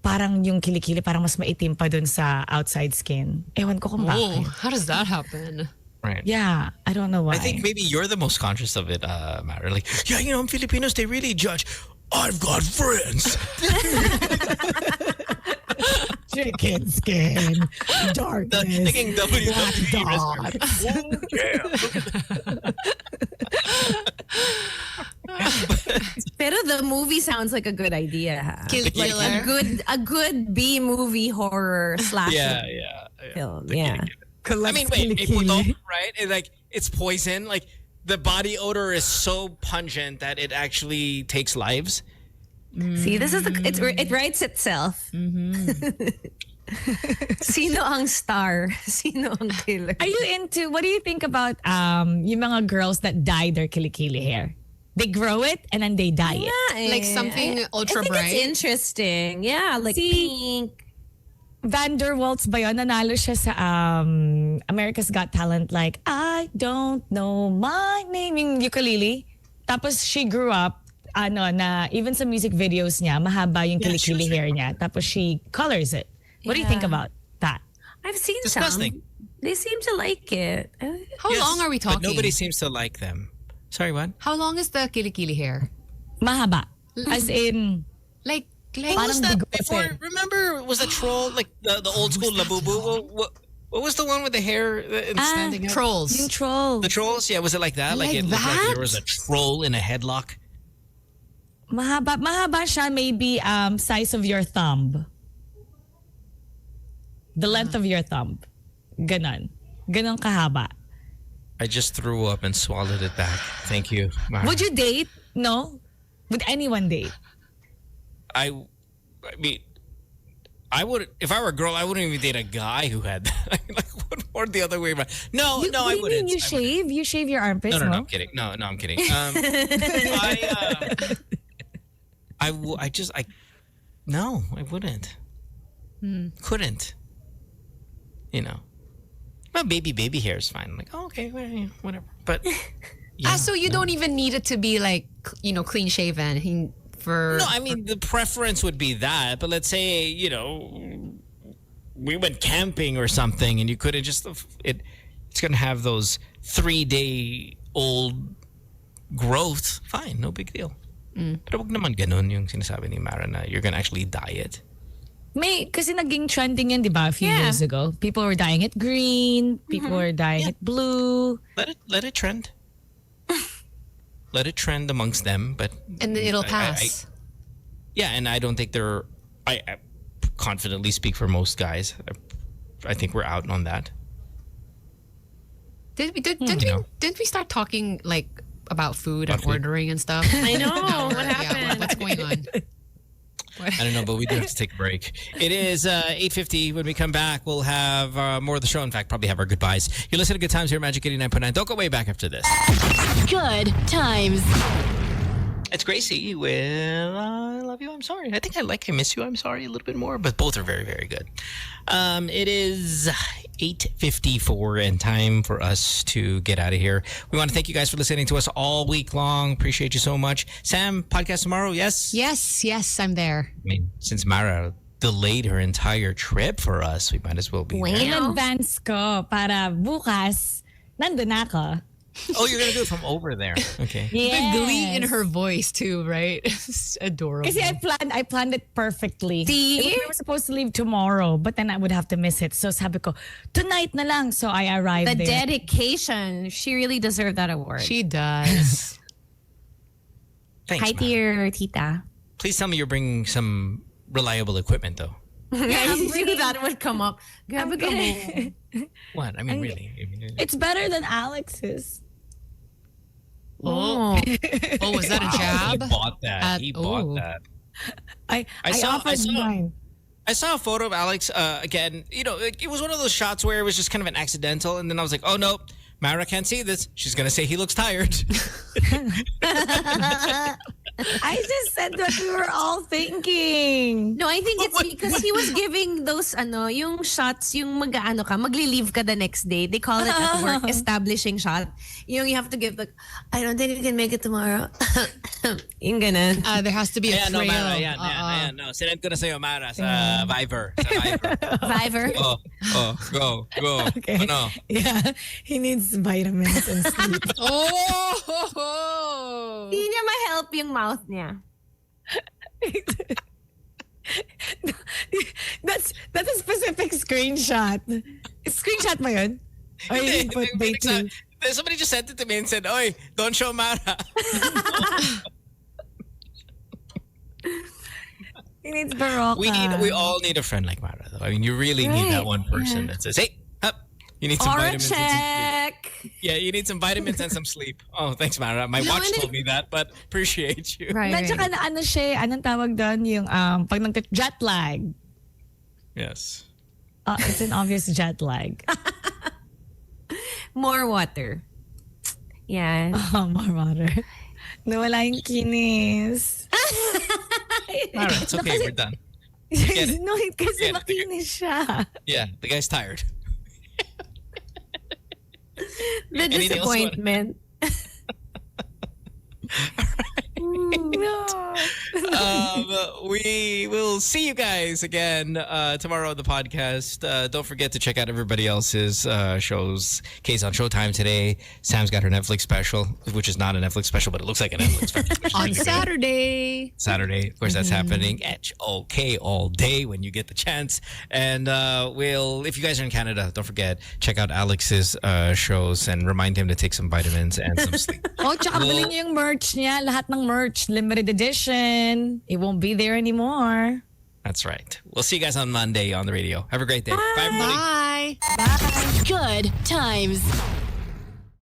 parang yung kilikili parang mas maitim pa dun sa outside skin. Ewan ko kung bakit. How does that happen? Right. Yeah, I don't know why. I think maybe you're the most conscious of it, Mara. Like, yeah, Filipinos, they really judge. I've got friends. chicken skin, darkness, Thinking WWE black dots. Oh, yeah. Pero the movie sounds like a good idea. Ha? Kill Like killer. a good B movie horror slasher Yeah. film. The Yeah. I mean, wait, putok, right? It's poison. Like, the body odor is so pungent that it actually takes lives. See, this is it writes itself. Sino ang star? Sino ang killer? Are you into, what do you think about yung mga girls that dye their kilikili hair? They grow it and then they dye it. Yeah, Like something ultra I think bright? it's interesting. Yeah, like pink. Van der Waltz ba yun? Nanalo siya sa America's Got Talent, like, I don't know my name, yung ukulele. Tapos she grew up, na even sa music videos niya, mahaba yung kilikili hair niya. Tapos she colors it. What do you think about that? I've seen Disgusting. some. They seem to like it. How long are we talking? But nobody seems to like them. Sorry, what? How long is the kilikili hair? Mahaba. As in, Like What was parang that bigote. before? Remember, was the troll, like the old school Labubu? What was the one with the hair standing up? trolls. yung troll. The trolls? Yeah, was it like that? Like it looked like that? there was a troll in a headlock? Mahaba siya, maybe size of your thumb. The length of your thumb. Ganon kahaba. I just threw up and swallowed it back. Thank you, Mara. Would you date? No? Would anyone date? I mean, I would, if I were a girl, I wouldn't even date a guy who had that. Like, or the other way around. No, You, no, what I do you wouldn't. mean you shave? You shave your armpits? No, I'm kidding. No, I'm kidding. No, I wouldn't. Couldn't. You know. Well, baby hair is fine. I'm like, oh, okay, whatever. But yeah, so you don't even need it to be like, clean shaven for. No, I mean the preference would be that. But let's say, we went camping or something, and you couldn't just it's gonna have those 3-day-old growth. Fine, no big deal. Pero wag naman ganun yung sinasabi ni Mara na you're gonna actually dye it. Kasi naging trending yan, di ba, a few years ago. People were dyeing it green. People were dyeing it blue. Let it trend. Let it trend amongst them, but and then it'll pass. And I don't think I confidently speak for most guys. I think we're out on that. Didn't we start talking like about food and ordering and stuff? I know. What happened? What's going on? I don't know, but we do have to take a break. It is 8:50. When we come back, we'll have more of the show. In fact, probably have our goodbyes. You're listening to Good Times here at Magic 89.9. Don't go way back after this. Good Times. It's Gracie with I Love You, I'm Sorry. I think I Miss You, I'm Sorry a little bit more, but both are very, very good. It is 8:54 and time for us to get out of here. We want to thank you guys for listening to us all week long. Appreciate you so much. Sam, podcast tomorrow, yes? Yes, I'm there. I mean, since Mara delayed her entire trip for us, we might as well be there. In advance ko para bukas, nandun na ako. Oh, you're going to do it from over there. Okay. Yes. The glee in her voice too, right? It's adorable. Kasi I planned it perfectly. See? We were supposed to leave tomorrow, but then I would have to miss it. So sabi ko, tonight na lang. So I arrived The there. dedication. She really deserved that award. She does. Thanks, Hi to your tita. Please tell me you're bringing some reliable equipment, though. I knew that would come up. Grabe ka mo. What? I mean, really. It's better than Alex's. Oh, was that a jab? He bought that. He bought that. I offered mine. I saw a photo of Alex again. It was one of those shots where it was just kind of an accidental, and then I was like, oh no, Mara can't see this. She's gonna say he looks tired. I just said what we were all thinking. No, I think it's because he was giving those yung shots, yung magli-leave ka the next day. They call it at work establishing shot. You have to give I don't think we can make it tomorrow. Yung ganun. There has to be a trail. No, Mara, ayan, no. Sinend ko na sa'yo, Mara, sa Viber. Viber. Go. Okay. Ano? Yeah, he needs vitamins and sleep. Hindi niya ma-help yung mouth niya. That's a specific screenshot. Screenshot mo yun? Or you put day two? Somebody just sent it to me and said, "Oy, don't show Mara." He needs Baroka. We all need a friend like Mara, though. I mean, you really need that one person that says, "Hey, up, you need some Aura vitamins." check. Yeah, you need some vitamins and some sleep. Oh, thanks, Mara. My watch told me that, but appreciate you. Right. At saka na anong tawag doon yung pag jet lag. Yes. It's an obvious jet lag. More water. Yeah. More water. Nawala yung kinis. All right, it's okay. We're done. No, kasi Get it. makinis siya. Yeah, the guy's tired. The Anything else you disappointment. No. We will see you guys again tomorrow on the podcast. Don't forget to check out everybody else's shows. Kay's on Showtime today. Sam's got her Netflix special, which is not a Netflix special, but it looks like a Netflix special. On Saturday. Of course, that's happening at OK all day when you get the chance. And if you guys are in Canada, don't forget, check out Alex's shows and remind him to take some vitamins and some sleep. Tsaka bilhin niyo yung merch niya. Lahat ng merch, limited edition. It won't be there anymore. That's right. We'll see you guys on Monday on the radio. Have a great day. Bye everybody. Bye. Good Times.